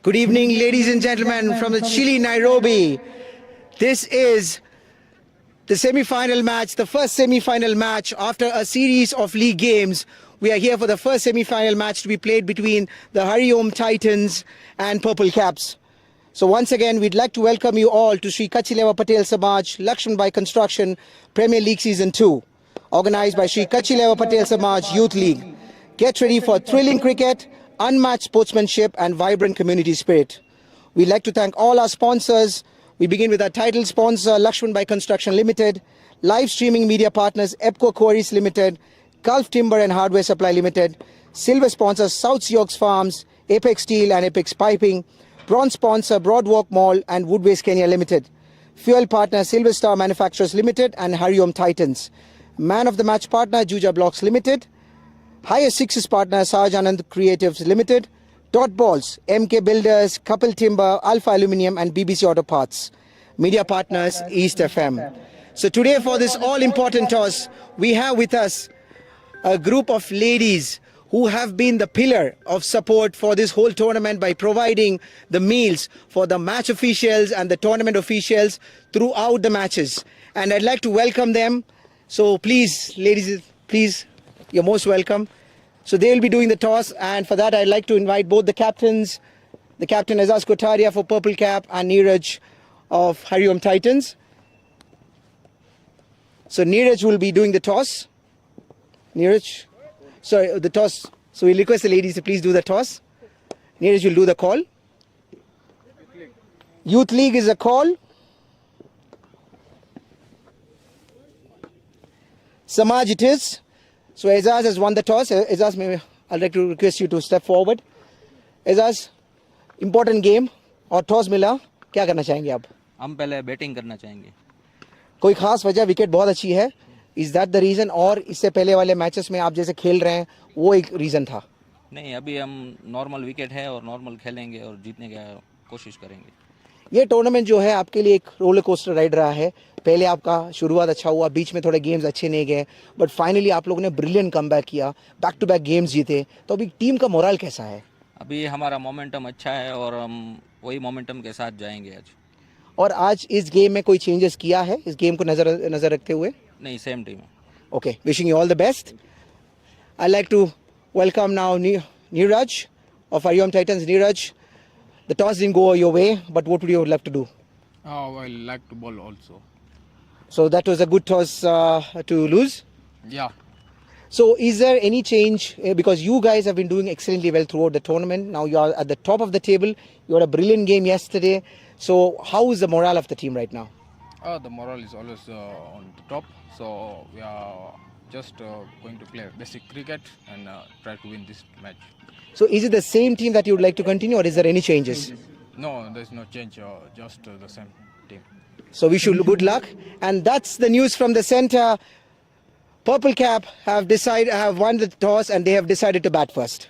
Good evening, ladies and gentlemen, from the chilly Nairobi. This is the semi-final match, the first semi-final match after a series of league games. We are here for the first semi-final match to be played between the HARIOM Titans and Purple Caps. So once again, we'd like to welcome you all to Sri Kachileva Patel Samaj Lakshman Construction Premier League Season 2, organized by Sri Kachileva Patel Samaj Youth League. Get ready for thrilling cricket, unmatched sportsmanship and vibrant community spirit. We'd like to thank all our sponsors. We begin with our title sponsor, Lakshman Construction Limited, live streaming media partners, EPCO Quarries Limited, Gulf Timber and Hardware Supply Limited, silver sponsors, South Sioux Farms, Apex Steel and Apex Piping, bronze sponsor, Broadwalk Mall and Woodways Kenya Limited, fuel partner, Silver Star Manufacturers Limited and HARIOM Titans, man of the match partner, Juja Blocks Limited, highest sixes partner, Saj Anand Creatives Limited, Dot Balls, MK Builders, Couple Timber, Alpha Aluminium and BBC Auto Parts. Media partners, East FM. So today for this all-important toss, we have with us a group of ladies who have been the pillar of support for this whole tournament by providing the meals for the match officials and the tournament officials throughout the matches. And I'd like to welcome them. So please, ladies, please, you're most welcome. So they will be doing the toss, and for that I'd like to invite both the captains, the captain Azaz Kotaria for Purple Cap and Neeraj of HARIOM Titans. So Neeraj will be doing the toss. Neeraj, sorry, the toss. So we'll request the ladies to please do the toss. Neeraj will do the call. Youth League is a call. Samaj it is. So Azaz has won the toss. Azaz, I'd like to request you to step forward. Azaz, important game और toss मिला, क्या करना चाहेंगे आप? हम पहले batting करना चाहेंगे. कोई खास वजह? विकेट बहुत अच्छी है. Is that the reason? और इससे पहले वाले मैचेस में आप जैसे खेल रहे हैं वो एक रीजन था? नहीं, अभी हम नॉर्मल विकेट है और नॉर्मल खेलेंगे और जीतने की कोशिश करेंगे. ये टूर्नामेंट जो है आपके लिए एक रोलर कोस्टर राइड रहा है. पहले आपका शुरुआत अच्छा हुआ, बीच में थोड़े गेम्स अच्छे नहीं गए, बट फाइनली आप लोगों ने ब्रिलियंट कमबैक किया, बैक टू बैक गेम्स जीते. तो अभी टीम का मोरल कैसा है? अभी हमारा मोमेंटम अच्छा है और हम वही मोमेंटम के साथ जाएंगे आज. और आज इस गेम में कोई चेंजेस किया है इस गेम को नजर रखते हुए? नहीं, same team. Okay, wishing you all the best. I like to welcome now Neeraj of HARIOM Titans. Neeraj, the toss didn't go your way, but what would you like to do? Oh, I like to bowl also. So that was a good toss to lose. Yeah. So is there any change, because you guys have been doing extremely well throughout the tournament. Now you are at the top of the table. You had a brilliant game yesterday. So how is the morale of the team right now? The morale is always on the top. So we are just going to play basic cricket and try to win this match. So is it the same team that you would like to continue, or is there any changes? No, there's no change. Just the same team. So wish you good luck. And that's the news from the center. Purple Cap have won the toss and they have decided to bat first.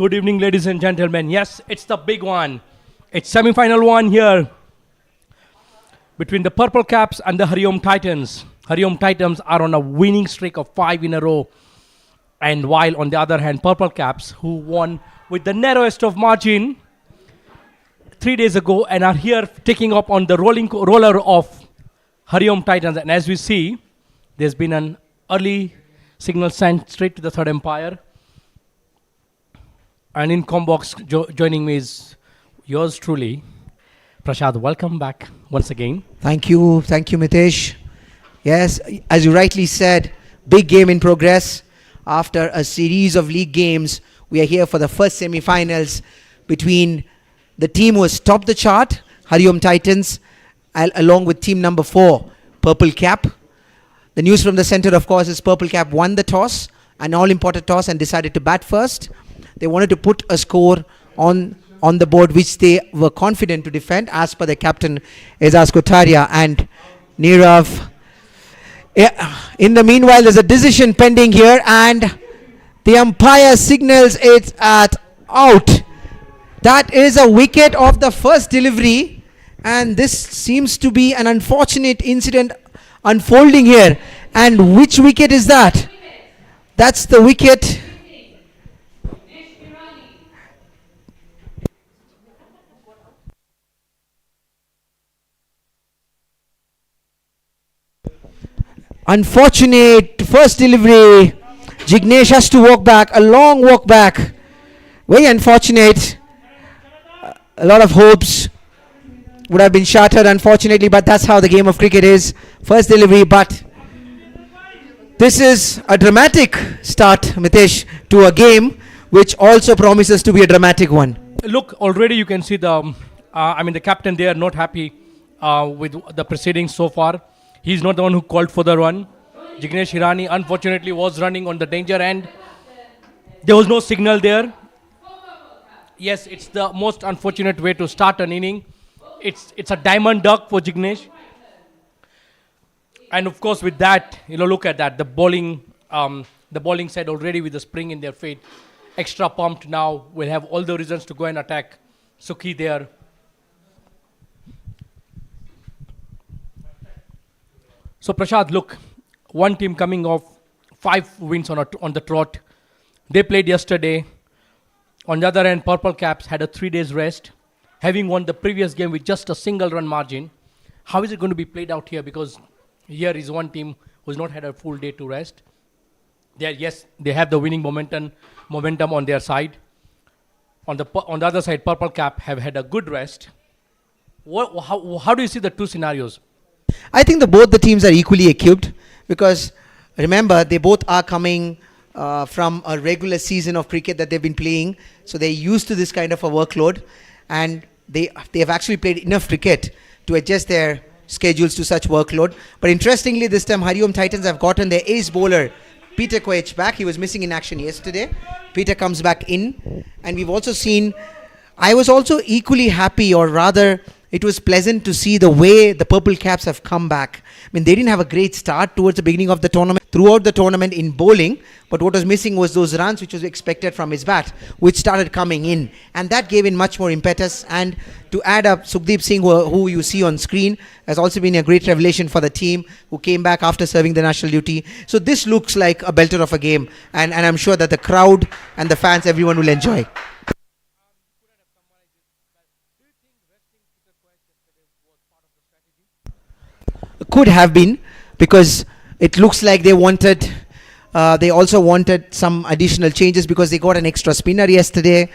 Good evening, ladies and gentlemen. Yes, it's the big one. It's semi-final one here between the Purple Caps and the HARIOM Titans. HARIOM Titans are on a winning streak of 5 in a row. And while on the other hand, Purple Caps, who won with the narrowest of margin 3 days ago and are here taking up on the roller of HARIOM Titans. And as we see, there's been an early signal sent straight to the third umpire. And in Combox, joining me is yours truly, Prashad. Welcome back once again. Thank you, Mitesh. Yes, as you rightly said, big game in progress. After a series of league games, we are here for the first semi-finals between the team who has topped the chart, HARIOM Titans, along with team number 4, Purple Cap. The news from the center, of course, is Purple Cap won the toss, an all-important toss, and decided to bat first. They wanted to put a score on the board which they were confident to defend, as per the captain, Ezaz Kotaria and Nirav. In the meanwhile, there's a decision pending here, and the umpire signals it's at out. That is a wicket of the first delivery, and this seems to be an unfortunate incident unfolding here. And which wicket is that? That's the wicket. Unfortunate first delivery. Jignesh has to walk back, a long walk back. Very unfortunate. A lot of hopes would have been shattered, unfortunately, but that's how the game of cricket is. First delivery, but this is a dramatic start, Mitesh, to a game which also promises to be a dramatic one. Look, already you can see the captain there not happy with the proceedings so far. He's not the one who called for the run. Jignesh Hirani unfortunately was running on the danger end. There was no signal there. Yes, it's the most unfortunate way to start an inning. It's a diamond duck for Jignesh. And of course with that, look at that. The bowling side already with the spring in their feet. Extra pumped now. Will have all the reasons to go and attack Sukhi there. So Prashad, look, one team coming off 5 wins on the trot. They played yesterday. On the other hand, Purple Caps had a 3 days rest, having won the previous game with just a single run margin. How is it going to be played out here? Because here is one team who's not had a full day to rest. They have the winning momentum on their side. On the other side, Purple Cap have had a good rest. How do you see the two scenarios? I think both the teams are equally equipped, because remember, they both are coming from a regular season of cricket that they've been playing, so they're used to this kind of a workload, and they have actually played enough cricket to adjust their schedules to such workload. But interestingly, this time HARIOM Titans have gotten their ace bowler Peter Koech back. He was missing in action yesterday. Peter comes back in, and we've also seen, I was also equally happy, or rather it was pleasant to see the way the Purple Caps have come back. I mean, they didn't have a great start towards the beginning of the tournament, throughout the tournament in bowling, but what was missing was those runs which was expected from his bat, which started coming in, and that gave in much more impetus. And to add up, Sukhdeep Singh, who you see on screen, has also been a great revelation for the team, who came back after serving the national duty. So this looks like a belter of a game, and I'm sure that the crowd and the fans, everyone will enjoy. Could have been, because it looks like they also wanted some additional changes, because they got an extra spinner yesterday.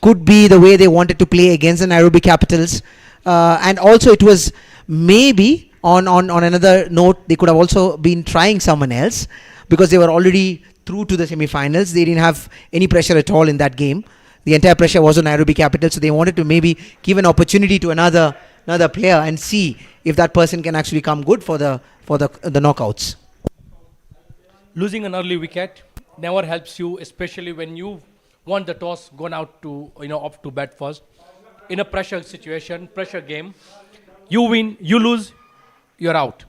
Could be the way they wanted to play against the Nairobi Capitals, and also it was maybe on another note, they could have also been trying someone else, because they were already through to the semi-finals. They didn't have any pressure at all in that game. The entire pressure was on Nairobi Capitals, so they wanted to maybe give an opportunity to another player and see if that person can actually come good for the knockouts. Losing an early wicket never helps you, especially when you won the toss, gone out to opt to bat first. In a pressure situation, pressure game, you win, you lose, you're out.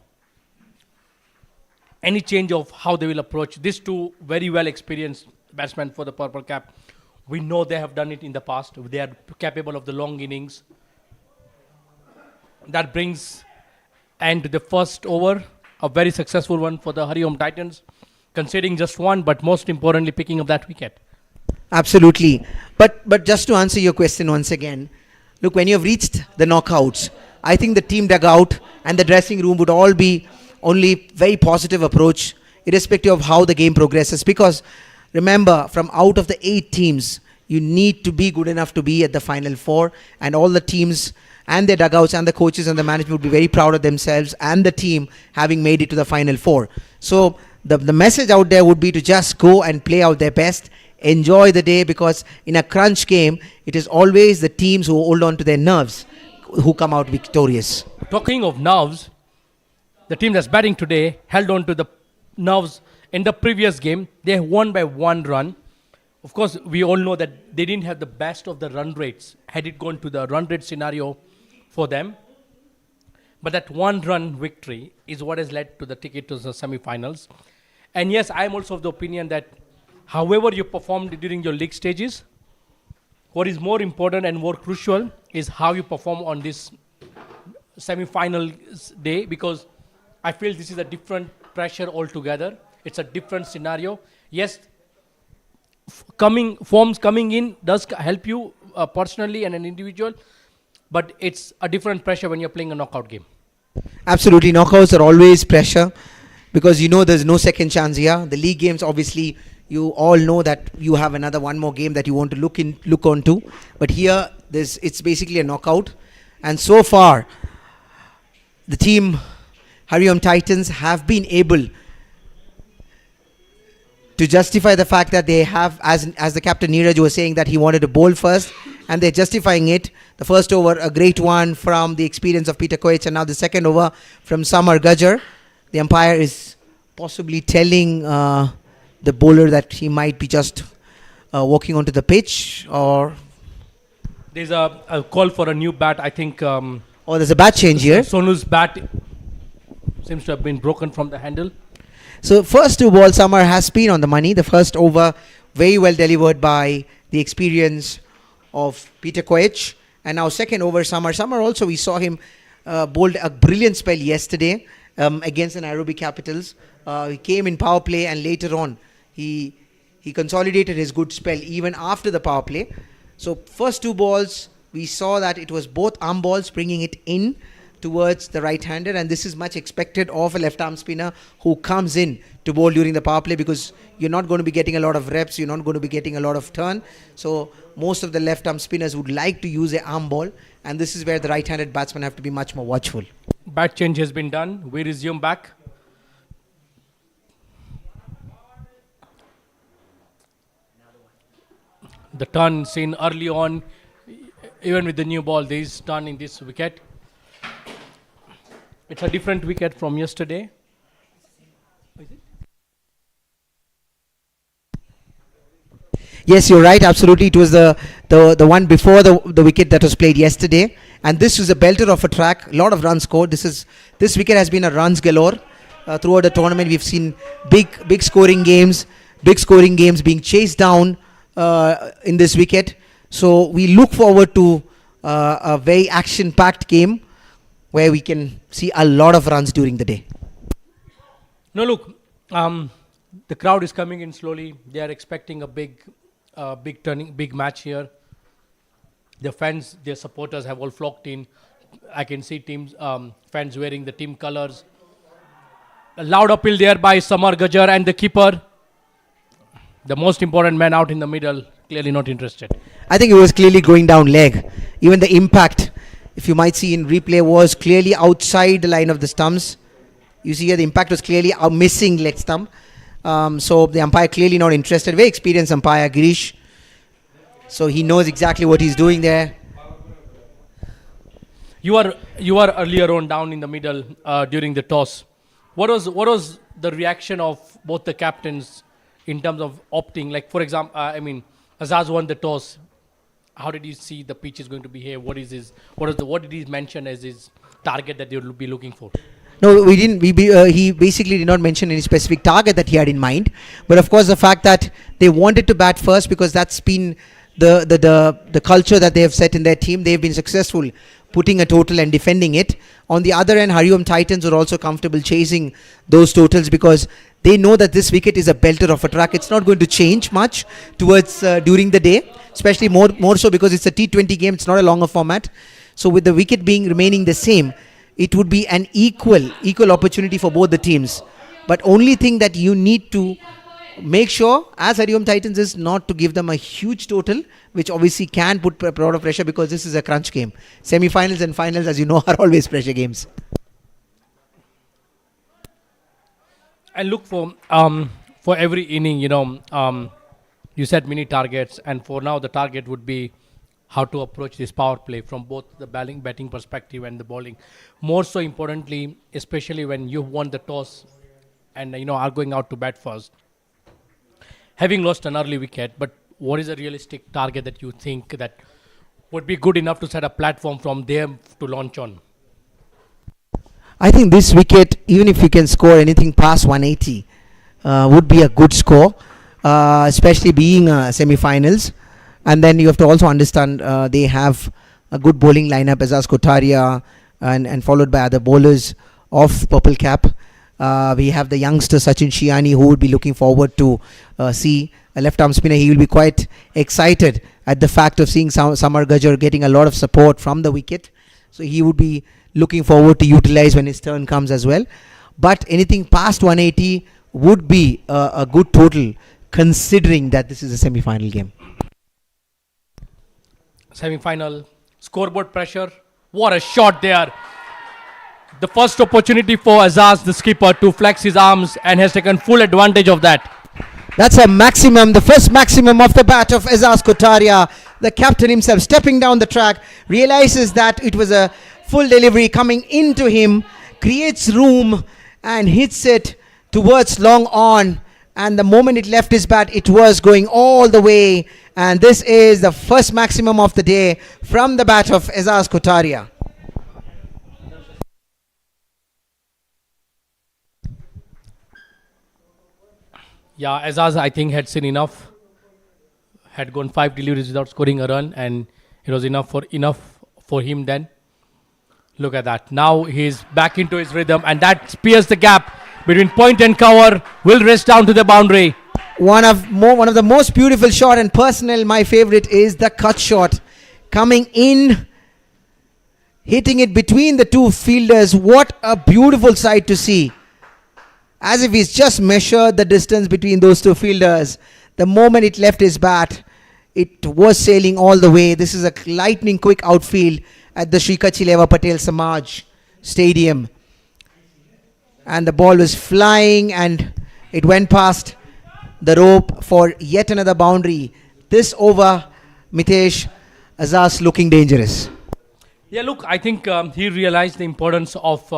Any change of how they will approach these two very well experienced batsmen for the Purple Cap We know they have done it in the past. They are capable of the long innings. That brings end to the first over, a very successful one for the HARIOM Titans, conceding just one, but most importantly, picking up that wicket. Absolutely. But just to answer your question once again, look, when you have reached the knockouts, I think the team dugout and the dressing room would all be only very positive approach, irrespective of how the game progresses. Because remember, from out of the 8 teams, you need to be good enough to be at the final 4, and all the teams and their dugouts and the coaches and the management would be very proud of themselves and the team having made it to the final 4. So the message out there would be to just go and play out their best, enjoy the day, because in a crunch game, it is always the teams who hold on to their nerves who come out victorious. Talking of nerves, the team that's batting today held on to the nerves in the previous game. They won by 1 run. Of course, we all know that they didn't have the best of the run rates had it gone to the run rate scenario for them. But that 1 run victory is what has led to the ticket to the semi-finals. And yes, I am also of the opinion that however you performed during your league stages, what is more important and more crucial is how you perform on this semi-final day, because I feel this is a different pressure altogether. It's a different scenario. Yes, forms coming in does help you personally and an individual, but it's a different pressure when you're playing a knockout game. Absolutely, knockouts are always pressure, because you know there's no second chance here. The league games, obviously, you all know that you have one more game that you want to look onto. But here, it's basically a knockout. And so far, the team HARIOM Titans have been able to justify the fact that they have, as the captain Neeraj was saying, that he wanted to bowl first, and they're justifying it. The first over, a great one from the experience of Peter Koech, and now the second over from Samar Gajjar. The umpire is possibly telling the bowler that he might be just walking onto the pitch, or there's a call for a new bat. I think or there's a bat change here. Sonu's bat seems to have been broken from the handle. So first 2 balls, Samar has been on the money. The first over, very well delivered by the experience of Peter Koech. And now second over, Samar also, we saw him bowled a brilliant spell yesterday against the Nairobi Capitals. He came in power play, and later on he consolidated his good spell even after the power play. So first 2 balls, we saw that it was both arm balls, bringing it in towards the right-hander, and this is much expected of a left-arm spinner who comes in to bowl during the power play, because you're not going to be getting a lot of reps, you're not going to be getting a lot of turn. So most of the left-arm spinners would like to use an arm ball, and this is where the right-handed batsmen have to be much more watchful. Bat change has been done. We resume back. The turn seen early on, even with the new ball, there is turn in this wicket. It's a different wicket from yesterday. Yes, you're right, absolutely. It was the one before the wicket that was played yesterday, and this is a belter of a track. A lot of runs scored. This wicket has been a runs galore throughout the tournament. We've seen big scoring games being chased down in this wicket. So we look forward to a very action-packed game where we can see a lot of runs during the day. No, look, the crowd is coming in slowly. They are expecting a big match here. The fans, their supporters have all flocked in. I can see fans wearing the team colors. A loud appeal there by Samar Gajjar and the keeper. The most important man out in the middle, clearly not interested. I think it was clearly going down leg. Even the impact, if you might see in replay, was clearly outside the line of the stumps. You see here the impact was clearly a missing leg stump. So the umpire clearly not interested. Very experienced umpire, Girish. So he knows exactly what he's doing there. You are earlier on down in the middle during the toss. What was the reaction of both the captains in terms of opting? Like, for example, Azaz won the toss. How did you see the pitch is going to behave? What did he mention as his target that they will be looking for? No, we didn't. He basically did not mention any specific target that he had in mind. But of course, the fact that they wanted to bat first, because that's been the culture that they have set in their team. They've been successful putting a total and defending it. On the other end, HARIOM Titans are also comfortable chasing those totals because they know that this wicket is a belter of a track. It's not going to change much towards during the day, especially more so because it's a T20 game. It's not a longer format. So with the wicket remaining the same, it would be an equal opportunity for both the teams. But only thing that you need to make sure as HARIOM Titans is not to give them a huge total, which obviously can put a lot of pressure because this is a crunch game. Semi-finals and finals, as you know, are always pressure games. And look for every inning, you set mini targets, and for now the target would be how to approach this power play from both the batting perspective and the bowling. More so importantly, especially when you won the toss and are going out to bat first. Having lost an early wicket, but what is a realistic target that you think that would be good enough to set a platform from there to launch on? I think this wicket, even if you can score anything past 180, would be a good score, especially being semi-finals. And then you have to also understand they have a good bowling lineup, Azaz Kotaria, and followed by other bowlers of purple cap. We have the youngster Sachin Shiani, who would be looking forward to see a left arm spinner. He will be quite excited at the fact of seeing Samar Gajjar getting a lot of support from the wicket. So he would be looking forward to utilize when his turn comes as well. But anything past 180 would be a good total, considering that this is a semi-final game. Semi-final, scoreboard pressure. What a shot there. The first opportunity for Azaz, the skipper, to flex his arms, and has taken full advantage of that. That's a maximum, the first maximum of the bat of Azaz Kotaria. The captain himself stepping down the track, realizes that it was a full delivery coming into him, creates room and hits it towards long on. And the moment it left his bat, it was going all the way. And this is the first maximum of the day from the bat of Azaz Kotaria. Yeah, Azaz, I think, had seen enough. Had gone 5 deliveries without scoring a run, and it was enough for him then. Look at that. Now he's back into his rhythm, and that spears the gap between point and cover. Will race down to the boundary. One of the most beautiful shot, and personal, my favorite is the cut shot coming in, hitting it between the two fielders. What a beautiful sight to see. As if he's just measured the distance between those two fielders. The moment it left his bat, it was sailing all the way. This is a lightning quick outfield at the Sri Kachileva Patel Samaj Stadium. And the ball was flying and it went past the rope for yet another boundary. This over, Mitesh, Azaz looking dangerous. Yeah, look, I think he realized the importance of,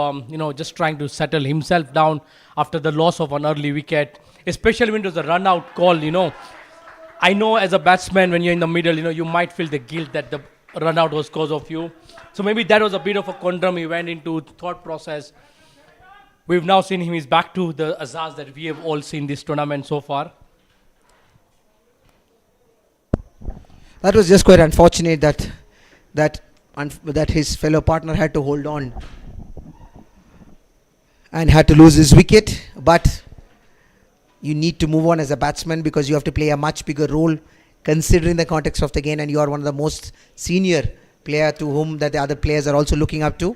just trying to settle himself down after the loss of an early wicket, especially when it was a run-out call, I know as a batsman, when you're in the middle, you might feel the guilt that the run-out was cause of you. So maybe that was a bit of a conundrum he went into thought process. We've now seen him, he's back to the Azaz that we have all seen this tournament so far. That was just quite unfortunate that his fellow partner had to hold on and had to lose his wicket. But you need to move on as a batsman because you have to play a much bigger role considering the context of the game, and you are one of the most senior player to whom that the other players are also looking up to.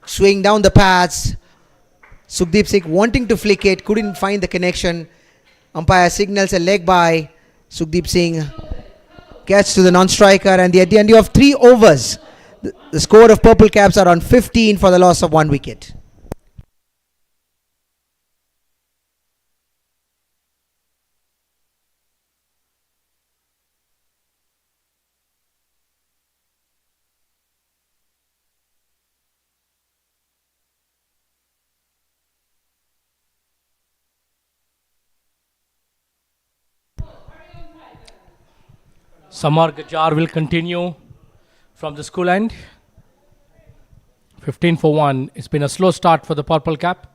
Swinging down the pads, Sukhdeep Singh wanting to flick it, couldn't find the connection. Umpire signals a leg by. Sukhdeep Singh gets to the non-striker, and at the end you have 3 overs. The score of Purple Caps are on 15 for the loss of 1 wicket. Samar Gajjar will continue from the school end. 15 for 1. It's been a slow start for the Purple Cap.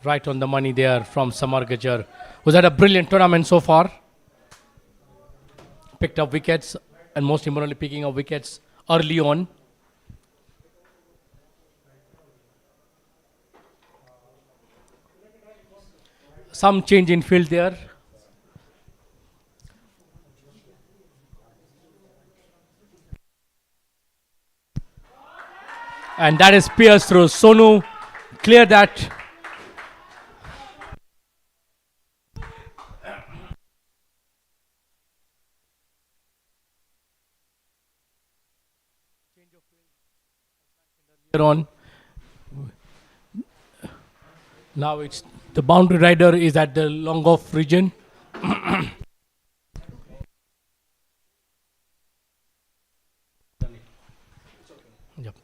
Right on the money there from Samar Gajar, who's had a brilliant tournament so far. Picked up wickets, and most importantly, picking up wickets early on. Some change in field there. And that is pierced through. Sonu clear that. On. Now it's the boundary rider is at the long off region. Yep.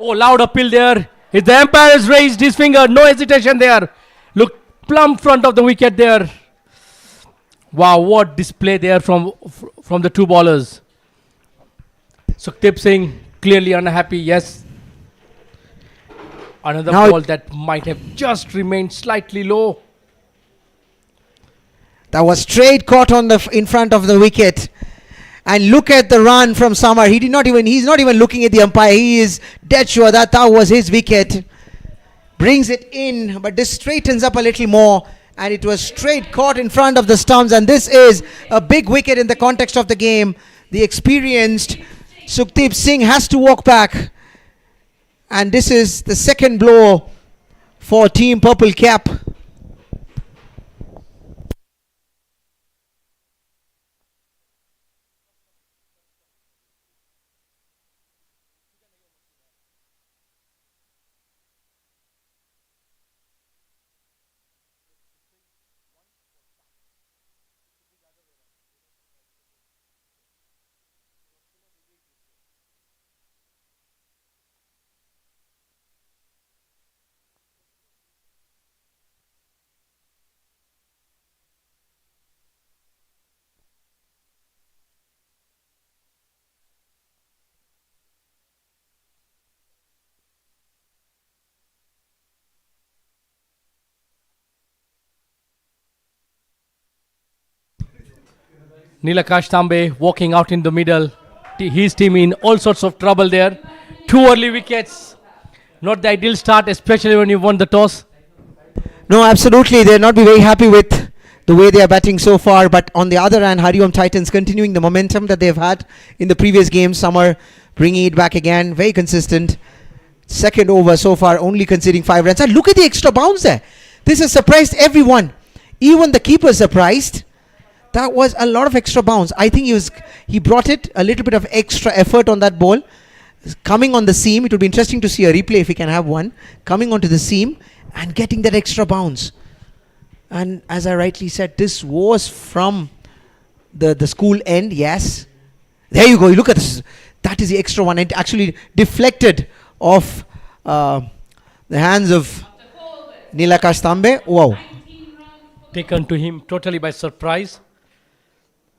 Oh, loud appeal there. If the umpire has raised his finger, no hesitation there. Look, plumb front of the wicket there. Wow, what display there from the two bowlers. Sukhdeep Singh clearly unhappy. Yes. Another Now ball that might have just remained slightly low. That was straight caught on the in front of the wicket. And look at the run from Samar. He's not even looking at the umpire. He is dead sure that was his wicket. Brings it in, but this straightens up a little more. And it was straight caught in front of the stumps. And this is a big wicket in the context of the game. The experienced Sukhdeep Singh has to walk back. And this is the second blow for Team Purple Cap. Nilakash Tambe walking out in the middle. His team in all sorts of trouble there. 2 early wickets. Not the ideal start, especially when you won the toss. No, absolutely. They'll not be very happy with the way they are batting so far. But on the other hand, HARIOM Titans continuing the momentum that they've had in the previous games. Summer bringing it back again. Very consistent. Second over so far, only conceding 5 runs. And look at the extra bounce there. This has surprised everyone. Even the keeper surprised. That was a lot of extra bounce. I think he brought it a little bit of extra effort on that ball. Coming on the seam. It would be interesting to see a replay if we can have one. Coming onto the seam and getting that extra bounce. And as I rightly said, this was from the school end. Yes. There you go. You look at this. That is the extra one. It actually deflected off the hands of Nilakash Tambe. Wow. Taken to him totally by surprise.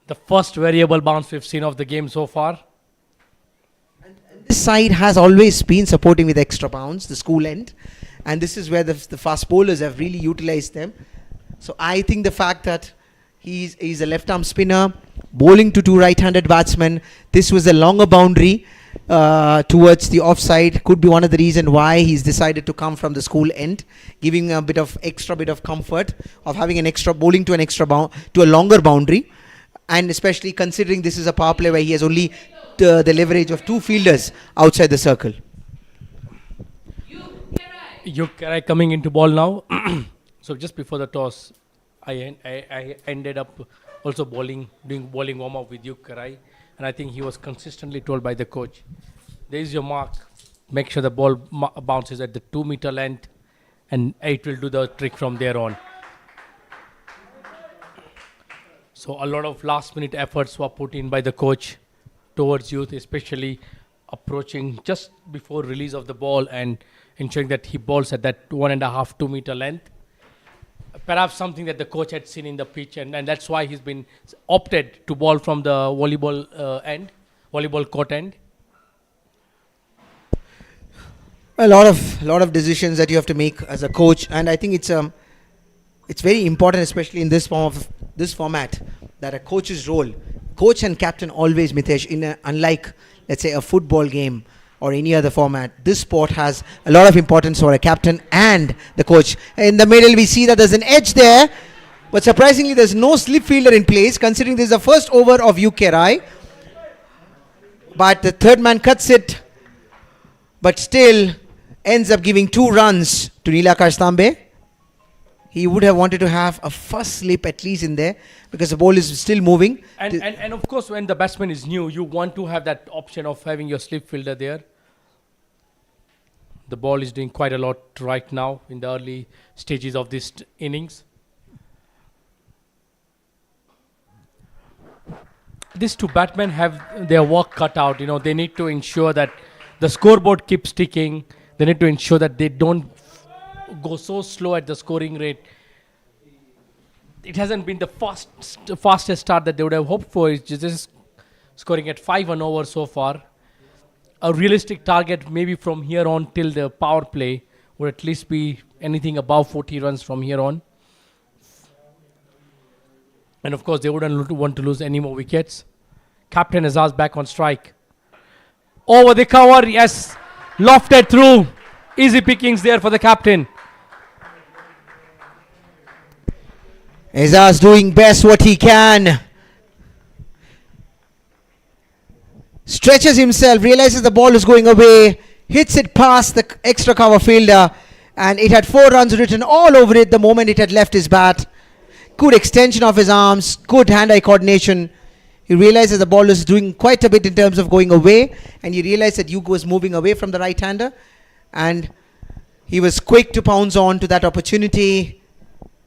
The first variable bounce we've seen of the game so far. This side has always been supporting with extra bounce, the school end. And this is where the fast bowlers have really utilized them. So I think the fact that he's a left arm spinner, bowling to 2 right-handed batsmen. This was a longer boundary towards the offside. Could be one of the reasons why he's decided to come from the school end, giving a bit of extra bit of comfort of having an extra bowling to an extra to a longer boundary. And especially considering this is a power play where he has only the leverage of 2 fielders outside the circle. Yukarai coming into ball now. So just before the toss, I ended up also doing bowling warm up with Yukarai, and I think he was consistently told by the coach, there is your mark, make sure the ball bounces at the 2-meter length, and it will do the trick from there on. So a lot of last minute efforts were put in by the coach towards youth, especially approaching just before release of the ball and ensuring that he bowls at that 1.5, 2 meter length. Perhaps something that the coach had seen in the pitch, and that's why he's been opted to bowl from the volleyball court end. A lot of decisions that you have to make as a coach, and I think it's very important, especially in this format, that a coach's role, coach and captain always, Mitesh, unlike let's say a football game or any other format, this sport has a lot of importance for a captain and the coach. In the middle, we see that there's an edge there, but surprisingly, there's no slip fielder in place, considering this is the first over of UKRI. But the third man cuts it, but still ends up giving 2 runs to Nilakash Tambe. He would have wanted to have a first slip at least in there, because the ball is still moving. And of course, when the batsman is new, you want to have that option of having your slip fielder there. The ball is doing quite a lot right now in the early stages of this innings. These two batsmen have their work cut out. You know, they need to ensure that the scoreboard keeps ticking. They need to ensure that they don't go so slow at the scoring rate. It hasn't been the fastest start that they would have hoped for. It's just scoring at 5 and over so far. A realistic target maybe from here on till the power play would at least be anything above 40 runs from here on. And of course, they wouldn't want to lose any more wickets. Captain Azaz back on strike. Over the cover, yes. Lofted through. Easy pickings there for the captain. Azaz doing best what he can. Stretches himself, realizes the ball is going away, hits it past the extra cover fielder, and it had 4 runs written all over it the moment it had left his bat. Good extension of his arms, good hand-eye coordination. He realizes the ball is doing quite a bit in terms of going away, and he realized that Yugo was moving away from the right-hander, and he was quick to pounce on to that opportunity.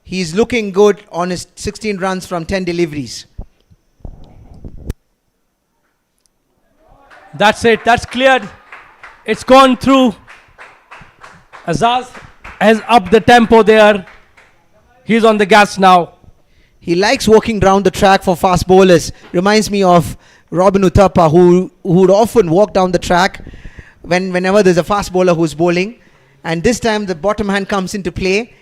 He's looking good on his 16 runs from 10 deliveries. That's it. That's cleared. It's gone through. Azaz has upped the tempo there. He's on the gas now. He likes walking down the track for fast bowlers. Reminds me of Robin Uthappa, who would often walk down the track whenever there's a fast bowler who's bowling. And this time the bottom hand comes into play.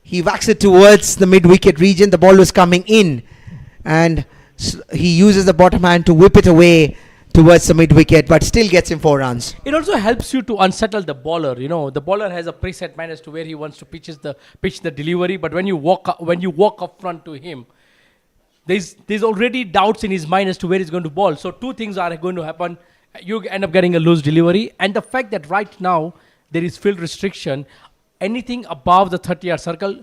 He whacks it towards the mid-wicket region. The ball was coming in, and he uses the bottom hand to whip it away towards the mid-wicket, but still gets him 4 runs. It also helps you to unsettle the bowler. You know, the bowler has a preset mind as to where he wants to pitch the delivery. But when you walk up front to him, there's already doubts in his mind as to where he's going to bowl. So 2 things are going to happen. You end up getting a loose delivery, and the fact that right now there is field restriction. Anything above the 30-yard circle,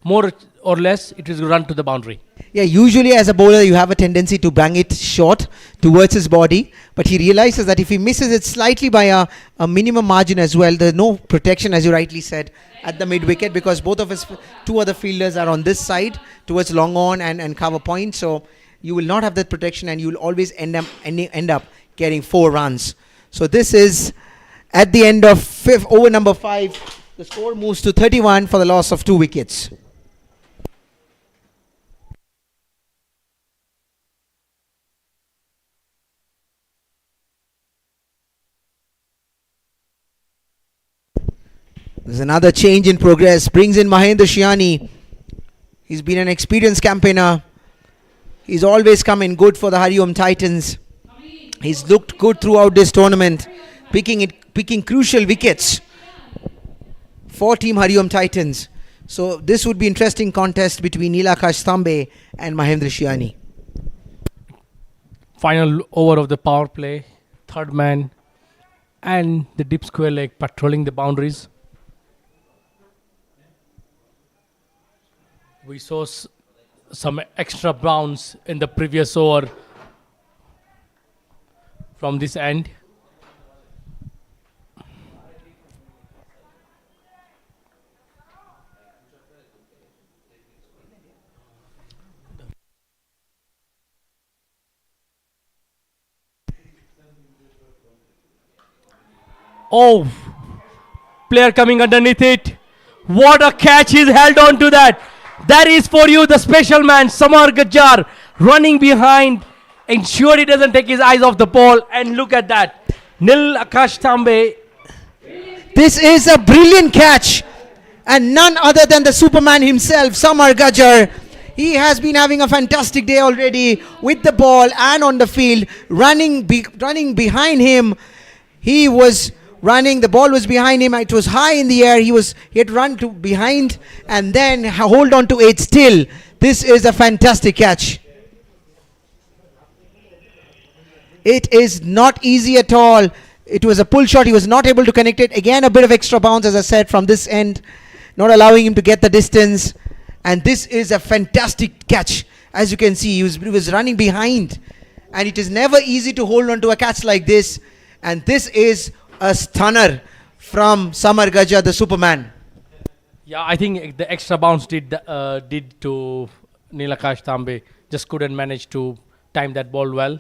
more or less, it is run to the boundary. Yeah, usually as a bowler, you have a tendency to bang it short towards his body, but he realizes that if he misses it slightly by a minimum margin as well, there's no protection, as you rightly said, at the mid-wicket, because both of his 2 other fielders are on this side towards long on and cover point, so you will not have that protection, and you will always end up getting 4 runs. So this is at the end of over number 5. The score moves to 31 for the loss of 2 wickets. There's another change in progress. Brings in Mahendra Shiani. He's been an experienced campaigner. He's always come in good for the HARIOM Titans. He's looked good throughout this tournament, picking crucial wickets for Team HARIOM Titans. So this would be interesting contest between Nilakash Tambe and Mahendra Shiani. Final over of the power play. Third man and the deep square leg patrolling the boundaries. We saw some extra bounce in the previous over from this end. Oh, player coming underneath it. What a catch, he's held on to that. That is for you, the special man, Samar Gajjar, running behind, ensure he doesn't take his eyes off the ball. And look at that. Nil Akash Tambe. This is a brilliant catch, and none other than the Superman himself, Samar Gajjar. He has been having a fantastic day already with the ball and on the field, running behind him. He was running, the ball was behind him, it was high in the air, he had run to behind and then hold on to it still. This is a fantastic catch. It is not easy at all. It was a pull shot, he was not able to connect it. Again, a bit of extra bounce, as I said, from this end, not allowing him to get the distance. And this is a fantastic catch. As you can see, he was running behind, and it is never easy to hold on to a catch like this. And this is a stunner from Samar Gajjar, the Superman. Yeah, I think the extra bounce did to Nilakash Tambe. Just couldn't manage to time that ball well.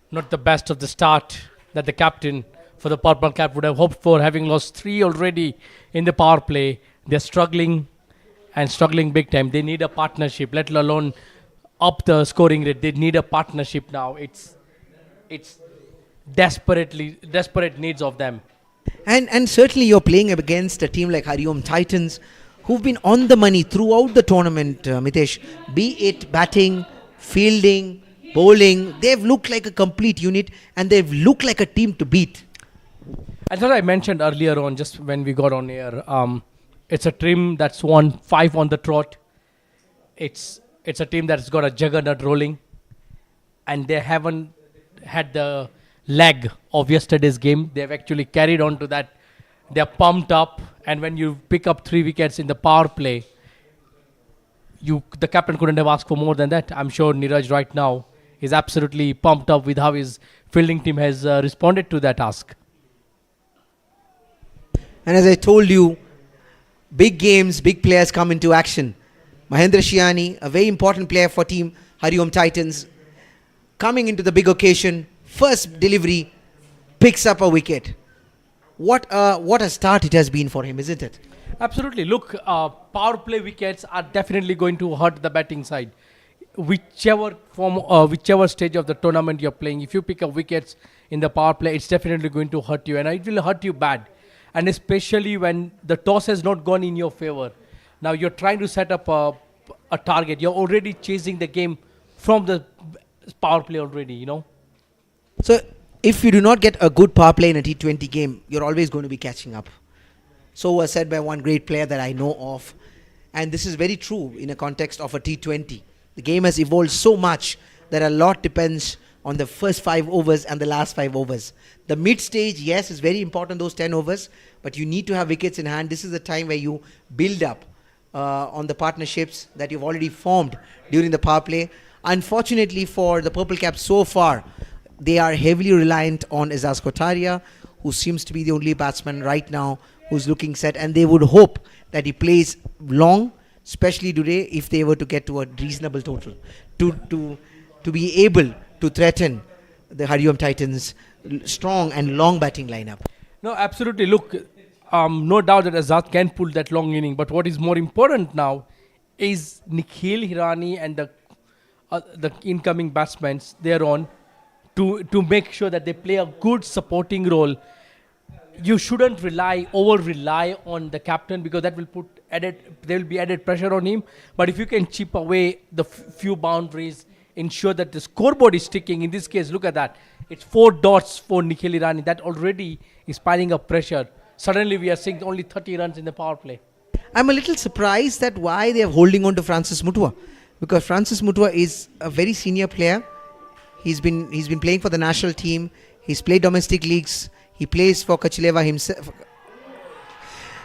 Not the best of the start that the captain for the Purple Cap would have hoped for, having lost 3 already in the power play. They're struggling and struggling big time. They need a partnership, let alone up the scoring rate. They need a partnership now. It's desperate needs of them. And certainly you're playing against a team like HARIOM Titans, who've been on the money throughout the tournament, Mitesh. Be it batting, fielding, bowling, they've looked like a complete unit, and they've looked like a team to beat. As I mentioned earlier on, just when we got on air, it's a team that's won 5 on the trot. It's a team that's got a juggernaut rolling, and they haven't had the leg of yesterday's game. They've actually carried on to that. They're pumped up, and when you pick up 3 wickets in the power play, the captain couldn't have asked for more than that. I'm sure Neeraj right now is absolutely pumped up with how his fielding team has responded to that task. And as I told you, big games, big players come into action. Mahendra Shiani, a very important player for team HARIOM Titans, coming into the big occasion, first delivery, picks up a wicket. What a start it has been for him, isn't it? Absolutely. Look, power play wickets are definitely going to hurt the batting side. Whichever stage of the tournament you're playing, if you pick up wickets in the power play, it's definitely going to hurt you, and it will hurt you bad. And especially when the toss has not gone in your favor. Now you're trying to set up a target. You're already chasing the game from the power play already, So if you do not get a good power play in a T20 game, you're always going to be catching up. So was said by one great player that I know of. And this is very true in a context of a T20. The game has evolved so much that a lot depends on the first 5 overs and the last 5 overs. The mid stage, yes, is very important, those 10 overs, but you need to have wickets in hand. This is the time where you build up on the partnerships that you've already formed during the power play. Unfortunately for the Purple Caps so far, they are heavily reliant on Azaz Kotaria, who seems to be the only batsman right now who's looking set, and they would hope that he plays long, especially today, if they were to get to a reasonable total, to be able to threaten the HARIOM Titans' strong and long batting lineup. No, absolutely. Look, no doubt that Azad can pull that long inning, but what is more important now is Nikhil Hirani and the incoming batsmen thereon to make sure that they play a good supporting role. You shouldn't over rely on the captain, because that will there will be added pressure on him. But if you can chip away the few boundaries, ensure that the scoreboard is sticking. In this case, look at that. It's 4 dots for Nikhil Irani. That already is piling up pressure. Suddenly we are seeing only 30 runs in the power play. I'm a little surprised that why they are holding on to Francis Mutua, because Francis Mutua is a very senior player. He's been playing for the national team. He's played domestic leagues. He plays for Kachileva himself.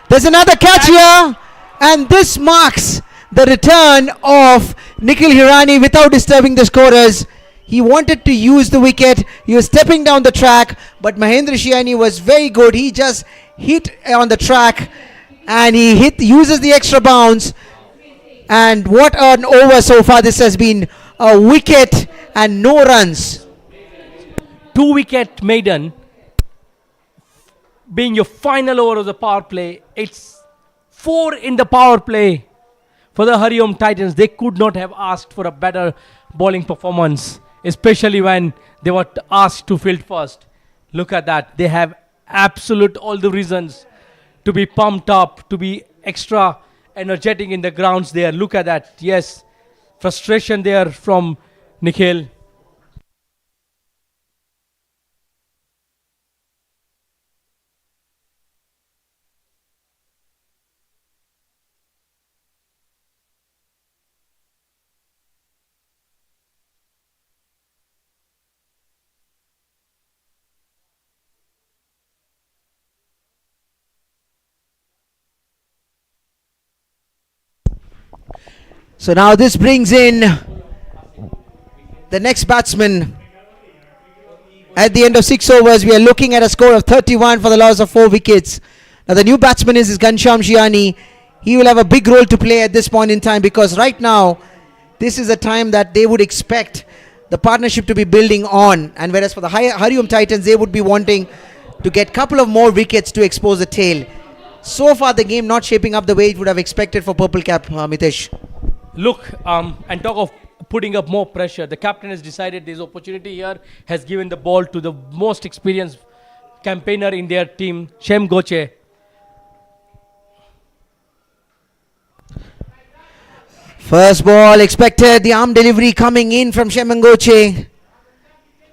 There's another catch here, and this marks the return of Nikhil Hirani without disturbing the scorers. He wanted to use the wicket. He was stepping down the track, but Mahendra Shiani was very good. He just hit on the track, and he uses the extra bounce. And what an over so far this has been. A wicket and no runs. 2-wicket maiden being your final over of the power play. It's 4 in the power play for the HARIOM Titans. They could not have asked for a better bowling performance, especially when they were asked to field first. Look at that. They have absolute all the reasons to be pumped up, to be extra energetic in the grounds there. Look at that. Yes, frustration there from Nikhil. So now this brings in the next batsman. At the end of 6 overs, we are looking at a score of 31 for the loss of 4 wickets. Now the new batsman is Ghanshyam Shiani. He will have a big role to play at this point in time, because right now this is a time that they would expect the partnership to be building on, and whereas for the HARIOM Titans, they would be wanting to get a couple of more wickets to expose the tail. So far the game not shaping up the way it would have expected for Purple Cap, Mitesh. Look, and talk of putting up more pressure. The captain has decided this opportunity here, has given the ball to the most experienced campaigner in their team, Shem Goche. First ball expected, the arm delivery coming in from Shem Goche.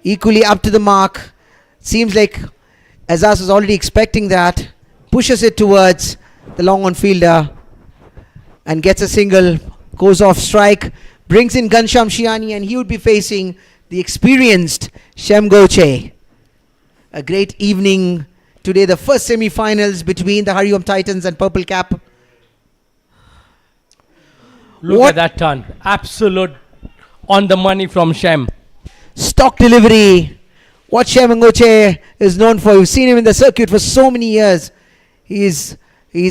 Equally up to the mark. Seems like Azaz was already expecting that. Pushes it towards the long on fielder and gets a single. Goes off strike, brings in Ghanshyam Shiani, and he would be facing the experienced Shem Goche. A great evening today, the first semi-finals between the HARIOM Titans and Purple Cap. Look at that turn. Absolute on the money from Shem. Stock delivery. What Shem Goche is known for. You've seen him in the circuit for so many years. He's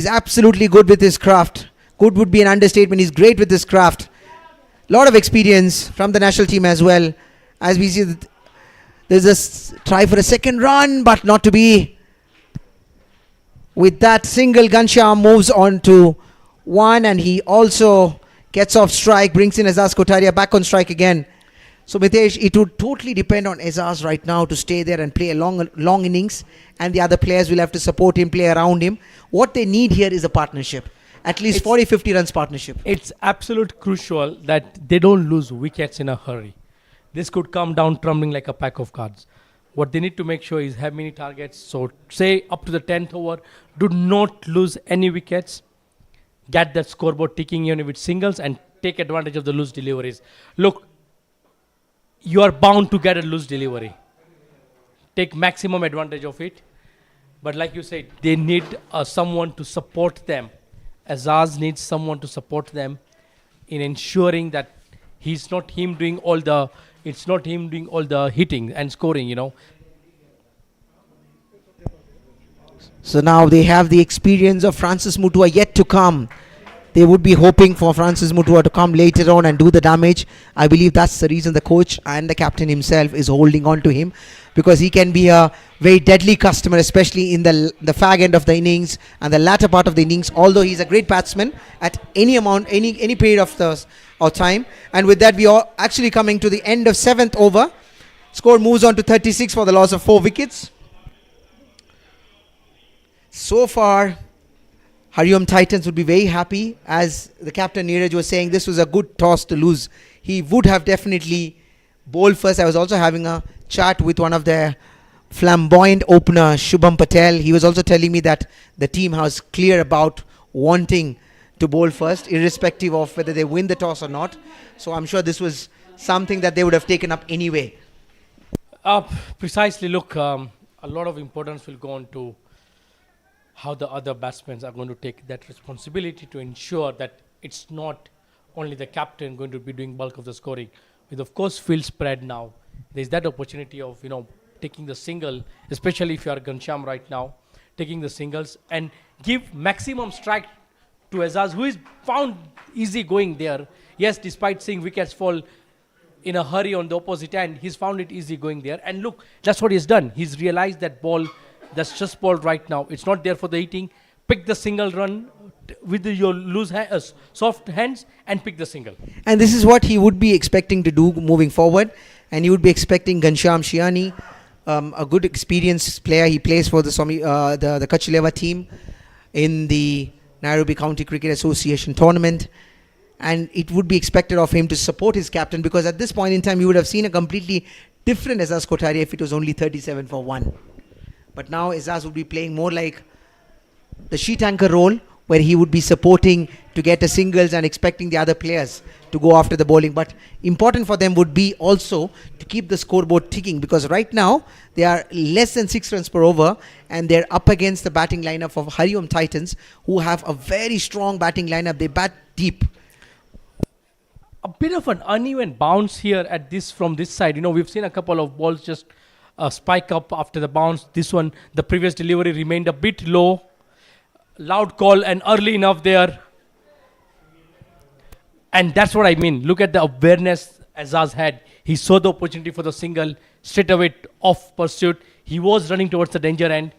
absolutely good with his craft. Good would be an understatement. He's great with his craft. Lot of experience from the national team as well. As we see, there's a try for a second run, but not to be. With that single, Ghanshyam moves on to 1, and he also gets off strike, brings in Azaz Kotaria back on strike again. So Mitesh, it would totally depend on Azaz right now to stay there and play a long innings, and the other players will have to support him, play around him. What they need here is a partnership. At least 40-50 runs partnership. It's absolute crucial that they don't lose wickets in a hurry. This could come down trembling like a pack of cards. What they need to make sure is have many targets. So say up to the 10th over, do not lose any wickets. Get that scoreboard ticking even with singles and take advantage of the loose deliveries. Look, you are bound to get a loose delivery. Take maximum advantage of it. But like you said, they need someone to support them. Azaz needs someone to support them in ensuring that it's not him doing all the hitting and scoring, you know. So now they have the experience of Francis Mutua yet to come. They would be hoping for Francis Mutua to come later on and do the damage. I believe that's the reason the coach and the captain himself is holding on to him, because he can be a very deadly customer, especially in the fag end of the innings and the latter part of the innings, although he's a great batsman at any period of time. And with that, we are actually coming to the end of 7th over. Score moves on to 36 for the loss of 4 wickets. So far, HARIOM Titans would be very happy. As the captain Neeraj was saying, this was a good toss to lose. He would have definitely bowled first. I was also having a chat with one of their flamboyant opener, Shubham Patel. He was also telling me that the team was clear about wanting to bowl first, irrespective of whether they win the toss or not. So I'm sure this was something that they would have taken up anyway. Precisely. Look, a lot of importance will go on to how the other batsmen are going to take that responsibility to ensure that it's not only the captain going to be doing bulk of the scoring. With, of course, field spread now, there's that opportunity of, taking the single, especially if you are Ghanshyam right now, taking the singles and give maximum strike to Azaz, who is found easy going there. Yes, despite seeing wickets fall in a hurry on the opposite end. He's found it easy going there. And look, that's what he's done. He's realized that ball, that's just ball right now. It's not there for the hitting. Pick the single run with your soft hands and pick the single. And this is what he would be expecting to do moving forward. And he would be expecting Ghanshyam Shiani, a good experienced player. He plays for the Kachileva team in the Nairobi County Cricket Association tournament. And it would be expected of him to support his captain, because at this point in time, you would have seen a completely different Azaz Kotaria if it was only 37 for 1. But now Azaz would be playing more like the sheet anchor role, where he would be supporting to get a singles and expecting the other players to go after the bowling. But important for them would be also to keep the scoreboard ticking, because right now they are less than 6 runs per over, and they're up against the batting lineup of HARIOM Titans, who have a very strong batting lineup. They bat deep. A bit of an uneven bounce here from this side. You know, we've seen a couple of balls just spike up after the bounce. This one, the previous delivery remained a bit low. Loud call and early enough there. And that's what I mean. Look at the awareness Azaz had. He saw the opportunity for the single, straight away off pursuit. He was running towards the danger end.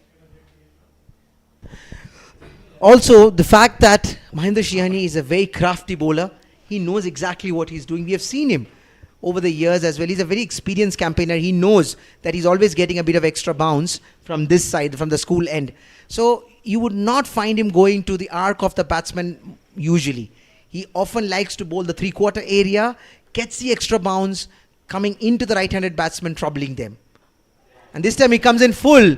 Also, the fact that Mahendra Shiani is a very crafty bowler. He knows exactly what he's doing. We have seen him over the years as well. He's a very experienced campaigner. He knows that he's always getting a bit of extra bounce from this side, from the school end. So you would not find him going to the arc of the batsman usually. He often likes to bowl the 3/4 area, gets the extra bounce, coming into the right-handed batsman, troubling them. And this time he comes in full.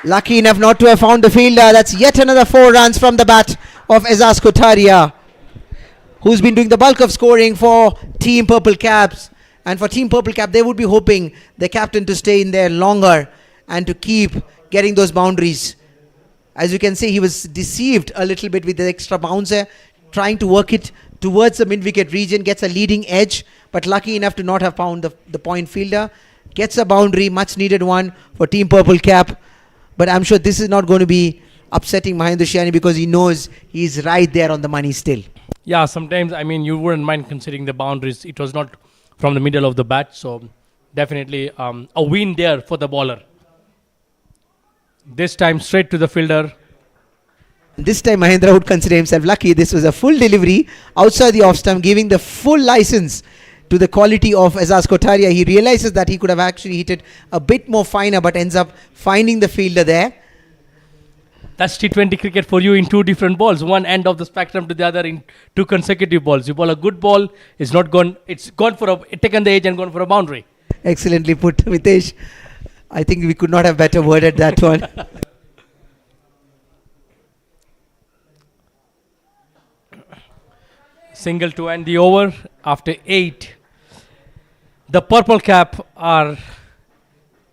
Lucky enough not to have found the fielder. That's yet another 4 runs from the bat of Azaz Kotaria, who's been doing the bulk of scoring for Team Purple Caps. And for Team Purple Cap, they would be hoping the captain to stay in there longer and to keep getting those boundaries. As you can see, he was deceived a little bit with the extra bouncer, trying to work it towards the mid-wicket region, gets a leading edge, but lucky enough to not have found the point fielder. Gets a boundary, much needed one for Team Purple Cap. But I'm sure this is not going to be upsetting Mahendra Shiani, because he knows he's right there on the money still. Yeah, sometimes, I mean, you wouldn't mind considering the boundaries. It was not from the middle of the bat, so definitely a win there for the bowler. This time straight to the fielder. This time Mahendra would consider himself lucky. This was a full delivery outside the off stump, giving the full license to the quality of Azaz Kotaria. He realizes that he could have actually hit it a bit more finer, but ends up finding the fielder there. That's T20 cricket for you in 2 different balls. One end of the spectrum to the other in 2 consecutive balls. You bowl a good ball, it's gone for taken the edge and gone for a boundary. Excellently put, Mitesh. I think we could not have better worded that one. Single to end the over after 8. The Purple Cap are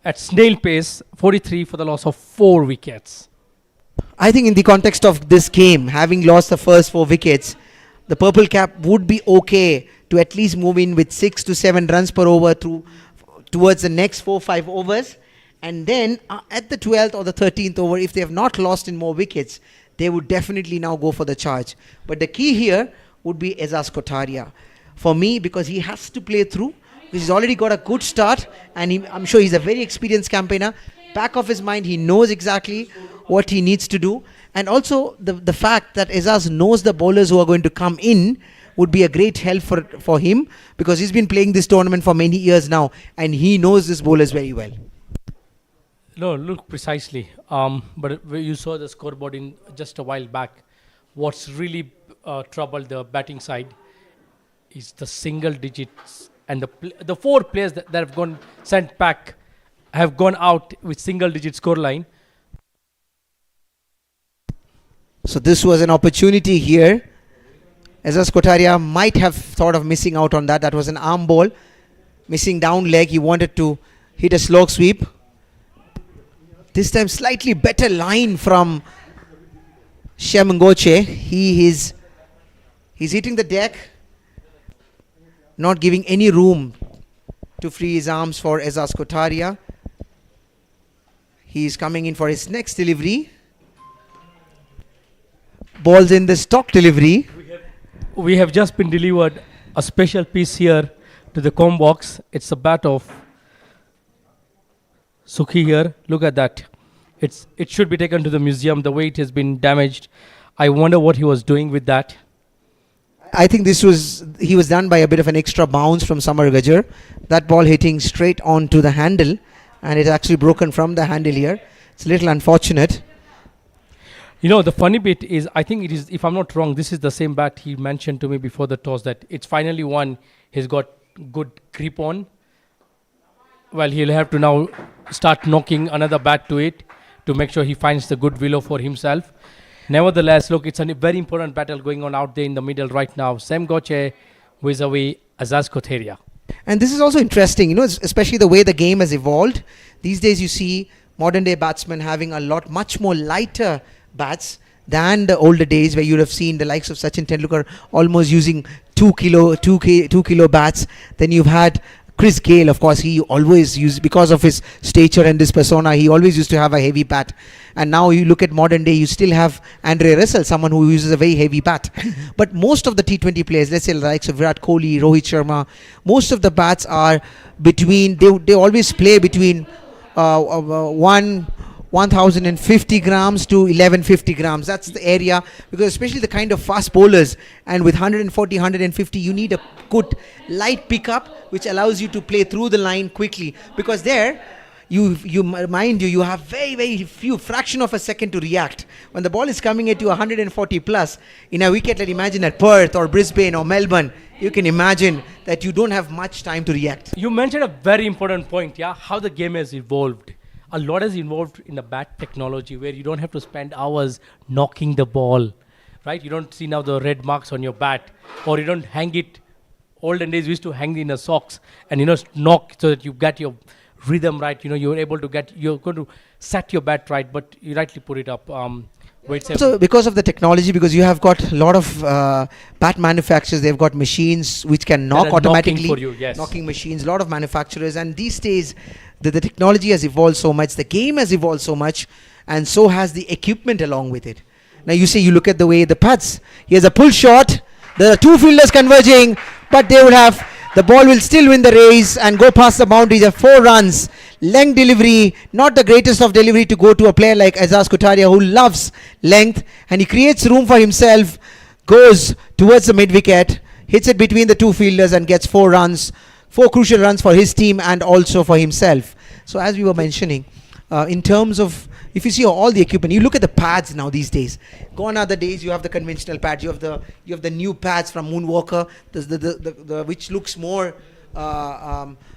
at snail pace, 43 for the loss of 4 wickets. I think in the context of this game, having lost the first 4 wickets, the Purple Cap would be okay to at least move in with 6 to 7 runs per over towards the next 4-5 overs. And then at the 12th or the 13th over, if they have not lost in more wickets, they would definitely now go for the charge. But the key here would be Azaz Kotaria. For me, because he has to play through. He's already got a good start, and I'm sure he's a very experienced campaigner. Back of his mind, he knows exactly what he needs to do. And also the fact that Azaz knows the bowlers who are going to come in would be a great help for him, because he's been playing this tournament for many years now, and he knows these bowlers very well. No, look precisely. But you saw the scoreboard in just a while back. What's really troubled the batting side is the single digits, and the 4 players that have gone sent back have gone out with single digit scoreline. So this was an opportunity here. Azaz Kotaria might have thought of missing out on that. That was an arm ball, missing down leg. He wanted to hit a slow sweep. This time slightly better line from Shemangoche. He's hitting the deck, not giving any room to free his arms for Azaz Kotaria. He's coming in for his next delivery. Balls in the stock delivery. We have just been delivered a special piece here to the comb box. It's a bat of Sukhi here. Look at that. It should be taken to the museum. The way it has been damaged. I wonder what he was doing with that. I think he was done by a bit of an extra bounce from Samar Gajar. That ball hitting straight onto the handle, and it's actually broken from the handle here. It's a little unfortunate. You know, the funny bit is, I think it is, if I'm not wrong, this is the same bat he mentioned to me before the toss, that it's finally one he's got good grip on. Well, he'll have to now start knocking another bat to it to make sure he finds the good willow for himself. Nevertheless, look, it's a very important battle going on out there in the middle right now. Sam Goche vis-a-vis Azaz Kotheria. And this is also interesting, you know, especially the way the game has evolved. These days you see modern day batsmen having much more lighter bats than the older days, where you would have seen the likes of Sachin Tendulkar almost using 2 kilo bats. Then you've had Chris Gayle, of course, he always used, because of his stature and his persona, he always used to have a heavy bat. And now you look at modern day, you still have Andre Russell, someone who uses a very heavy bat. But most of the T20 players, let's say the likes of Virat Kohli, Rohit Sharma, most of the bats are between, they always play between 1050 grams to 1150 grams. That's the area, because especially the kind of fast bowlers, and with 140, 150, you need a good light pickup which allows you to play through the line quickly, because there you have very few fraction of a second to react. When the ball is coming at you 140 plus in a wicket, let's imagine at Perth or Brisbane or Melbourne, you can imagine that you don't have much time to react. You mentioned a very important point, yeah, how the game has evolved. A lot is involved in the bat technology, where you don't have to spend hours knocking the ball, right? You don't see now the red marks on your bat, or you don't hang it. Olden days we used to hang it in the socks and, you know, knock so that you get your rhythm right. You know, you're going to set your bat right, but you rightly put it up. So because of the technology, because you have got a lot of bat manufacturers, they've got machines which can knock automatically, for you, yes. Knocking machines, a lot of manufacturers, and these days the technology has evolved so much, the game has evolved so much, and so has the equipment along with it. Now you look at the way the pads, here's a pull shot, there are two fielders converging, but the ball will still win the race and go past the boundaries of 4 runs. Length delivery, not the greatest of delivery to go to a player like Azaz Kotheria, who loves length, and he creates room for himself, goes towards the mid wicket, hits it between the two fielders and gets 4 runs, 4 crucial runs for his team and also for himself. So as we were mentioning, in terms of, if you see all the equipment, you look at the pads now these days. Gone are the days you have the conventional pads, you have the new pads from Moonwalker, the which looks more,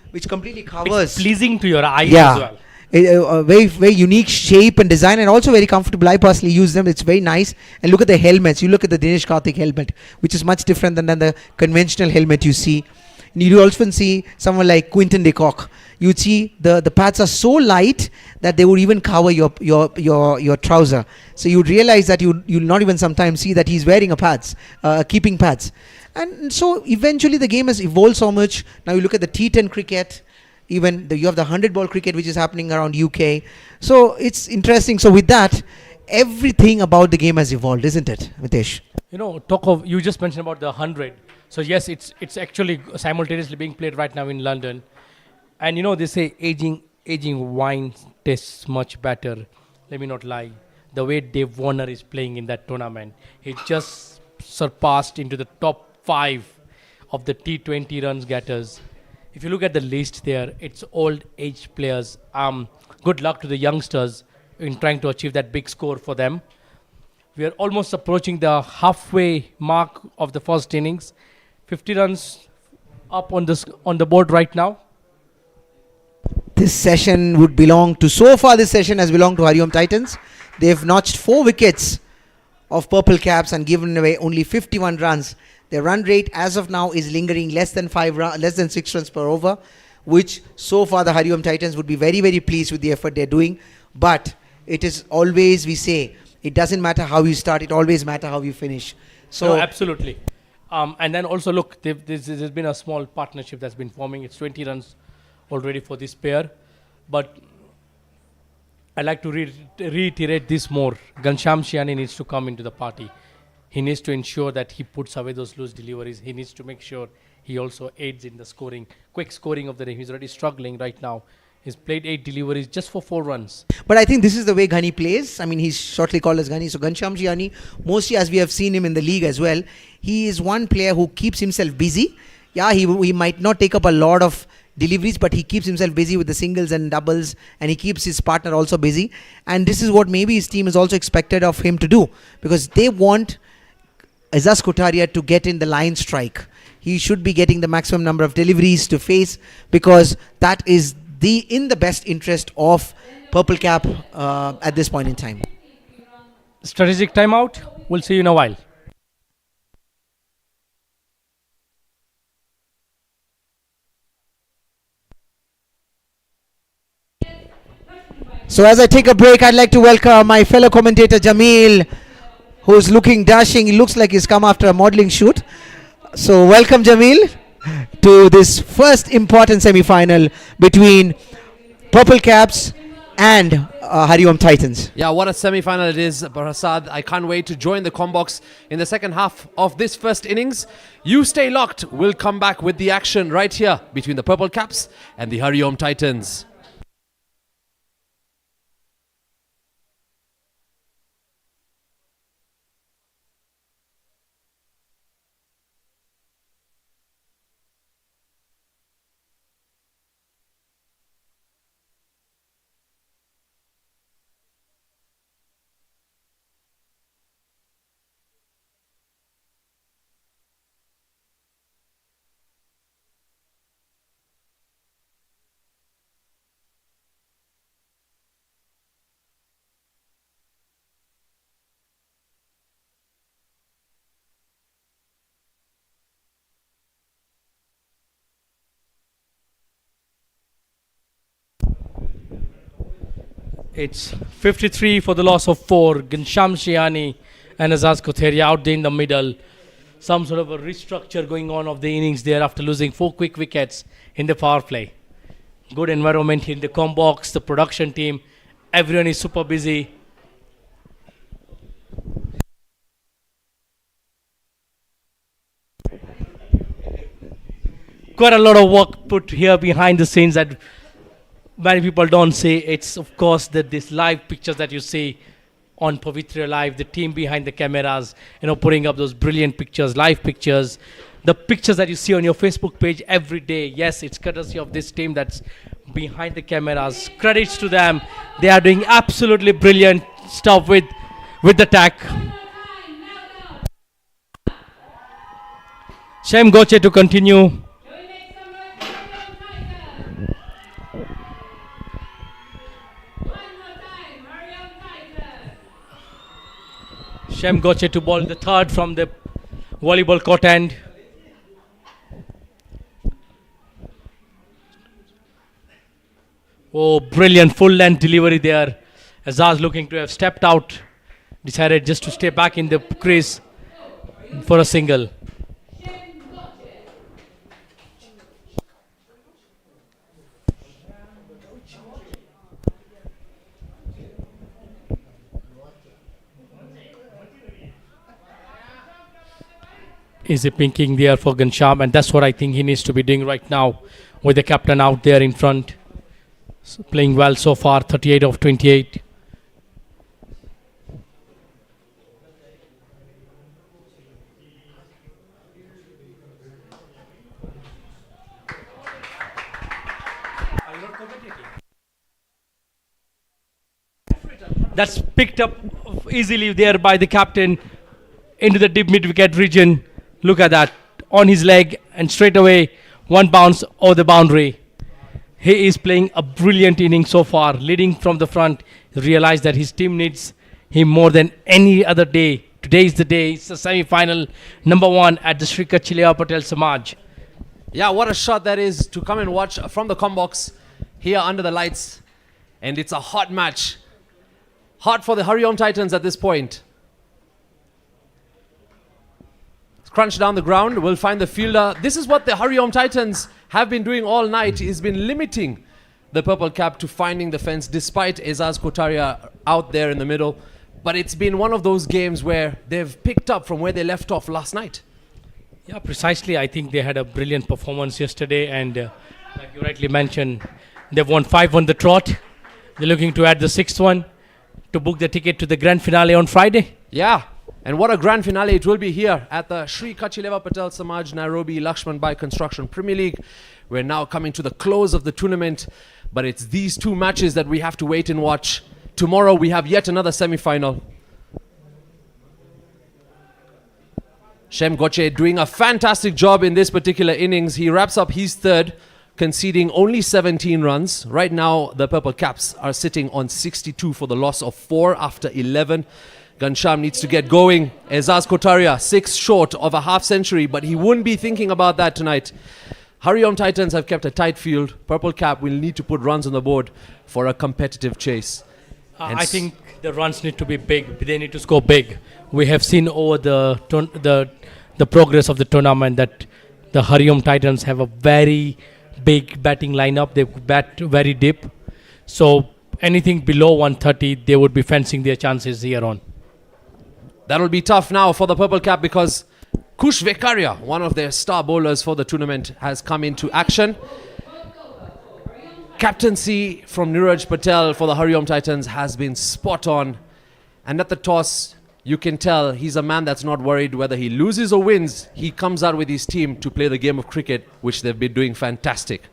which completely covers. It's pleasing to your eyes as well. A very unique shape and design, and also very comfortable. I personally use them. It's very nice. And look at the helmets. You look at the Dinesh Karthik helmet, which is much different than the conventional helmet you see. You also see someone like Quinton de Kock. You'd see the pads are so light that they would even cover your trouser. So you'd realize that you'll not even sometimes see that he's wearing keeping pads. And so eventually the game has evolved so much. Now you look at the T10 cricket, even you have the 100 ball cricket which is happening around UK. So it's interesting. So with that, everything about the game has evolved, isn't it, Mitesh? You know, you just mentioned about the 100. So yes, it's actually simultaneously being played right now in London. And you know, they say aging wine tastes much better. Let me not lie. The way Dave Warner is playing in that tournament, he just surpassed into the top 5 of the T20 runs getters. If you look at the list there, it's old age players. Good luck to the youngsters in trying to achieve that big score for them. We are almost approaching the halfway mark of the first innings. 50 runs up on the board right now. This session would belong to, so far this session has belonged to HARIOM Titans. They've notched 4 wickets of purple caps and given away only 51 runs. Their run rate as of now is lingering less than 6 runs per over, which so far the HARIOM Titans would be very pleased with the effort they're doing. But it is always, we say, it doesn't matter how you start, it always matters how you finish. So no, absolutely. And then also look, there's been a small partnership that's been forming. It's 20 runs already for this pair. But I'd like to reiterate this more. Ghanshyam Shiani needs to come into the party. He needs to ensure that he puts away those loose deliveries. He needs to make sure he also aids in the scoring, quick scoring of the day. He's already struggling right now. He's played 8 deliveries just for 4 runs. But I think this is the way Ghani plays. I mean, he's shortly called as Ghani. So Ghanshyam Jiani, mostly as we have seen him in the league as well, he is one player who keeps himself busy. Yeah, he might not take up a lot of deliveries, but he keeps himself busy with the singles and doubles, and he keeps his partner also busy. And this is what maybe his team is also expected of him to do, because they want Azaz Kotaria to get in the line strike. He should be getting the maximum number of deliveries to face, because that is in the best interest of Purple Cap at this point in time. Strategic timeout. We'll see you in a while. So as I take a break, I'd like to welcome my fellow commentator Jamil, who's looking dashing. He looks like he's come after a modeling shoot. So welcome Jamil to this first important semi-final between Purple Caps and HARIOM Titans. Yeah, what a semi-final it is, Prasad. I can't wait to join the Combox in the second half of this first innings. You stay locked. We'll come back with the action right here between the Purple Caps and the HARIOM Titans. It's 53 for the loss of 4. Ghanshyam Shiani and Azaz Kotaria out there in the middle. Some sort of a restructure going on of the innings there after losing 4 quick wickets in the power play. Good environment in the Combox, the production team. Everyone is super busy. Quite a lot of work put here behind the scenes that many people don't see. It's of course that this live pictures that you see on Pavitra Live, the team behind the cameras, putting up those brilliant pictures, live pictures, the pictures that you see on your Facebook page every day. Yes, it's courtesy of this team that's behind the cameras. Credits to them. They are doing absolutely brilliant stuff with the tech. Shem Goche to continue. Shem Goche to bowl the third from the volleyball court end. Oh, brilliant full length delivery there. Azaz looking to have stepped out, decided just to stay back in the crease for a single. Easy pinking there for Ghanshyam, and that's what I think he needs to be doing right now with the captain out there in front. So playing well so far, 38 of 28. That's picked up easily there by the captain into the deep mid-wicket region. Look at that, on his leg, and straight away, one bounce over the boundary. He is playing a brilliant inning so far, leading from the front. He realized that his team needs him more than any other day. Today is the day. It's the semi-final number 1 at the Sri Kachiliya Patel Samaj. Yeah, what a shot that is to come and watch from the Combox here under the lights. And it's a hot match. Hot for the HARIOM Titans at this point. Crunch down the ground, we'll find the fielder. This is what the HARIOM Titans have been doing all night. He's been limiting the Purple Cap to finding the fence despite Azaz Kotaria out there in the middle. But it's been one of those games where they've picked up from where they left off last night. Yeah, precisely. I think they had a brilliant performance yesterday, and like you rightly mentioned, they've won 5 on the trot. They're looking to add the 6th one to book the ticket to the grand finale on Friday. Yeah, and what a grand finale it will be here at the Sri Kachileva Patel Samaj Nairobi Lakshman Bai Construction Premier League. We're now coming to the close of the tournament, but it's these 2 matches that we have to wait and watch. Tomorrow we have yet another semi-final. Shem Goche doing a fantastic job in this particular innings. He wraps up his 3rd, conceding only 17 runs. Right now, the Purple Caps are sitting on 62 for the loss of 4 after 11. Ghanshyam needs to get going. Ezaz Kotaria, 6 short of a half century, but he wouldn't be thinking about that tonight. HARIOM Titans have kept a tight field. Purple Cap will need to put runs on the board for a competitive chase. I think the runs need to be big. They need to score big. We have seen over the progress of the tournament that the HARIOM Titans have a very big batting lineup. They bat very deep. So anything below 130, they would be fencing their chances here on. That'll be tough now for the Purple Cap because Kush Vekaria, one of their star bowlers for the tournament, has come into action. Captaincy from Niraj Patel for the HARIOM Titans has been spot on. And at the toss, you can tell he's a man that's not worried whether he loses or wins. He comes out with his team to play the game of cricket, which they've been doing fantastic.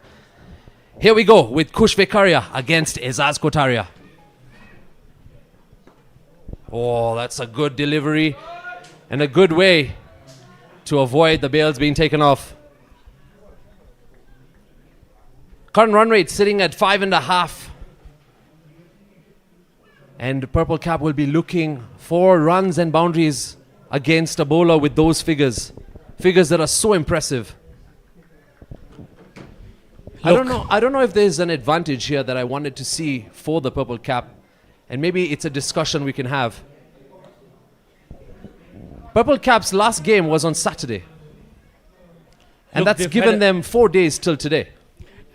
Here we go with Kush Vekaria against Ezaz Kotaria. Oh, that's a good delivery and a good way to avoid the bails being taken off. Current run rate sitting at 5.5. And Purple Cap will be looking for runs and boundaries against a bowler with those figures. Figures that are so impressive. I don't know if there's an advantage here that I wanted to see for the Purple Cap. And maybe it's a discussion we can have. Purple Cap's last game was on Saturday. And Look, that's given them 4 days till today.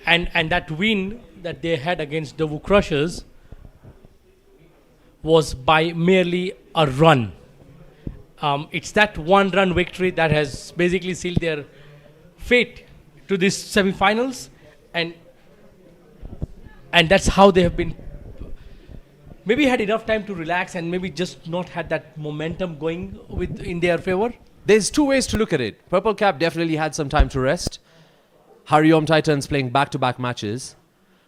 And that win that they had against the Wu Crushers was by merely a run. It's that 1-run victory that has basically sealed their fate to these semi-finals, and that's how they have been. Maybe had enough time to relax and maybe just not had that momentum going in their favor. There's 2 ways to look at it. Purple Cap definitely had some time to rest. HARIOM Titans playing back-to-back matches.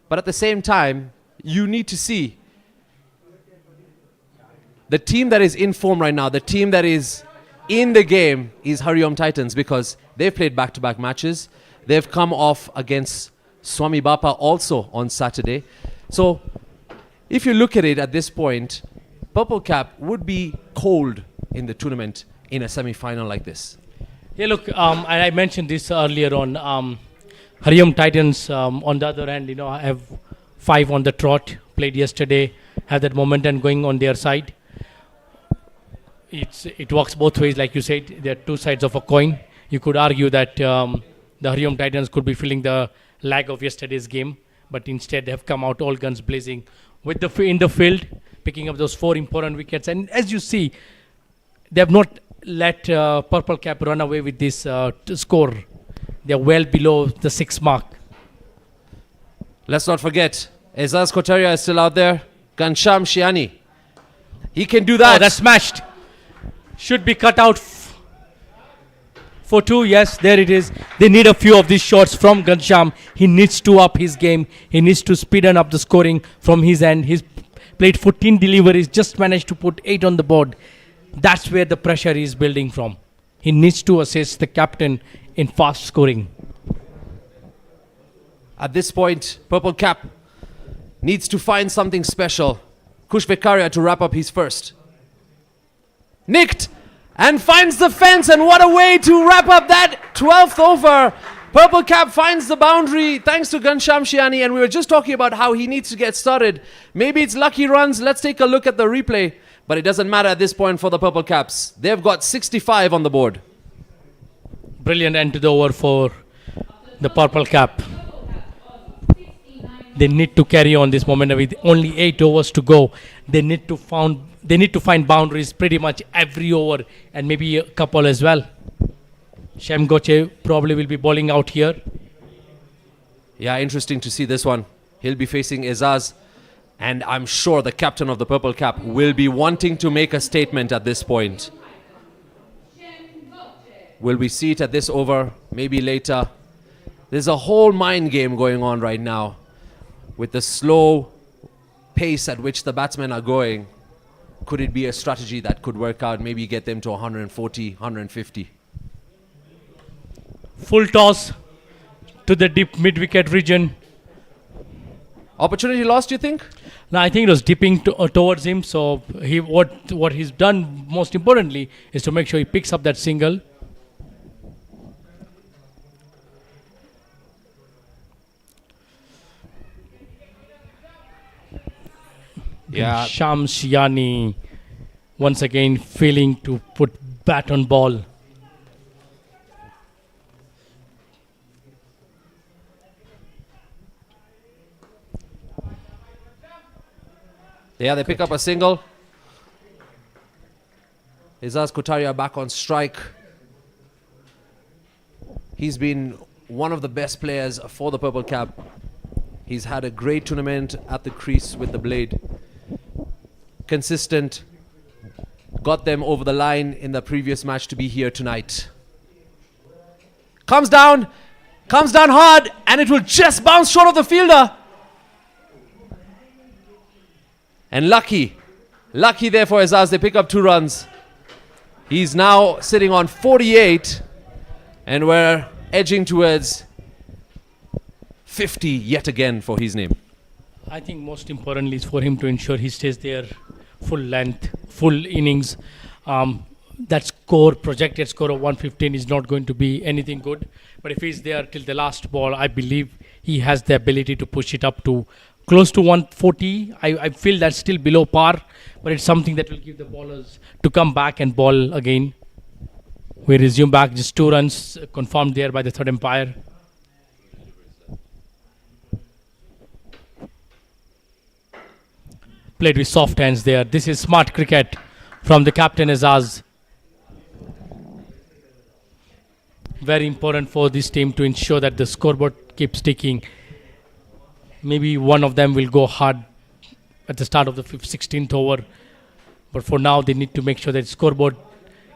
But at the same time, you need to see the team that is in form right now, the team that is in the game is HARIOM Titans because they've played back-to-back matches. They've come off against Swami Bapa also on Saturday. So if you look at it at this point, Purple Cap would be cold in the tournament in a semi-final like this. Yeah, look, and I mentioned this earlier on. HARIOM Titans, on the other hand, have 5 on the trot, played yesterday, have that momentum going on their side. It works both ways, like you said. There are 2 sides of a coin. You could argue that the HARIOM Titans could be feeling the lag of yesterday's game, but instead they have come out all guns blazing with in the field, picking up those 4 important wickets. And as you see, they have not let Purple Cap run away with this score. They are well below the 6 mark. Let's not forget, Ezaz Kotaria is still out there. Ghanshyam Shiani. He can do that. Oh, that's smashed. Should be cut out for 2. Yes, there it is. They need a few of these shots from Ghanshyam. He needs to up his game. He needs to speeden up the scoring from his end. He's played 14 deliveries, just managed to put 8 on the board. That's where the pressure is building from. He needs to assist the captain in fast scoring. At this point, Purple Cap needs to find something special. Kush Vekaria to wrap up his first. Nicked and finds the fence, and what a way to wrap up that 12th over. Purple Cap finds the boundary thanks to Ghanshyam Shiani, and we were just talking about how he needs to get started. Maybe it's lucky runs. Let's take a look at the replay, but it doesn't matter at this point for the Purple Caps. They've got 65 on the board. Brilliant end to the over for the Purple Cap. They need to carry on this momentum with only 8 overs to go. They need to find boundaries pretty much every over, and maybe a couple as well. Shem Goche probably will be bowling out here. Yeah, interesting to see this one. He'll be facing Ezaz, and I'm sure the captain of the Purple Cap will be wanting to make a statement at this point. Will we see it at this over? Maybe later. There's a whole mind game going on right now with the slow pace at which the batsmen are going. Could it be a strategy that could work out? Maybe get them to 140, 150. Full toss to the deep mid-wicket region. Opportunity lost, you think? No, I think it was dipping towards him. So what he's done most importantly is to make sure he picks up that single. Yeah. Shams Yani once again failing to put bat on ball. Yeah, they pick up a single. Ezaz Kotaria back on strike. He's been one of the best players for the Purple Cap. He's had a great tournament at the crease with the blade. Consistent. Got them over the line in the previous match to be here tonight. Comes down hard, and it will just bounce short of the fielder. And lucky there for Ezaz, they pick up 2 runs. He's now sitting on 48, and we're edging towards 50 yet again for his name. I think most importantly is for him to ensure he stays there full length, full innings. That projected score of 115 is not going to be anything good. But if he's there till the last ball, I believe he has the ability to push it up to close to 140. I feel that's still below par, but it's something that will give the bowlers to come back and bowl again. We resume back, just 2 runs confirmed there by the third umpire. Played with soft hands there. This is smart cricket from the captain Ezaz. Very important for this team to ensure that the scoreboard keeps ticking. Maybe one of them will go hard at the start of the 16th over. But for now, they need to make sure that the scoreboard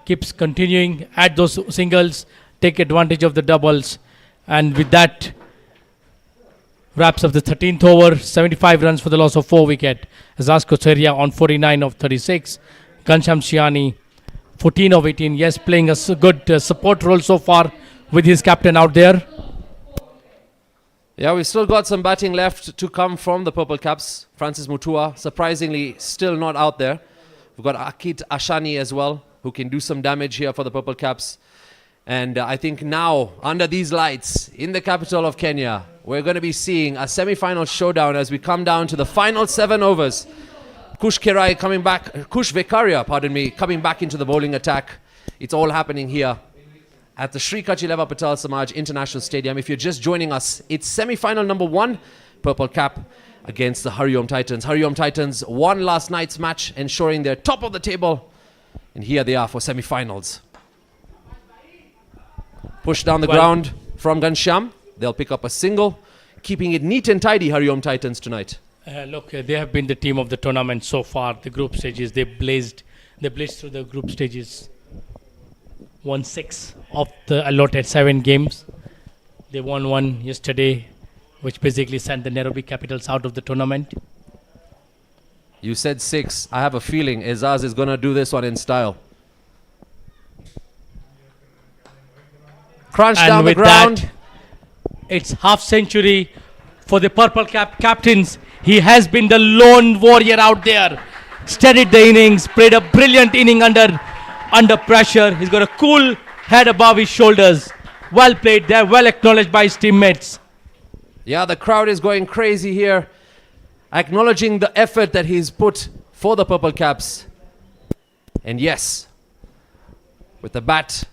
keeps continuing. Add those singles, take advantage of the doubles. And with that, wraps up the 13th over. 75 runs for the loss of 4 wicket. Ezaz Kotaria on 49 of 36. Ghanshyam Shiani, 14 of 18. Yes, playing a good support role so far with his captain out there. Yeah, we've still got some batting left to come from the Purple Caps. Francis Mutua, surprisingly, still not out there. We've got Akit Ashani as well, who can do some damage here for the Purple Caps. And I think now, under these lights, in the capital of Kenya, we're going to be seeing a semi-final showdown as we come down to the final 7 overs. Kush Vekaria, coming back into the bowling attack. It's all happening here at the Sri Kachileva Patel Samaj International Stadium. If you're just joining us, it's semi-final number 1, Purple Cap against the HARIOM Titans. HARIOM Titans won last night's match, ensuring they're top of the table. And here they are for semi-finals. Push down the ground from Ghanshyam. They'll pick up a single, keeping it neat and tidy, HARIOM Titans tonight. Look, they have been the team of the tournament so far. The group stages, they blazed through the group stages. Won 6 of the allotted 7 games. They won 1 yesterday, which basically sent the Nairobi Capitals out of the tournament. You said 6. I have a feeling Ezaz is going to do this one in style. Crunch And down the with ground. that, it's half century for the Purple Cap captains. He has been the lone warrior out there. Steadied the innings, played a brilliant inning under pressure. He's got a cool head above his shoulders. Well played there, well acknowledged by his teammates. Yeah, the crowd is going crazy here, acknowledging the effort that he's put for the Purple Caps. And yes, with the bat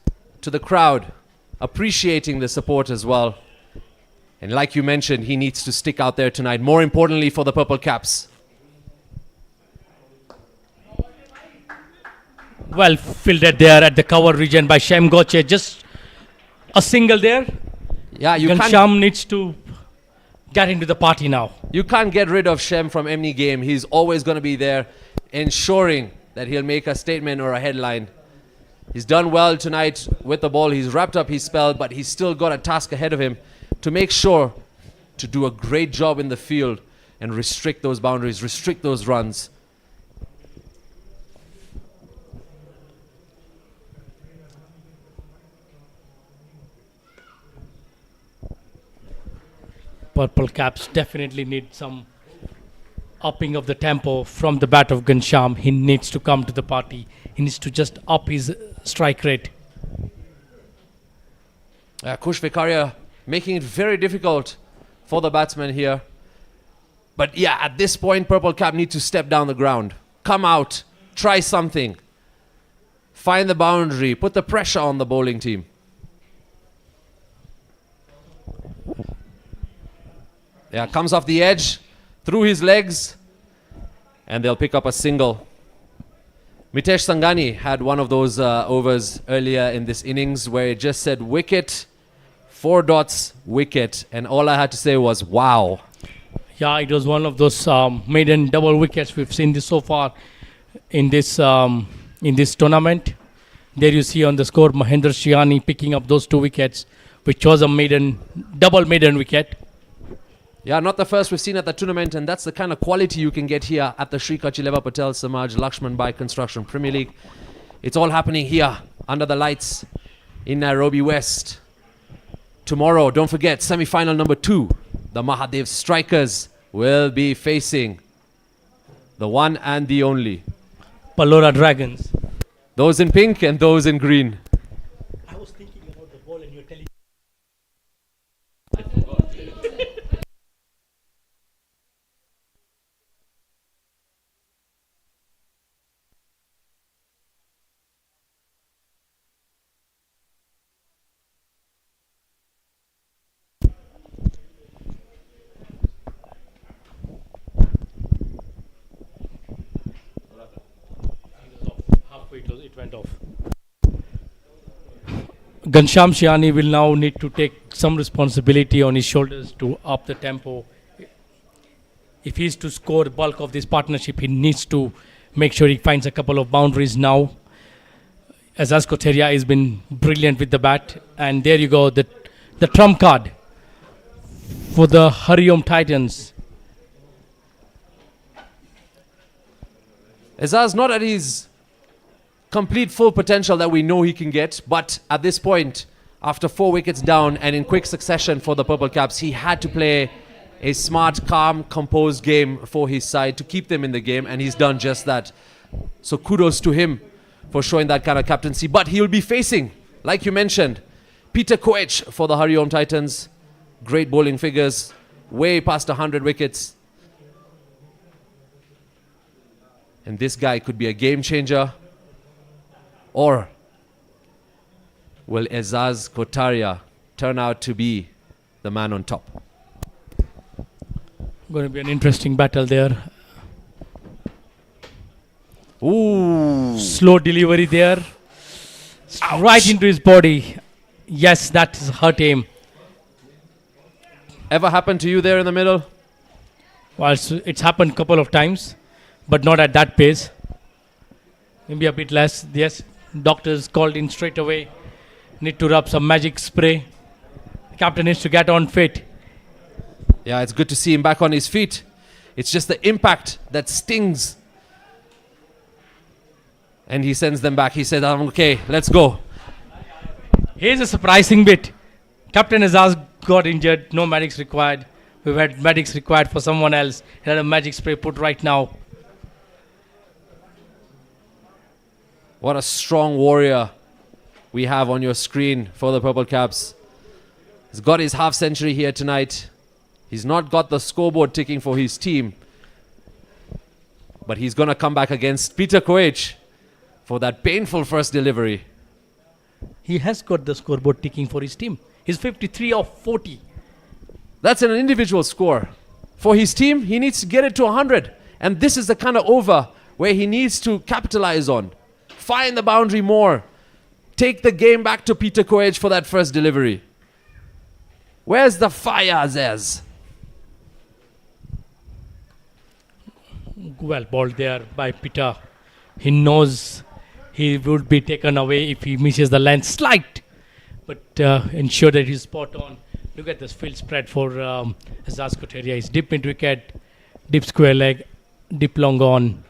to the crowd, appreciating the support as well. And like you mentioned, he needs to stick out there tonight, more importantly for the Purple Caps. Well fielded there at the cover region by Shem Goche. Just A single there. Yeah, you can't, Ghanshyam needs to get into the party now. you can't get rid of Shem from any game. He's always going to be there, ensuring that he'll make a statement or a headline. He's done well tonight with the ball. He's wrapped up his spell, but he's still got a task ahead of him to make sure to do a great job in the field and restrict those boundaries, restrict those runs. Purple Caps definitely need some upping of the tempo from the bat of Ghanshyam. He needs to come to the party. He needs to just up his strike rate. Kush Vikaria making it very difficult for the batsman here. But yeah, at this point, Purple Cap need to step down the ground. Come out, try something. Find the boundary, put the pressure on the bowling team. Yeah, comes off the edge, through his legs, and they'll pick up a single. Mitesh Sangani had one of those overs earlier in this innings where it just said wicket, 4 dots, wicket, and all I had to say was wow. Yeah, it was one of those maiden double wickets we've seen this so far in this tournament. There you see on the score Mahendra Shiani picking up those 2 wickets, which was a double maiden wicket. Yeah, not the first we've seen at the tournament, and that's the kind of quality you can get here at the Sri Kachileva Patel Samaj Lakshman Bai Construction Premier League. It's all happening here under the lights in Nairobi West. Tomorrow, don't forget, semi-final number 2. The Mahadev Strikers will be facing the one and the only Palora Dragons. those in pink and those in green. I was thinking about the ball and you're telling it went off. Ghanshyam Shiani will now need to take some responsibility on his shoulders to up the tempo. If he's to score the bulk of this partnership, he needs to make sure he finds a couple of boundaries now. Azaz Koteria has been brilliant with the bat. And there you go, the trump card for the HARIOM Titans. Azaz not at his complete full potential that we know he can get, but at this point, after 4 wickets down and in quick succession for the Purple Caps, he had to play a smart, calm, composed game for his side to keep them in the game, and he's done just that. So kudos to him for showing that kind of captaincy. But he'll be facing, like you mentioned, Peter Koech for the HARIOM Titans. Great bowling figures, way past 100 wickets. And this guy could be a game changer. Or will Azaz Kotaria turn out to be the man on top? Going to be an interesting battle there. Ooh. Slow delivery there. Ouch. Right into his body. Yes, that hurt him. Ever happened to you there in the middle? Well, it's happened a couple of times, but not at that pace. Maybe a bit less. Yes, doctors called in straight away. Need to rub some magic spray. The captain needs to get on fit. Yeah, it's good to see him back on his feet. It's just the impact that stings. And he sends them back. He said, okay, let's go. Here's a surprising bit. Captain Azaz got injured. No medics required. We've had medics required for someone else. He had a magic spray put right now. What a strong warrior we have on your screen for the Purple Caps. He's got his half century here tonight. He's not got the scoreboard ticking for his team. But he's going to come back against Peter Koech for that painful first delivery. He has got the scoreboard ticking for his team. He's 53 of 40. That's an individual score. For his team, he needs to get it to 100. And this is the kind of over where he needs to capitalize on. Find the boundary more. take the game back to Peter Koech for that first delivery. Where's the fire, Azaz? Well balled there by Peter. He knows he would be taken away if he misses the length slight, but ensure that he's spot on. Look at this field spread for Azaz Kotaria. He's deep mid wicket, deep square leg, deep long on.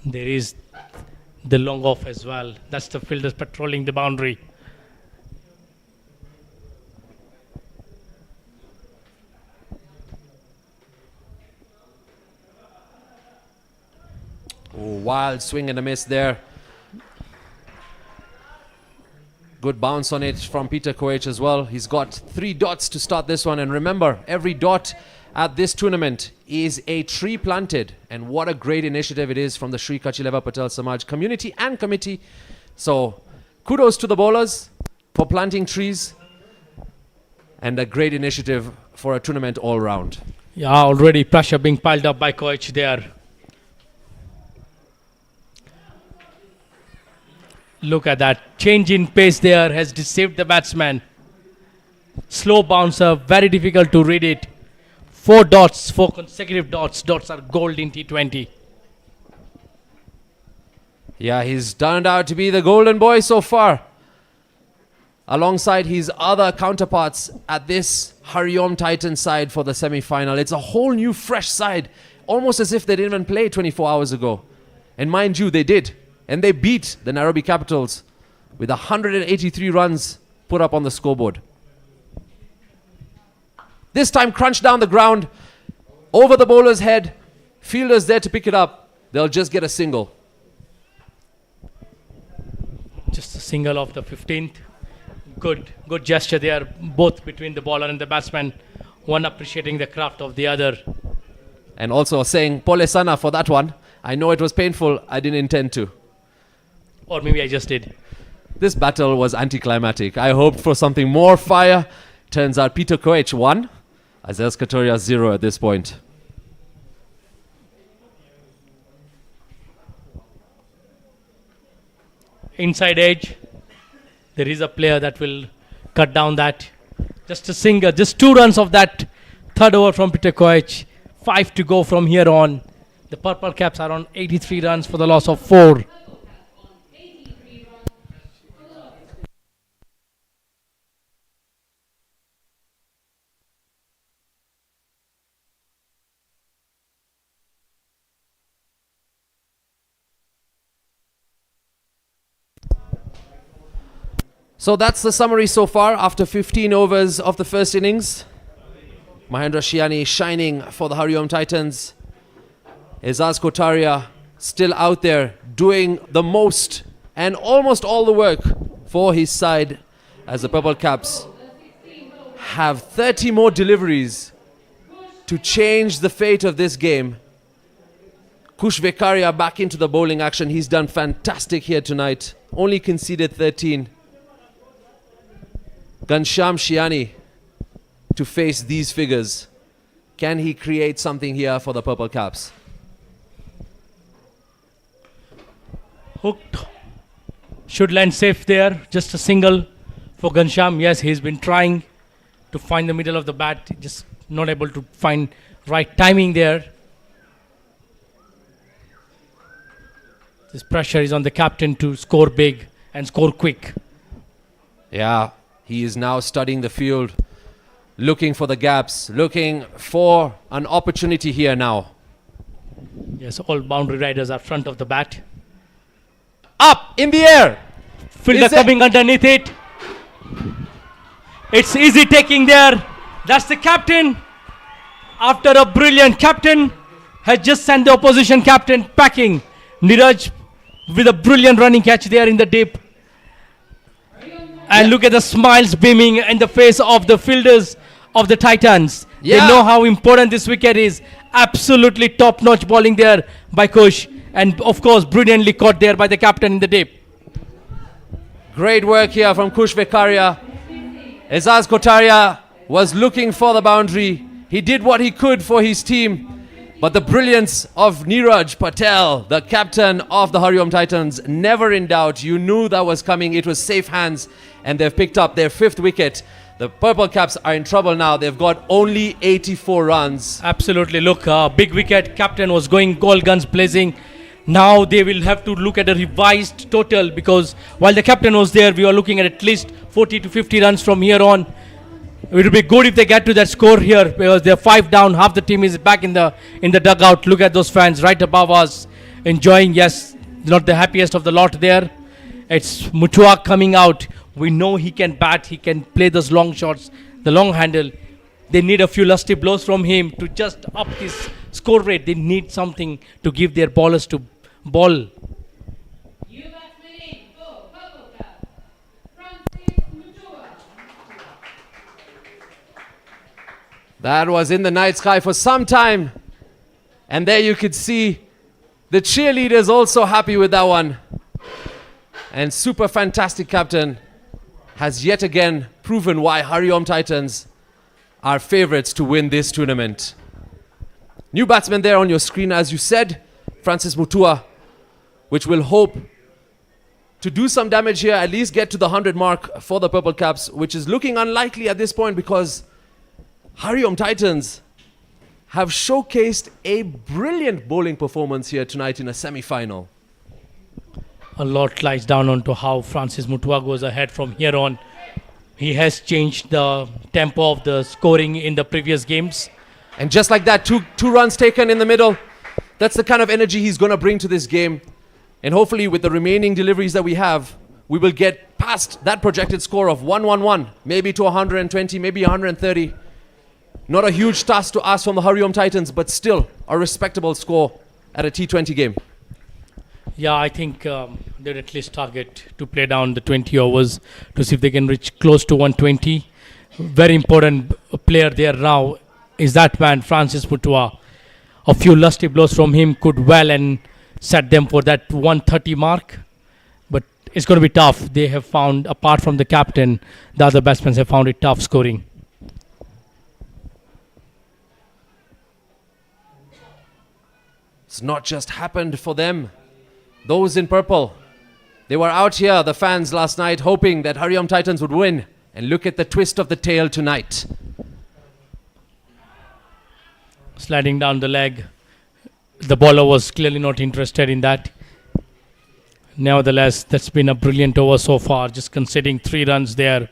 There is the long off as well. That's the fielders patrolling the boundary. Oh, wild swing and a miss there. Good bounce on it from Peter Koech as well. He's got 3 dots to start this one. And remember, every dot at this tournament is a tree planted. And what a great initiative it is from the Sri Kachileva Patel Samaj community and committee. So kudos to the bowlers for planting trees. And a great initiative for a tournament all round. Yeah, already pressure being piled up by Koech there. Look at that. Change in pace there has deceived the batsman. Slow bouncer, very difficult to read it. 4 dots, 4 consecutive dots. Dots are gold in T20. Yeah, he's turned out to be the golden boy so far. Alongside his other counterparts at this HARIOM Titans side for the semi-final. It's a whole new fresh side. Almost as if they didn't even play 24 hours ago. And mind you, they did. And they beat the Nairobi Capitals with 183 runs put up on the scoreboard. This time crunched down the ground, over the bowler's head. Fielders there to pick it up. They'll just get a single. Just a single of the 15th. Good gesture there, both between the bowler and the batsman. One appreciating the craft of the other. And also saying, Pole sana for that one. I know it was painful. I didn't intend to. Or maybe I just did. This battle was anticlimactic. I hoped for something more fire. Turns out Peter Koech won. Azaz Kotaria 0 at this point. Inside edge. There is a player that will cut down that. Just a single. Just 2 runs of that third over from Peter Koech. 5 to go from here on. The Purple Caps are on 83 runs for the loss of 4. So that's the summary so far after 15 overs of the first innings. Mahendra Shiani shining for the HARIOM Titans. Azaz Kotaria still out there doing the most and almost all the work for his side as the Purple Caps have 30 more deliveries to change the fate of this game. Kush Vekaria back into the bowling action. He's done fantastic here tonight. Only conceded 13. Ghanshyam Shiani to face these figures. Can he create something here for the Purple Caps? Hooked. Should land safe there. Just a single for Ghanshyam. Yes, he's been trying to find the middle of the bat. Just not able to find right timing there. This pressure is on the captain to score big and score quick. Yeah, he is now studying the field, looking for the gaps, looking for an opportunity here now. Yes, all boundary riders are front of the bat. Up in the air. Fielder coming underneath it. It's easy taking there. That's the captain. After a brilliant captain has just sent the opposition captain packing. Niraj with a brilliant running catch there in the deep. And look at the smiles beaming in the face of the fielders of the Titans. Yeah. They know how important this wicket is. Absolutely top-notch bowling there by Kush. And of course, brilliantly caught there by the captain in the deep. Great work here from Kush Vekaria. Azaz Kotaria was looking for the boundary. He did what he could for his team. But the brilliance of Neeraj Patel, the captain of the HARIOM Titans, never in doubt. You knew that was coming. It was safe hands, and they've picked up their 5th wicket. The Purple Caps are in trouble now. They've got only 84 runs. Absolutely. Look, big wicket. Captain was going goal guns blazing. Now they will have to look at a revised total, because while the captain was there, we were looking at least 40 to 50 runs from here on. It would be good if they get to that score here, because they're 5 down. Half the team is back in the dugout. Look at those fans right above us, enjoying. Yes, not the happiest of the lot there. It's Mutua coming out. We know he can bat. He can play those long shots, the long handle. They need a few lusty blows from him to just up this score rate. They need something to give their ballers to ball. That was in the night sky for some time. And there you could see the cheerleaders also happy with that one. And super fantastic captain has yet again proven why HARIOM Titans are favorites to win this tournament. New batsman there on your screen, as you said, Francis Mutua, which will hope to do some damage here, at least get to the 100 mark for the Purple Caps, which is looking unlikely at this point because HARIOM Titans have showcased a brilliant bowling performance here tonight in a semi-final. A lot lies down onto how Francis Mutua goes ahead from here on. He has changed the tempo of the scoring in the previous games. And just like that, two runs taken in the middle. That's the kind of energy he's going to bring to this game. And hopefully with the remaining deliveries that we have, we will get past that projected score of 111, maybe to 120, maybe 130. Not a huge task to ask from the HARIOM Titans, but still a respectable score at a T20 game. Yeah, I think they'd at least target to play down the 20 overs to see if they can reach close to 120. Very important player there now is that man, Francis Mutua. A few lusty blows from him could well and set them for that 130 mark. But it's going to be tough. They have found, apart from the captain, the other batsmen have found it tough scoring. It's not just happened for them. Those in purple, they were out here, the fans last night, hoping that HARIOM Titans would win. And look at the twist of the tail tonight. Sliding down the leg. The bowler was clearly not interested in that. Nevertheless, that's been a brilliant over so far, just conceding 3 runs there.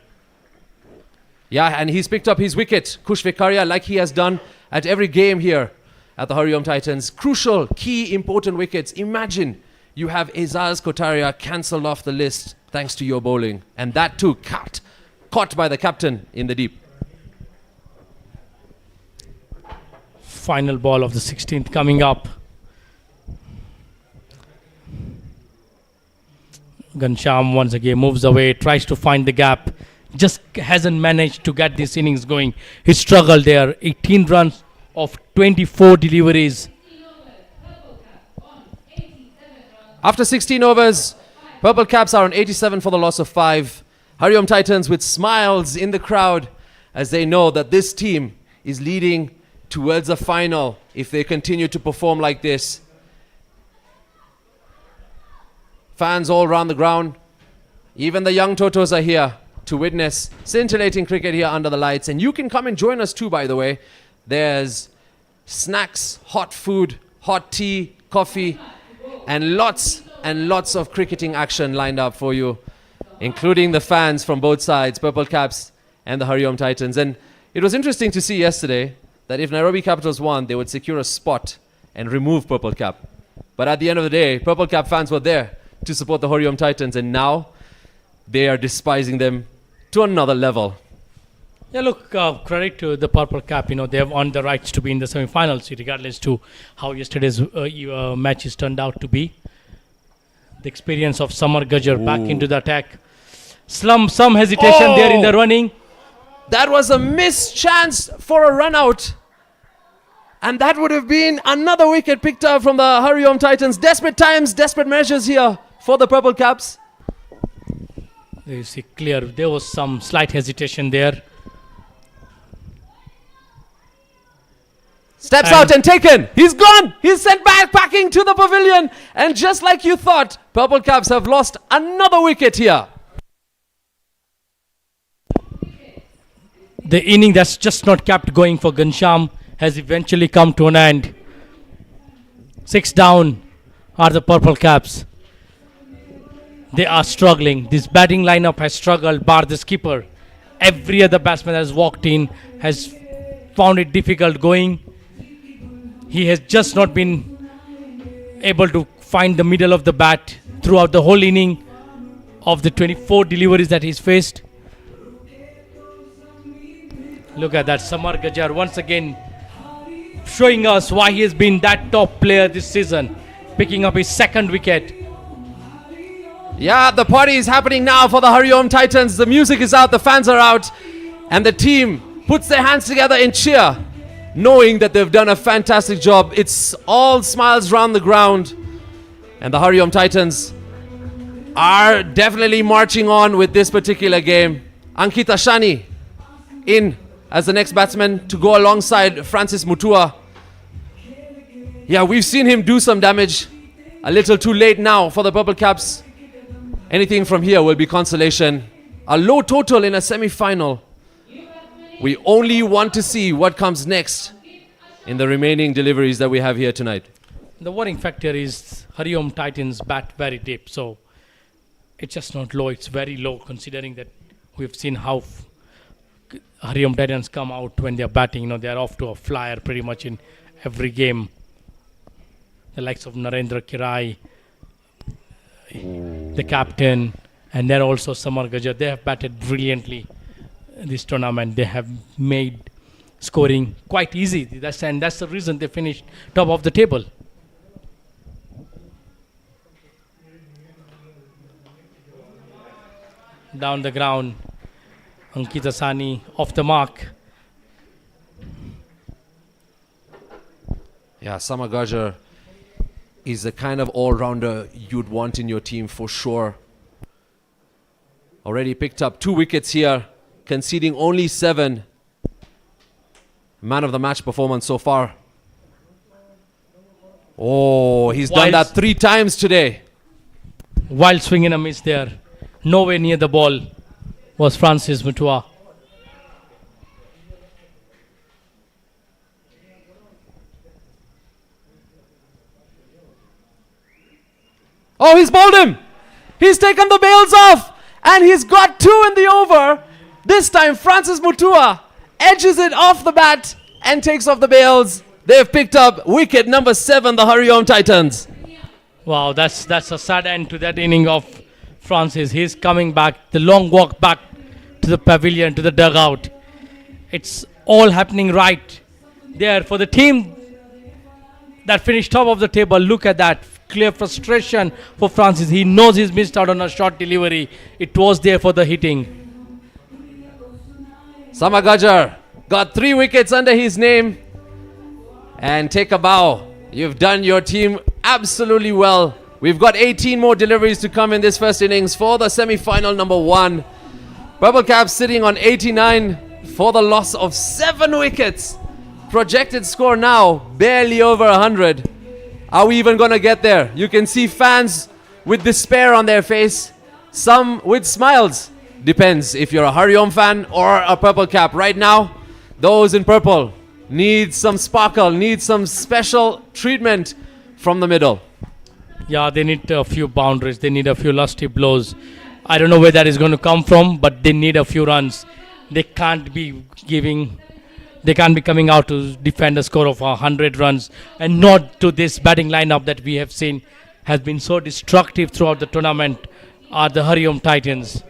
Yeah, and he's picked up his wicket, Kush Vekaria, like he has done at every game here at the HARIOM Titans. Crucial, key, important wickets. Imagine you have Azaz Kotaria cancelled off the list thanks to your bowling. And that too caught by the captain in the deep. Final ball of the 16th coming up. Ghanshyam once again moves away, tries to find the gap. Just hasn't managed to get this innings going. He struggled there. 18 runs of 24 deliveries. After 16 overs, Purple Caps are on 87 for the loss of 5. HARIOM Titans with smiles in the crowd as they know that this team is leading towards the final if they continue to perform like this. Fans all around the ground. Even the young Totos are here to witness scintillating cricket here under the lights. And you can come and join us too, by the way. There's snacks, hot food, hot tea, coffee, and lots of cricketing action lined up for you, including the fans from both sides, Purple Caps and the HARIOM Titans. And it was interesting to see yesterday that if Nairobi Capitals won, they would secure a spot and remove Purple Cap. But at the end of the day, Purple Cap fans were there to support the HARIOM Titans, and now they are despising them to another level. Yeah, look, credit to the Purple Cap. They have earned the rights to be in the semi-finals, regardless to how yesterday's matches turned out to be. The experience of Samar Gajar back into the attack. Some hesitation there in the running. That was a missed chance for a run out. And that would have been another wicket picked up from the HARIOM Titans. Desperate times, desperate measures here for the Purple Caps. You see clear, there was some slight hesitation there. Steps out and taken. He's gone. He's sent back packing to the pavilion. And just like you thought, Purple Caps have lost another wicket here. The inning that's just not kept going for Ghanshyam has eventually come to an end. 6 down are the Purple Caps. They are struggling. This batting lineup has struggled, bar the skipper. Every other batsman that has walked in has found it difficult going. He has just not been able to find the middle of the bat throughout the whole inning of the 24 deliveries that he's faced. Look at that, Samar Gajar once again showing us why he has been that top player this season, picking up his 2nd wicket. Yeah, the party is happening now for the HARIOM Titans. The music is out, the fans are out, and the team puts their hands together in cheer, knowing that they've done a fantastic job. It's all smiles round the ground, and the HARIOM Titans are definitely marching on with this particular game. Ankita Shani in as the next batsman to go alongside Francis Mutua. Yeah, we've seen him do some damage. A little too late now for the Purple Caps. Anything from here will be consolation. A low total in a semi-final. We only want to see what comes next in the remaining deliveries that we have here tonight. The worrying factor is HARIOM Titans bat very deep, so it's just not low, it's very low considering that we've seen how HARIOM Titans come out when they're batting. You know, they're off to a flyer pretty much in every game. The likes of Narendra Kirai, the captain, and then also Samar Gajar. They have batted brilliantly this tournament. They have made scoring quite easy. That's the reason they finished top of the table. Down the ground, Ankita Sani off the mark. Yeah, Samar Gajar is the kind of all-rounder you'd want in your team for sure. Already picked up 2 wickets here, conceding only 7. Man of the match performance so far. Oh, he's done that 3 times today. Wild swing and a miss there. Nowhere near the ball was Francis Mutua. Oh, he's bowled him. He's taken the bails off. And he's got 2 in the over. This time, Francis Mutua edges it off the bat and takes off the bails. They've picked up wicket number 7, the HARIOM Titans. Wow, that's a sad end to that inning of Francis. He's coming back, the long walk back to the pavilion, to the dugout. It's all happening right there for the team that finished top of the table. Look at that. Clear frustration for Francis. He knows he's missed out on a short delivery. It was there for the hitting. Samar Gajar got 3 wickets under his name. And take a bow. You've done your team absolutely well. We've got 18 more deliveries to come in this first innings for the semi-final number 1. Purple Caps sitting on 89 for the loss of 7 wickets. Projected score now barely over 100. Are we even going to get there? You can see fans with despair on their face, some with smiles. Depends if you're a HARIOM fan or a Purple Cap. Right now, those in purple need some sparkle, need some special treatment from the middle. Yeah, they need a few boundaries. They need a few lusty blows. I don't know where that is going to come from, but they need a few runs. They can't be coming out to defend a score of 100 runs, and not to this batting lineup that we have seen has been so destructive throughout the tournament are the HARIOM Titans.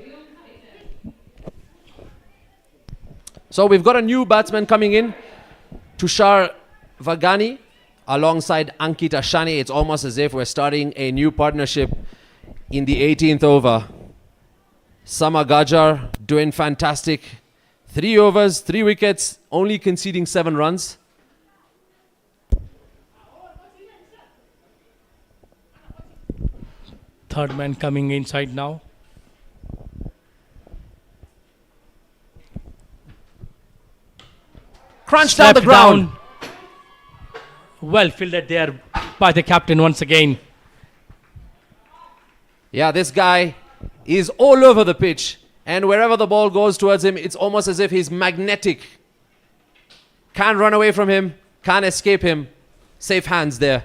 So we've got a new batsman coming in, Tushar Vagani, alongside Ankita Shani. It's almost as if we're starting a new partnership in the 18th over. Samar Gajar doing fantastic. 3 overs, 3 wickets, only conceding 7 runs. Third man coming inside now. Crunch down the ground. Well fielded there by the captain once again. Yeah, this guy is all over the pitch. And wherever the ball goes towards him, it's almost as if he's magnetic. Can't run away from him. Can't escape him. Safe hands there.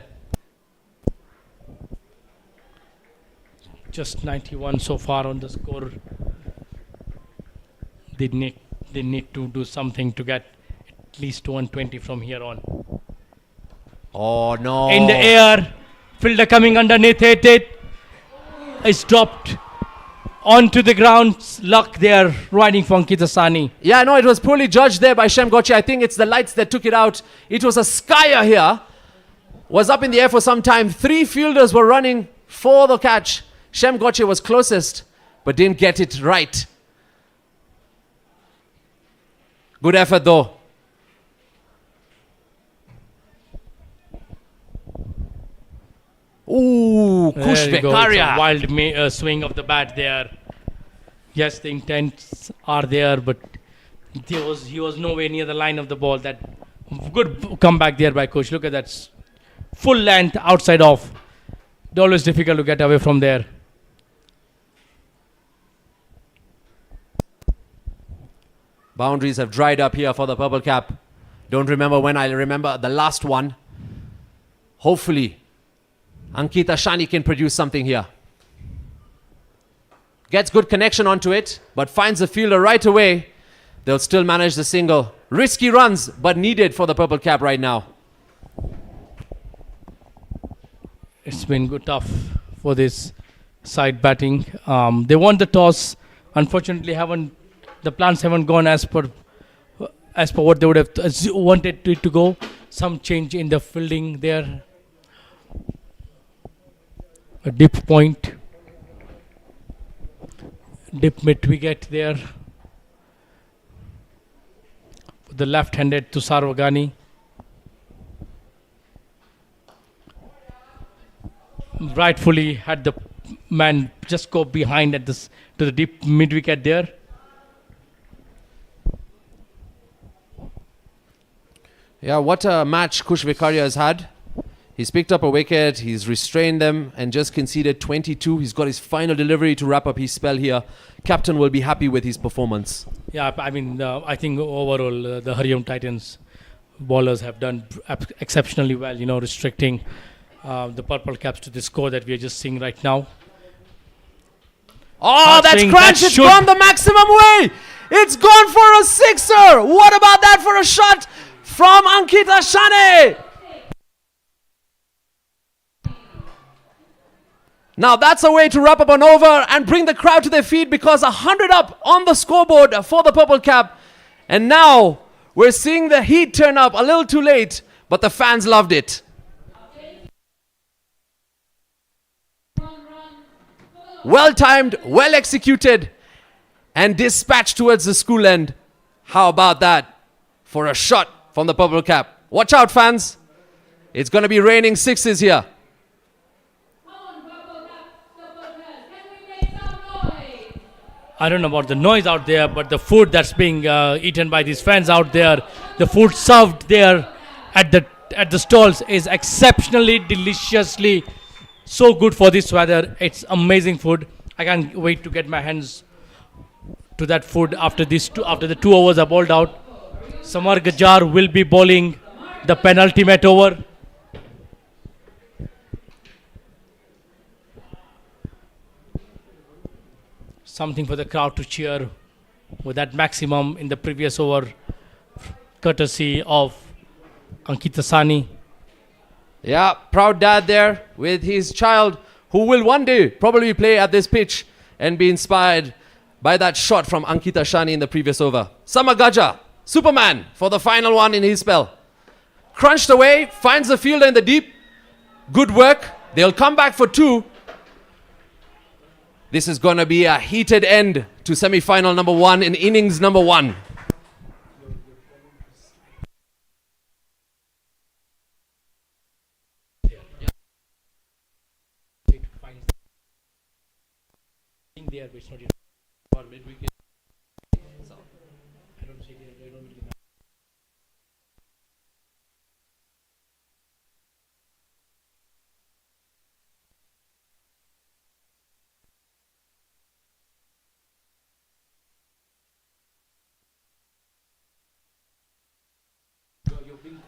Just 91 so far on the score. They need to do something to get at least 120 from here on. Oh, no. In the air. Fielder coming underneath it. It's dropped onto the ground. Luck there, riding for Ankita Sani. Yeah, no, it was poorly judged there by Shem Gochi. I think it's the lights that took it out. It was a skyer here. Was up in the air for some time. 3 fielders were running for the catch. Shem Gochi was closest, but didn't get it right. Good effort though. Ooh, Kush There you go. It's a Bekaria. wild swing of the bat there. Yes, the intents are there, but he was nowhere near the line of the ball. That good comeback there by Kush. Look at that. Full length outside off. It's always difficult to get away from there. Boundaries have dried up here for the purple cap. Don't remember when. I remember the last one. Hopefully, Ankita Shani can produce something here. Gets good connection onto it, but finds the fielder right away. They'll still manage the single. Risky runs, but needed for the purple cap right now. It's been good tough for this side batting. They won the toss. Unfortunately, the plans haven't gone as per what they would have wanted it to go. Some change in the fielding there. A dip point. Dip mid wicket there. The left-handed Tushar Wagani. Rightfully had the man just go behind at this to the deep mid wicket there. Yeah, what a match Kush Bekaria has had. He's picked up a wicket, he's restrained them and just conceded 22. He's got his final delivery to wrap up his spell here. Captain will be happy with his performance. Yeah, I mean, I think overall the HARIOM Titans bowlers have done exceptionally well, restricting the purple caps to the score that we are just seeing right now. Oh, that's crunched. It's gone the maximum way. It's gone for a sixer. What about that for a shot from Ankita Shane? Now that's a way to wrap up an over and bring the crowd to their feet, because 100 up on the scoreboard for the purple cap. And now we're seeing the heat turn up a little too late, but the fans loved it. Well timed, well executed, and dispatched towards the school end. How about that for a shot from the purple cap? Watch out, fans. It's going to be raining sixes here. I don't know about the noise out there, but the food that's being eaten by these fans out there, the food served there at the stalls is exceptionally deliciously so good for this weather. It's amazing food. I can't wait to get my hands to that food after the 2 overs are bowled out. Samar Gajar will be bowling the penultimate over. Something for the crowd to cheer with that maximum in the previous over, courtesy of Ankita Sani. Yeah, proud dad there with his child, who will one day probably play at this pitch and be inspired by that shot from Ankita Shani in the previous over. Samagaja, Superman for the final one in his spell. Crunched away, finds the fielder in the deep. Good work. They'll come back for 2. This is going to be a heated end to semi-final number 1 in innings number 1.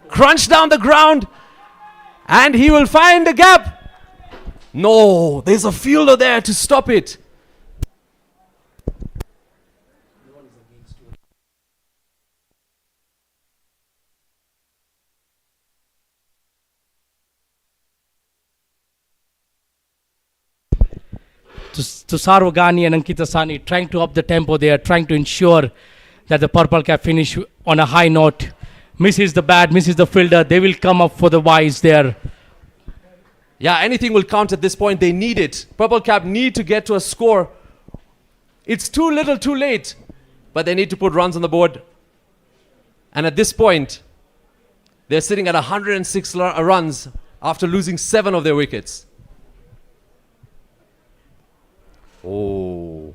Crunch down the ground. And he will find a gap. No, there's a fielder there to stop it. To Sarvagani and Ankita Sani trying to up the tempo. They are trying to ensure that the purple cap finish on a high note. Misses the bat, misses the fielder. They will come up for the wides there. Yeah, anything will count at this point. They need it. Purple cap need to get to a score. It's too little too late. But they need to put runs on the board. And at this point, they're sitting at 106 runs after losing 7 of their wickets. Oh.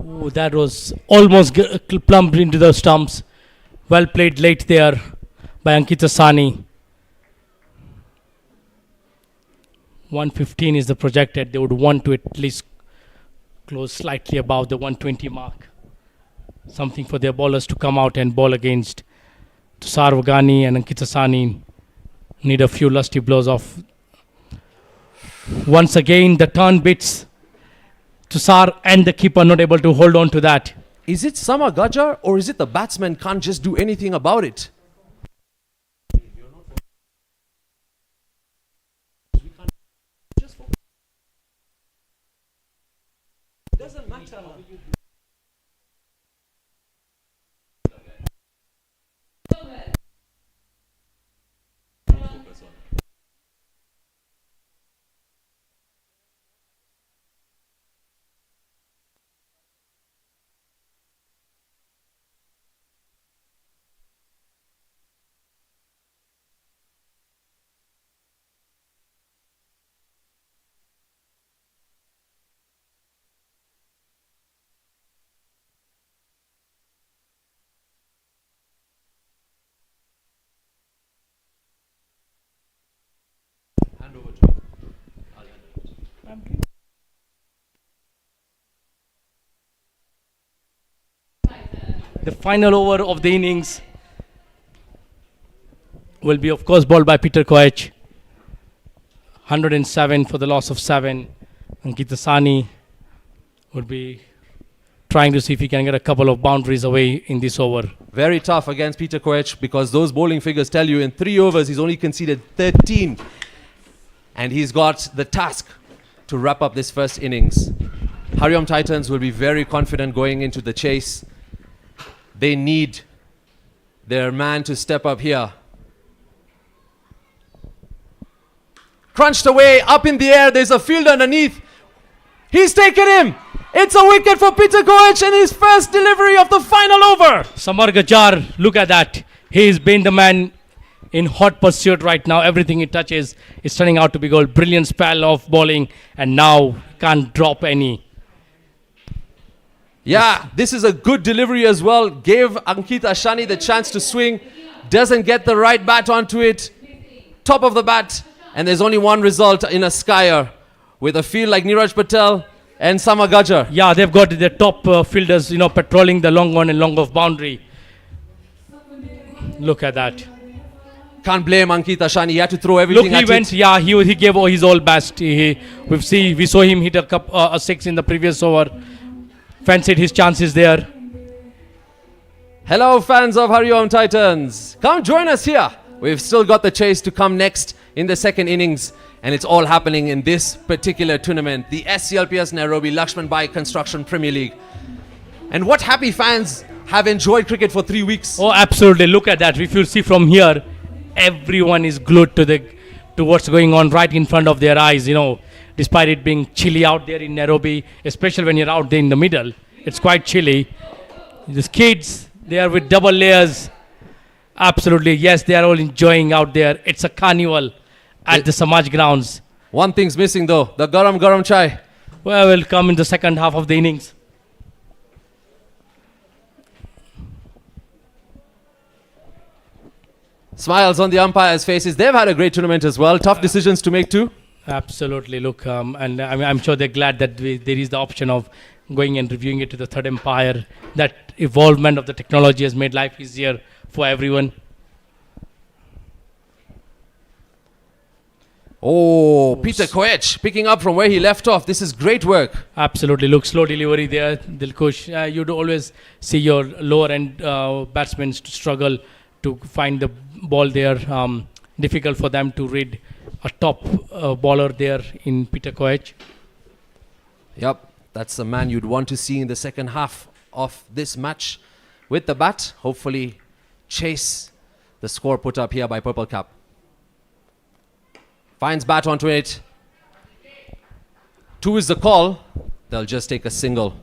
Oh, that was almost plumped into the stumps. Well played late there by Ankita Sani. 115 is the projected. They would want to at least close slightly above the 120 mark. Something for their bowlers to come out and bowl against. Tushar Vagani and Ankita Sani need a few lusty blows off. Once again, the turn bits. Tushar and the keeper not able to hold on to that. Is it Sama Gajar or is it the batsman can't just do anything about it? Doesn't matter. The final over of the innings will be, of course, bowled by Peter Koech. 107 for the loss of 7. Ankita Sani would be trying to see if he can get a couple of boundaries away in this over. Very tough against Peter Koech because those bowling figures tell you in 3 overs he's only conceded 13. And he's got the task to wrap up this first innings. HARIOM Titans will be very confident going into the chase. They need their man to step up here. Crunched away, up in the air, there's a fielder underneath. He's taken him. It's a wicket for Peter Koech in his first delivery of the final over. Samar Gajar, look at that. He's been the man in hot pursuit right now. Everything he touches is turning out to be gold. Brilliant spell of bowling and now can't drop any. Yeah, this is a good delivery as well. Gave Ankita Sani the chance to swing. Doesn't get the right bat onto it. Top of the bat. And there's only one result in a skyer with a field like Niraj Patel and Sama Gajar. Yeah, they've got their top fielders, patrolling the long on and long off boundary. Look at that. Can't blame Ankita Sani. He had to throw everything Look, he at went, it. yeah, he gave his all best. We saw him hit a 6 in the previous over. Fancied his chances there. Hello, fans of HARIOM Titans. Come join us here. We've still got the chase to come next in the second innings. And it's all happening in this particular tournament. The SCLPS Nairobi Lakshman Bai Construction Premier League. And what happy fans have enjoyed cricket for 3 weeks. Oh, absolutely. Look at that. If you see from here, everyone is glued to what's going on right in front of their eyes, Despite it being chilly out there in Nairobi, especially when you're out there in the middle. It's quite chilly. These kids, they are with double layers. Absolutely, yes, they are all enjoying out there. It's a carnival at the Samaj grounds. One thing's missing though, the garam garam chai. Well, will come in the second half of the innings. Smiles on the umpires' faces. They've had a great tournament as well. Tough decisions to make too. Absolutely. Look, and I'm sure they're glad that there is the option of going and reviewing it to the third umpire. That evolvement of the technology has made life easier for everyone. Oh, Peter Koech picking up from where he left off. This is great work. Absolutely. Look, slow delivery there, Dilkush. You'd always see your lower end batsmen struggle to find the ball there. Difficult for them to read a top bowler there in Peter Koech. Yep, that's the man you'd want to see in the second half of this match with the bat. Hopefully chase the score put up here by Purple Cap. Finds bat onto it. 2 is the call. They'll just take a single.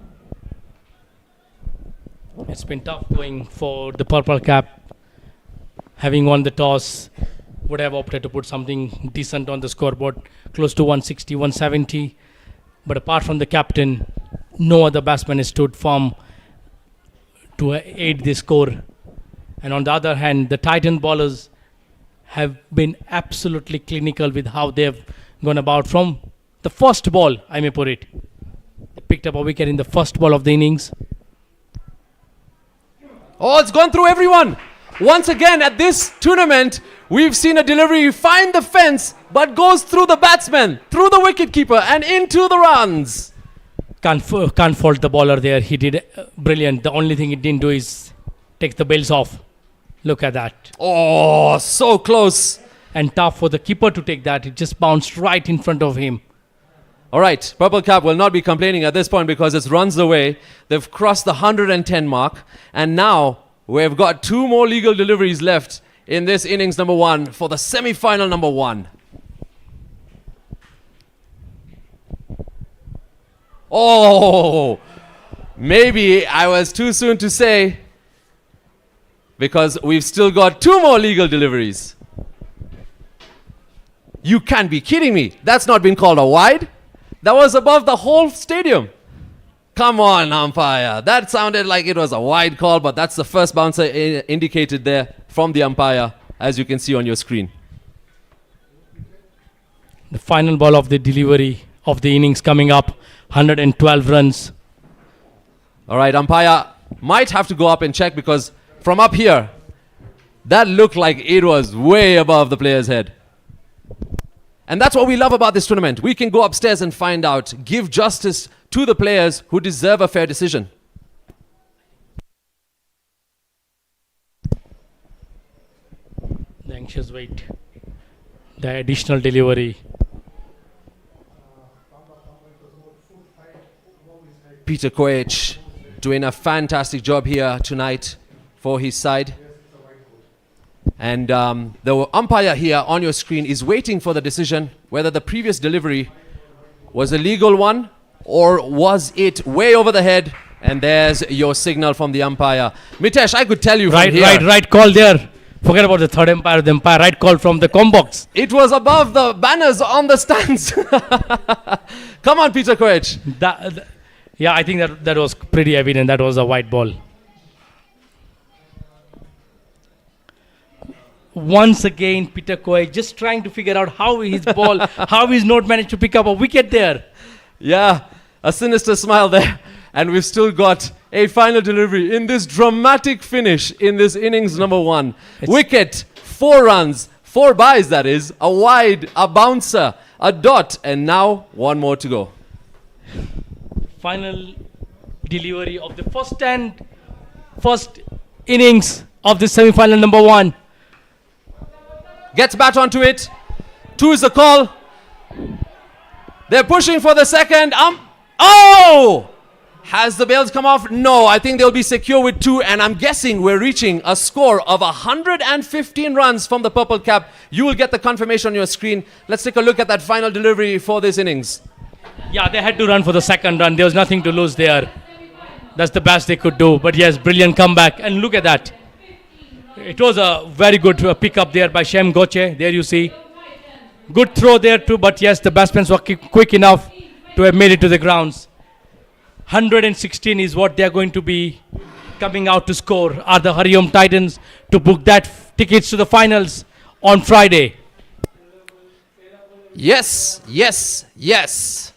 It's been tough going for the Purple Cap. Having won the toss, would have opted to put something decent on the scoreboard, close to 160, 170. But apart from the captain, no other batsman has stood firm to aid the score. And on the other hand, the Titan bowlers have been absolutely clinical with how they've gone about from the first ball, I may put it. They picked up a wicket in the first ball of the innings. Oh, it's gone through everyone. Once again at this tournament, we've seen a delivery find the fence, but goes through the batsman, through the wicketkeeper, and into the runs. Can't fault the bowler there. He did brilliant. The only thing he didn't do is take the bails off. Look at that. Oh, so close. And tough for the keeper to take that. It just bounced right in front of him. All right, Purple Cap will not be complaining at this point because it's runs away. They've crossed the 110 mark. And now we've got 2 more legal deliveries left in this innings number 1 for the semi-final number 1. Oh, maybe I was too soon to say, because we've still got 2 more legal deliveries. You can't be kidding me. That's not been called a wide. That was above the whole stadium. Come on, umpire. That sounded like it was a wide call, but that's the first bouncer indicated there from the umpire, as you can see on your screen. The final ball of the delivery of the innings coming up, 112 runs. All right, umpire might have to go up and check because from up here, that looked like it was way above the player's head. And that's what we love about this tournament. We can go upstairs and find out, give justice to the players who deserve a fair decision. The anxious wait. The additional delivery. Peter Koech doing a fantastic job here tonight for his side. And the umpire here on your screen is waiting for the decision whether the previous delivery was a legal one or was it way over the head. And there's your signal from the umpire. Mitesh, I could tell you from here. Right call there. Forget about the third umpire, the umpire. Right call from the combox. It was above the banners on the stands. Come on, Peter Koech. Yeah, I think that was pretty evident. That was a white ball. Once again, Peter Koech just trying to figure out how his ball, how he's not managed to pick up a wicket there. Yeah, a sinister smile there. And we've still got a final delivery in this dramatic finish in this innings number 1. Wicket, 4 runs, 4 byes that is, a wide, a bouncer, a dot, and now 1 more to go. Final delivery of the first innings of the semi-final number 1. Gets bat onto it. 2 is the call. They're pushing for the second. Oh! Has the bails come off? No, I think they'll be secure with 2, and I'm guessing we're reaching a score of 115 runs from the Purple Cap. You will get the confirmation on your screen. Let's take a look at that final delivery for this innings. Yeah, they had to run for the second run. There was nothing to lose there. That's the best they could do. But yes, brilliant comeback. And look at that. It was a very good pick-up there by Shem Goche. There you see. Good throw there too, but yes, the batsmen were quick enough to have made it to the grounds. 116 is what they are going to be coming out to score. Are the HARIOM Titans to book that tickets to the finals on Friday. Yes, yes, yes.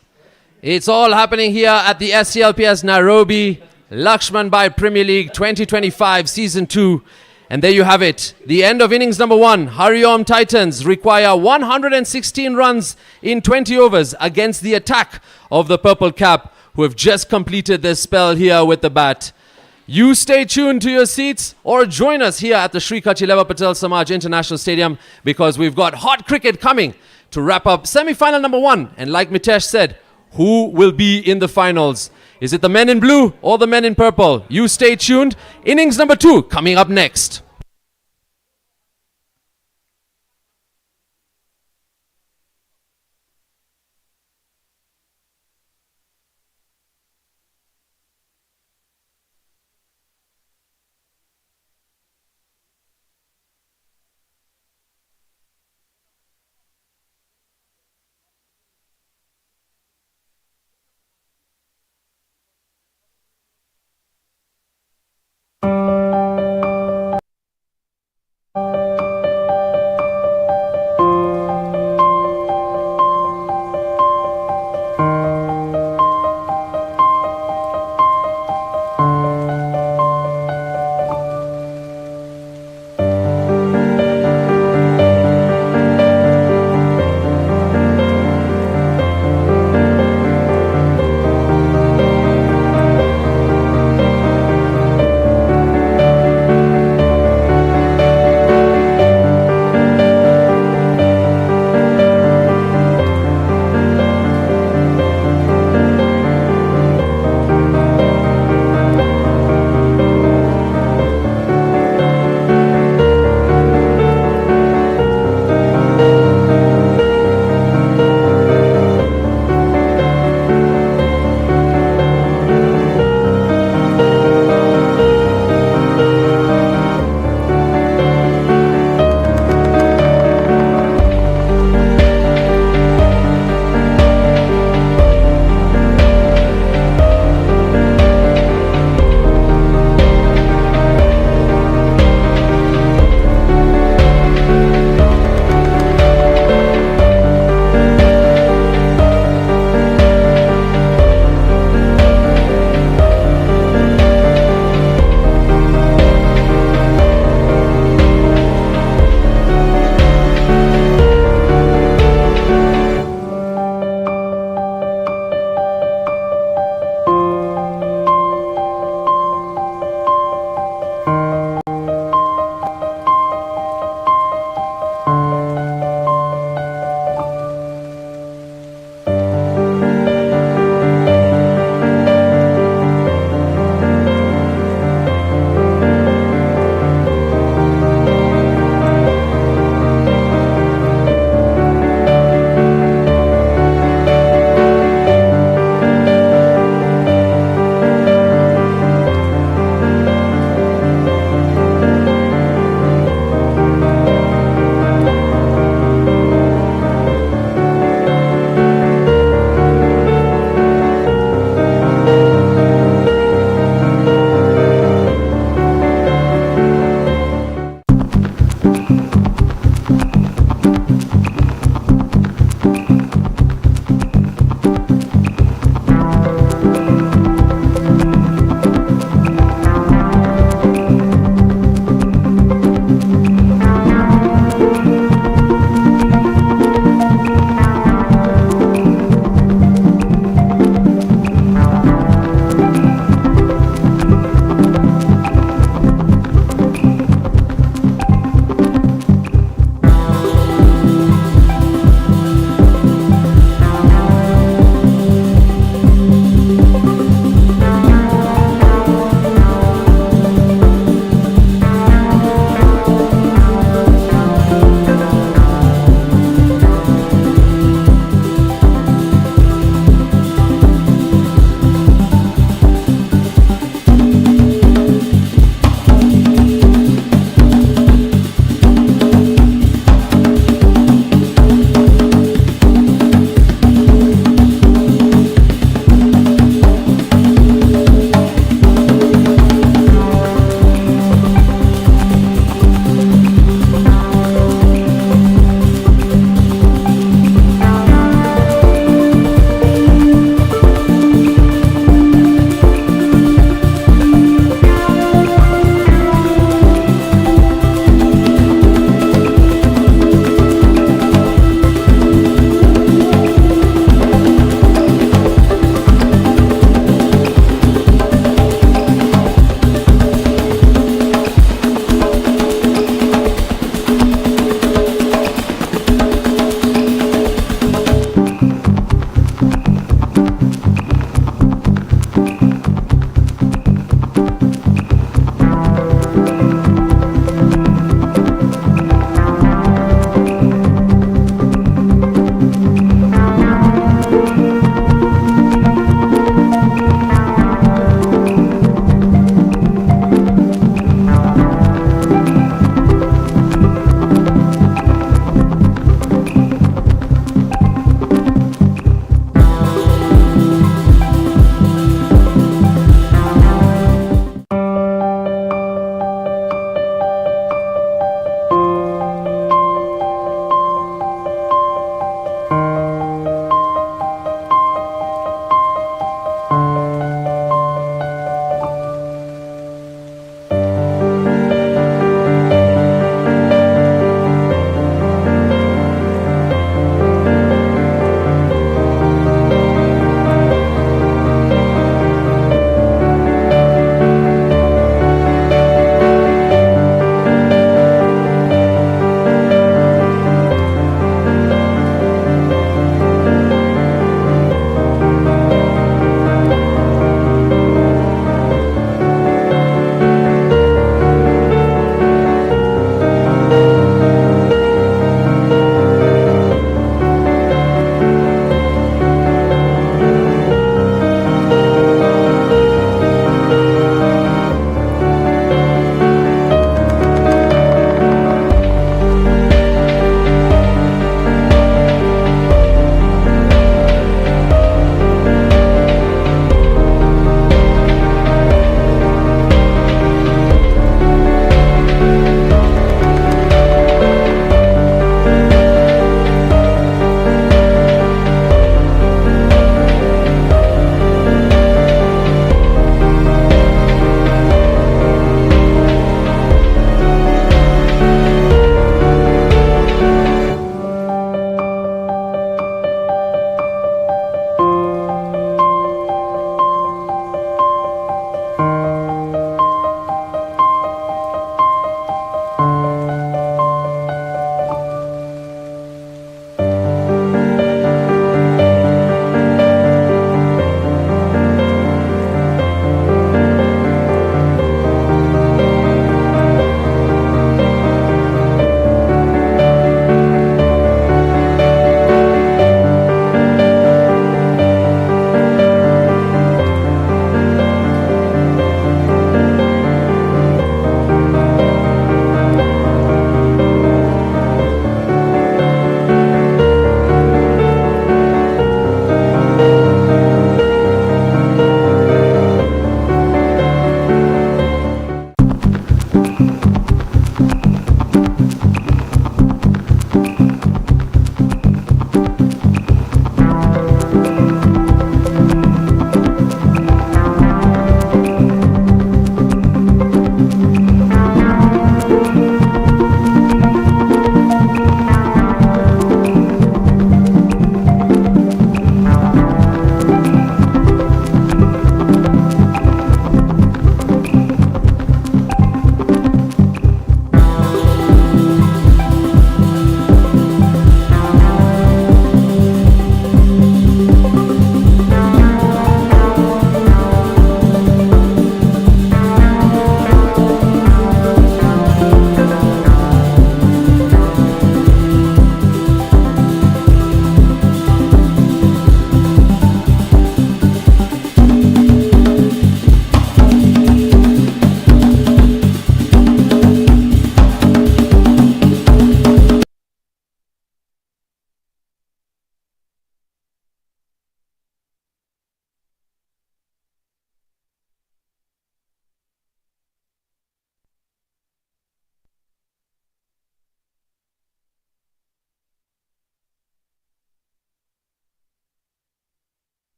It's all happening here at the SCLPS Nairobi Lakshman Bai Premier League 2025 Season 2. And there you have it. The end of innings number 1. HARIOM Titans require 116 runs in 20 overs against the attack of the Purple Cap, who have just completed their spell here with the bat. You stay tuned to your seats or join us here at the Sri Kachileva Patel Samaj International Stadium, because we've got hot cricket coming to wrap up semi-final number 1. And like Mitesh said, who will be in the finals? Is it the men in blue or the men in purple? You stay tuned. Innings number 2 coming up next.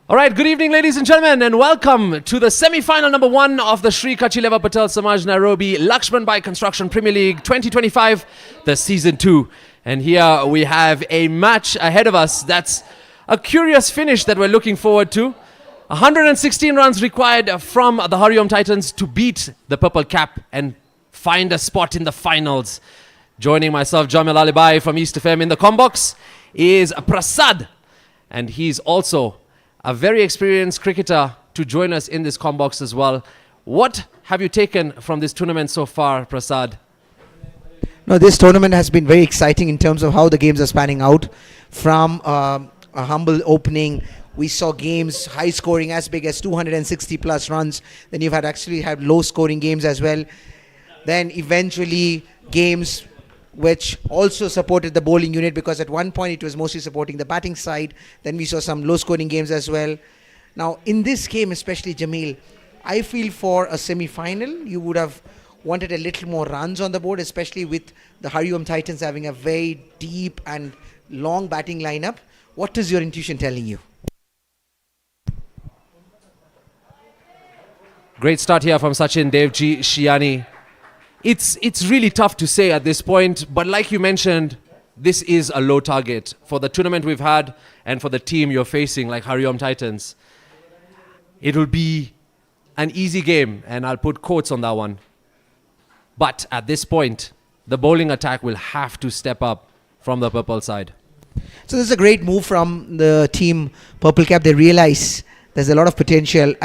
All right, good evening, ladies and gentlemen, and welcome to the semi-final number 1 of the Sri Kachileva Patel Samaj Nairobi Lakshman Bai Construction Premier League 2025, the Season 2. And here we have a match ahead of us that's a curious finish that we're looking forward to. 116 runs required from the HARIOM Titans to beat the Purple Cap and find a spot in the finals. Joining myself, Jamil Alibai from East FM in the combox is Prasad, and he's also a very experienced cricketer to join us in this combox as well. What have you taken from this tournament so far, Prasad? No, this tournament has been very exciting in terms of how the games are spanning out. From a humble opening, we saw games high scoring as big as 260 plus runs. Then you've actually had low scoring games as well. Then eventually games which also supported the bowling unit, because at one point it was mostly supporting the batting side. Then we saw some low scoring games as well. Now in this game especially, Jamil, I feel for a semi-final you would have wanted a little more runs on the board, especially with the HARIOM Titans having a very deep and long batting lineup. What is your intuition telling you? Great start here from Sachin Devji Shiani. It's really tough to say at this point, but like you mentioned, this is a low target for the tournament we've had and for the team you're facing, like HARIOM Titans. It'll be an easy game, and I'll put quotes on that one. But at this point, the bowling attack will have to step up from the purple side. So this is a great move from the team Purple Cap. They realize there's a lot of potential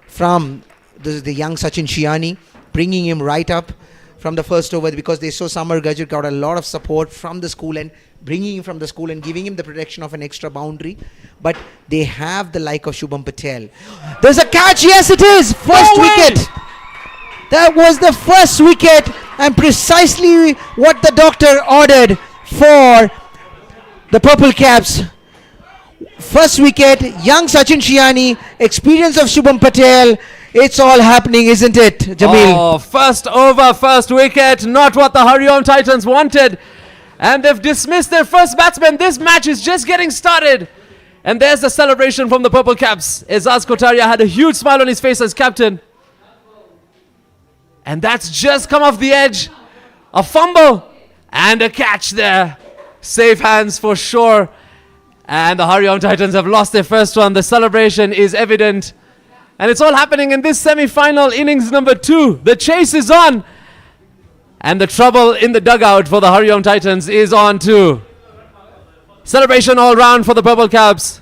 from the young Sachin Shiani, bringing him right up from the first over, because they saw Samar Gajit got a lot of support from the school and bringing him from the school and giving him the protection of an extra boundary. But they have the like of Shubham Patel. There's a catch. Yes, it is. First wicket. That was the first wicket, and precisely what the doctor ordered for the Purple Caps. First wicket, young Sachin Shiani, experience of Shubham Patel. It's all happening, isn't it, Jamil? Oh, first over, first wicket, not what the HARIOM Titans wanted. And they've dismissed their first batsman. This match is just getting started. And there's the celebration from the Purple Caps. Ezaz Kotaria had a huge smile on his face as captain. And that's just come off the edge. A fumble and a catch there. Safe hands for sure. And the HARIOM Titans have lost their first one. The celebration is evident. And it's all happening in this semi-final innings number 2. The chase is on. And the trouble in the dugout for the HARIOM Titans is on too. Celebration all round for the Purple Caps.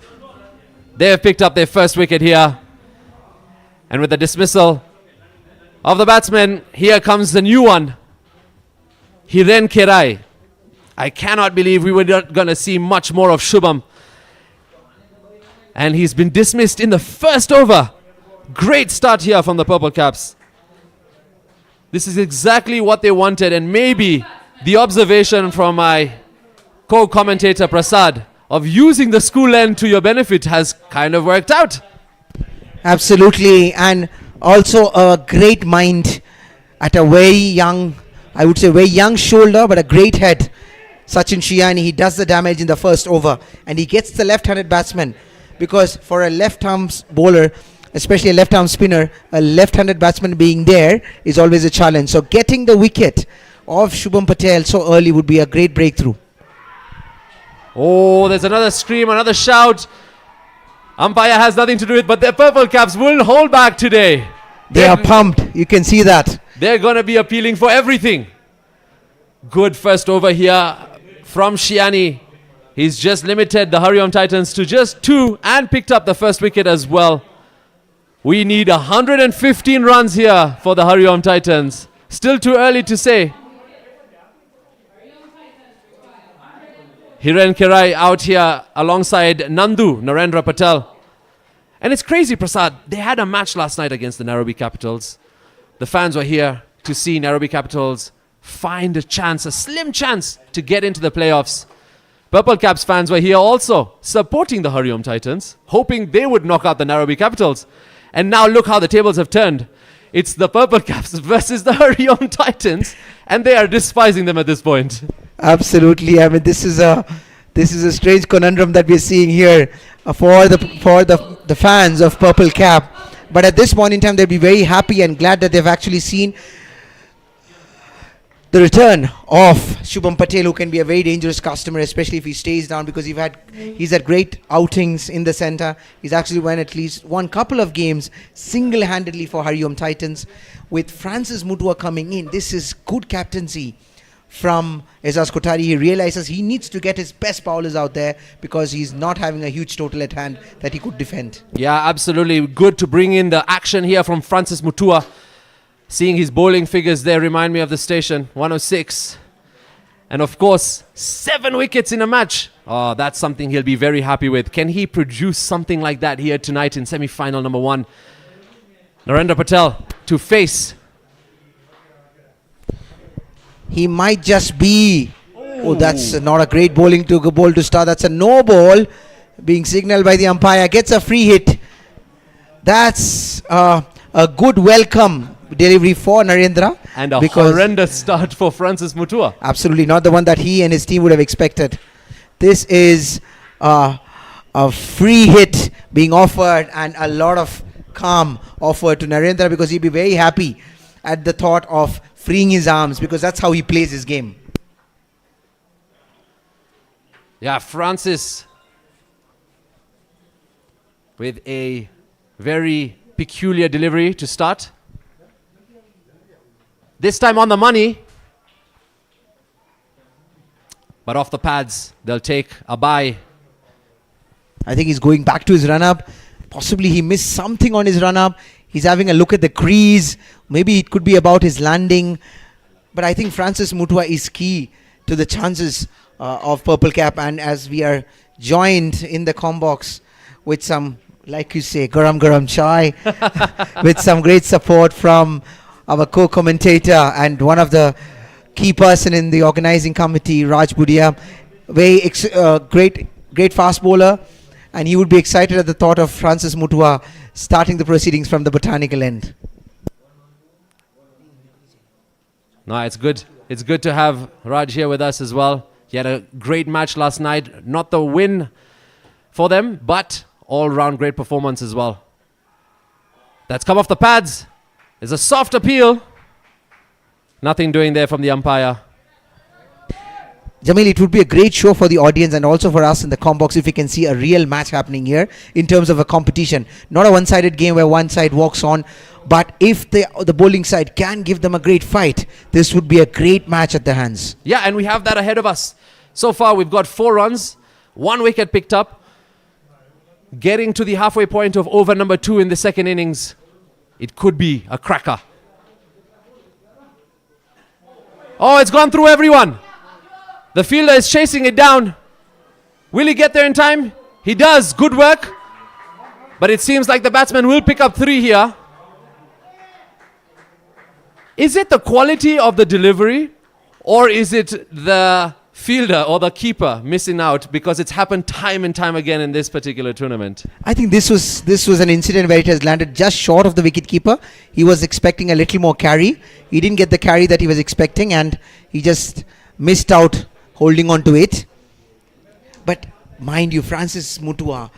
They have picked up their first wicket here. And with the dismissal of the batsman, here comes the new one. Hiren Kerai. I cannot believe we were not going to see much more of Shubham. And he's been dismissed in the first over. Great start here from the Purple Caps. This is exactly what they wanted, and maybe the observation from my co-commentator Prasad of using the school end to your benefit has kind of worked out. Absolutely, and also a great mind at a very young, I would say very young shoulder, but a great head. Sachin Shiani, he does the damage in the first over, and he gets the left-handed batsman, because for a left-arm bowler, especially a left-arm spinner, a left-handed batsman being there is always a challenge. So getting the wicket of Shubham Patel so early would be a great breakthrough. Oh, there's another scream, another shout. Umpire has nothing to do with it, but the Purple Caps will hold back today. They are pumped. You can see that. They're going to be appealing for everything. Good first over here from Shiani. He's just limited the HARIOM Titans to just 2 and picked up the first wicket as well. We need 115 runs here for the HARIOM Titans. Still too early to say. Hiren Kerai out here alongside Nandu, Narendra Patel. And it's crazy, Prasad. They had a match last night against the Nairobi Capitals. The fans were here to see Nairobi Capitals find a chance, a slim chance to get into the playoffs. Purple Caps fans were here also supporting the HARIOM Titans, hoping they would knock out the Nairobi Capitals. And now look how the tables have turned. It's the Purple Caps versus the HARIOM Titans, and they are despising them at this point. Absolutely. I mean, this is This is a strange conundrum that we're seeing here for the fans of Purple Cap. But at this point in time, they'll be very happy and glad that they've actually seen the return of Shubham Patel, who can be a very dangerous customer, especially if he stays down, because he's had great outings in the center. He's actually won at least one couple of games single-handedly for HARIOM Titans. With Francis Mutua coming in, this is good captaincy from Ezaz Kotari. He realizes he needs to get his best bowlers out there because he's not having a huge total at hand that he could defend. Yeah, absolutely. Good to bring in the action here from Francis Mutua. Seeing his bowling figures there remind me of the station, 106. And of course, 7 wickets in a match. Oh, that's something he'll be very happy with. Can he produce something like that here tonight in semi-final number 1? Narendra Patel to face. He might just be... Oh, that's not a great bowling to bowl to start. That's a no ball being signaled by the umpire. Gets a free hit. That's a good welcome delivery for Narendra. And a horrendous start for Francis Mutua. Absolutely not the one that he and his team would have expected. This is a free hit being offered and a lot of calm offered to Narendra, because he'd be very happy at the thought of freeing his arms, because that's how he plays his game. Yeah, Francis with a very peculiar delivery to start. This time on the money. But off the pads, they'll take a bye. I think he's going back to his run-up. Possibly he missed something on his run-up. He's having a look at the crease. Maybe it could be about his landing. But I think Francis Mutua is key to the chances of Purple Cap. And as we are joined in the comm box with some, like you say, garam garam chai, with some great support from our co-commentator and one of the key person in the organizing committee, Raj Budia. Very great fast bowler. And he would be excited at the thought of Francis Mutua starting the proceedings from the botanical end. No, it's good. It's good to have Raj here with us as well. He had a great match last night. Not the win for them, but all-round great performance as well. That's come off the pads. There's a soft appeal. Nothing doing there from the umpire. Jamil, it would be a great show for the audience and also for us in the comm box if we can see a real match happening here in terms of a competition. Not a one-sided game where one side walks on, but if the bowling side can give them a great fight, this would be a great match at the hands. Yeah, and we have that ahead of us. So far, we've got 4 runs, 1 wicket picked up. Getting to the halfway point of over number 2 in the second innings. It could be a cracker. Oh, it's gone through everyone. The fielder is chasing it down. Will he get there in time? He does. Good work. But it seems like the batsman will pick up 3 here. Is it the quality of the delivery, or is it the fielder or the keeper missing out? Because it's happened time and time again in this particular tournament. I think this was an incident where it has landed just short of the wicketkeeper. He was expecting a little more carry. He didn't get the carry that he was expecting, and he just missed out holding on to it. But mind you, Francis Mutua,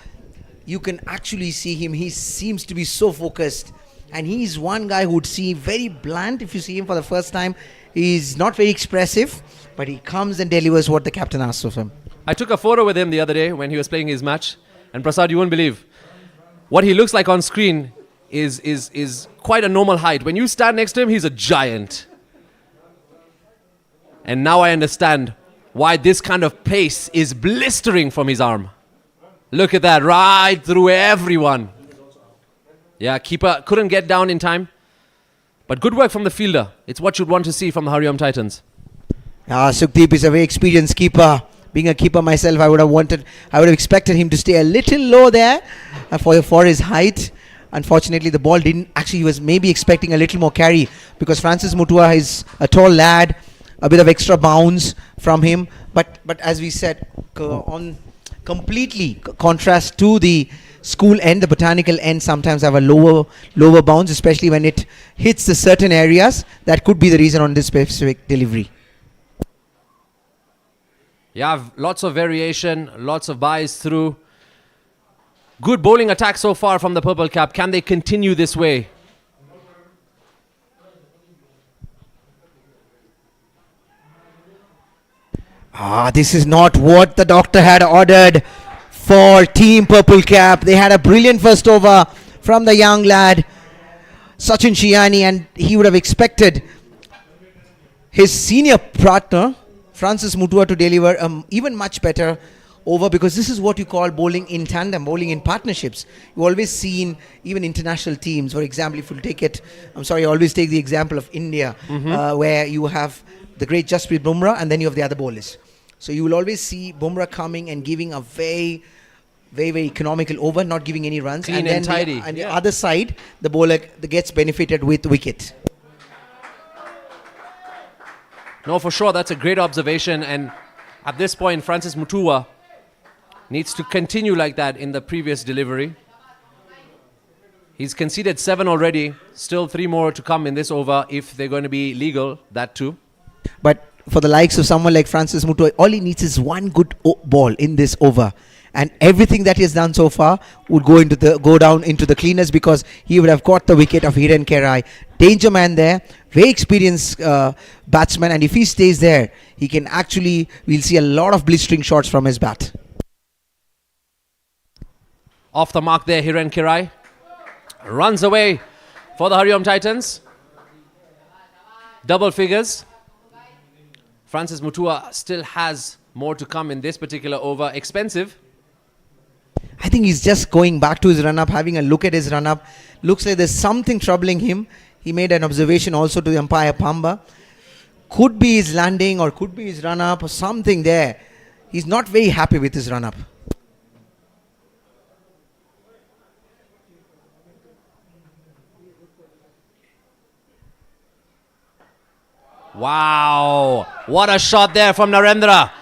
you can actually see him. He seems to be so focused, and he's one guy who would seem very blunt if you see him for the first time. He's not very expressive, but he comes and delivers what the captain asks of him. I took a photo with him the other day when he was playing his match, and Prasad, you won't believe what he looks like on screen is quite a normal height. When you stand next to him, he's a giant. And now I understand why this kind of pace is blistering from his arm. Look at that, right through everyone. Yeah, keeper couldn't get down in time. But good work from the fielder. It's what you'd want to see from the HARIOM Titans. Sukhdeep is a very experienced keeper. Being a keeper myself, I would have expected him to stay a little low there for his height. Unfortunately, the ball didn't. Actually, he was maybe expecting a little more carry, because Francis Mutua is a tall lad. A bit of extra bounce from him, but as we said, on completely contrast to the school end, the botanical end sometimes have a lower bounce, especially when it hits the certain areas. That could be the reason on this specific delivery. You have lots of variation, lots of buys through. Good bowling attack so far from the Purple Cap. Can they continue this way? This is not what the doctor had ordered for Team Purple Cap. They had a brilliant first over from the young lad, Sachin Shiani, and he would have expected his senior partner, Francis Mutua, to deliver even much better over, because this is what you call bowling in tandem, bowling in partnerships. You've always seen even international teams, for example, if you take it, I always take the example of India, where you have the great Jasprit Bumrah and then you have the other bowlers. So you will always see Bumrah coming and giving a very, very economical over, not giving any runs. Clean and tidy. The other side, the bowler gets benefited with wicket. No, for sure, that's a great observation. And at this point, Francis Mutua needs to continue like that in the previous delivery. He's conceded 7 already. Still 3 more to come in this over if they're going to be legal, that too. But for the likes of someone like Francis Mutua, all he needs is one good ball in this over. And everything that he has done so far would go down into the cleaners, because he would have caught the wicket of Hiren Kerai. Danger man there, very experienced batsman, and if he stays there, he can actually, we'll see a lot of blistering shots from his bat. Off the mark there, Hiren Kerai runs away for the HARIOM Titans. Double figures. Francis Mutua still has more to come in this particular over. Expensive. I think he's just going back to his run-up, having a look at his run-up. Looks like there's something troubling him. He made an observation also to the umpire Pamba. Could be his landing or could be his run-up or something there. He's not very happy with his run-up. Wow, what a shot there from Narendra.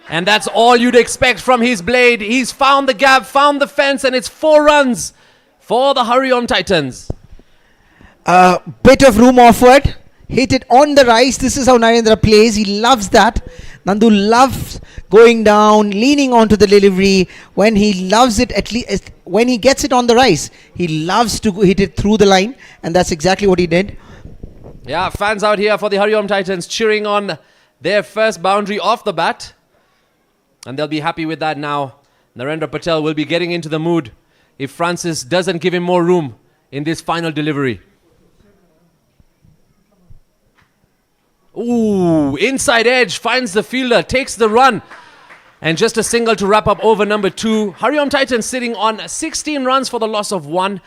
And that's all you'd expect from his blade. He's found the gap, found the fence, and it's 4 runs for the HARIOM Titans. Bit of room offered. Hit it on the rise. This is how Narendra plays. He loves that. Nandu loves going down, leaning onto the delivery. When he loves it, at least when he gets it on the rise, he loves to hit it through the line. And that's exactly what he did. Yeah, fans out here for the HARIOM Titans cheering on their first boundary off the bat. And they'll be happy with that now. Narendra Patel will be getting into the mood if Francis doesn't give him more room in this final delivery. Ooh, inside edge, finds the fielder, takes the run. And just a single to wrap up over number 2. HARIOM Titans sitting on 16 runs for the loss of 1.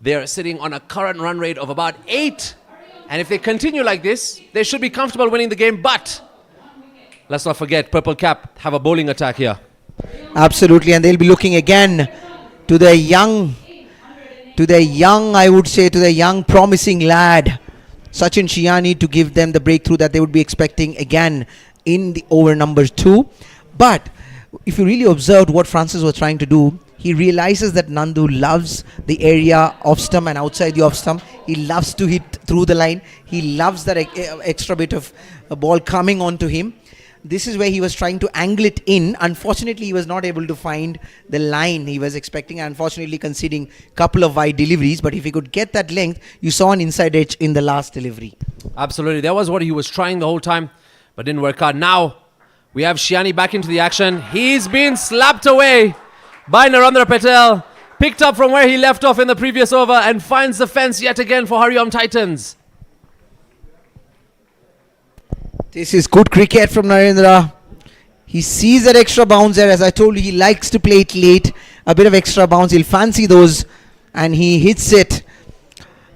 They're sitting on a current run rate of about 8. And if they continue like this, they should be comfortable winning the game. But let's not forget, Purple Cap have a bowling attack here. Absolutely, and they'll be looking again to the young, I would say, to the young promising lad, Sachin Shiani, to give them the breakthrough that they would be expecting again in the over number 2. But if you really observed what Francis was trying to do, he realizes that Nandu loves the area off stump and outside the off stump. He loves to hit through the line. He loves that extra bit of a ball coming onto him. This is where he was trying to angle it in. Unfortunately, he was not able to find the line he was expecting, unfortunately conceding a couple of wide deliveries. But if he could get that length, you saw an inside edge in the last delivery. Absolutely. That was what he was trying the whole time, but didn't work out. Now, we have Shiani back into the action. He's been slapped away by Narendra Patel. Picked up from where he left off in the previous over and finds the fence yet again for HARIOM Titans. This is good cricket from Narendra. He sees that extra bounce there. As I told you, he likes to play it late. A bit of extra bounce. He'll fancy those. And he hits it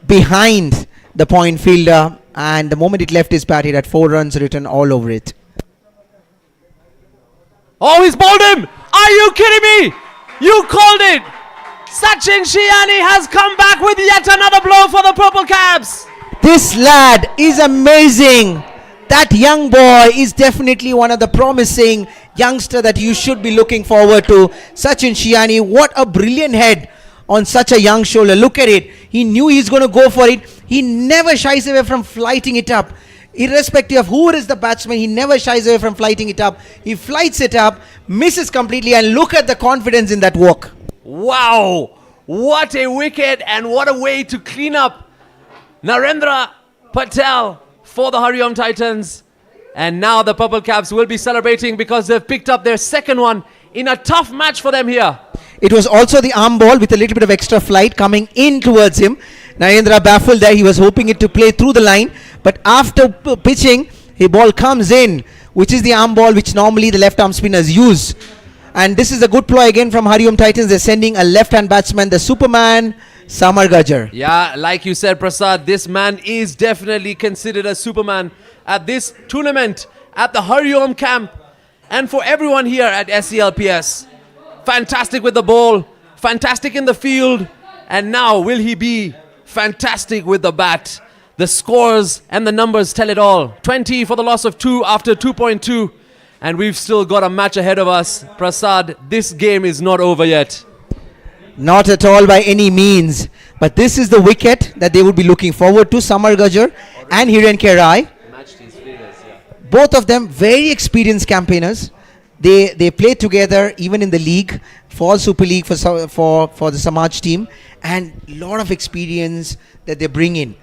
behind the point fielder. And the moment it left his bat, it had 4 runs written all over it. Oh, he's bowled him! Are you kidding me? You called it! Sachin Shiani has come back with yet another blow for the Purple Caps. This lad is amazing. That young boy is definitely one of the promising youngster that you should be looking forward to. Sachin Shiani, what a brilliant head on such a young shoulder. Look at it. He knew he's going to go for it. He never shies away from flighting it up. Irrespective of who is the batsman, he never shies away from flighting it up. He flights it up, misses completely, and look at the confidence in that walk. Wow! What a wicket and what a way to clean up Narendra Patel for the HARIOM Titans. And now the Purple Caps will be celebrating because they've picked up their second one in a tough match for them here. It was also the arm ball with a little bit of extra flight coming in towards him. Narendra baffled there. He was hoping it to play through the line. But after pitching, the ball comes in, which is the arm ball which normally the left arm spinners use. And this is a good ploy again from HARIOM Titans. They're sending a left-hand batsman, the Superman, Samar Gajjar. Yeah, like you said, Prasad, this man is definitely considered a Superman at this tournament, at the HARIOM camp, and for everyone here at SCLPS. Fantastic with the ball, fantastic in the field, and now will he be fantastic with the bat? The scores and the numbers tell it all. 20 for the loss of 2 after 2.2, and we've still got a match ahead of us. Prasad, this game is not over yet. Not at all by any means. But this is the wicket that they would be looking forward to. Samar Gajjar and Hiren Rai. Both of them very experienced campaigners. They play together even in the league for Super League for the Samaj team, and a lot of experience that they bring in.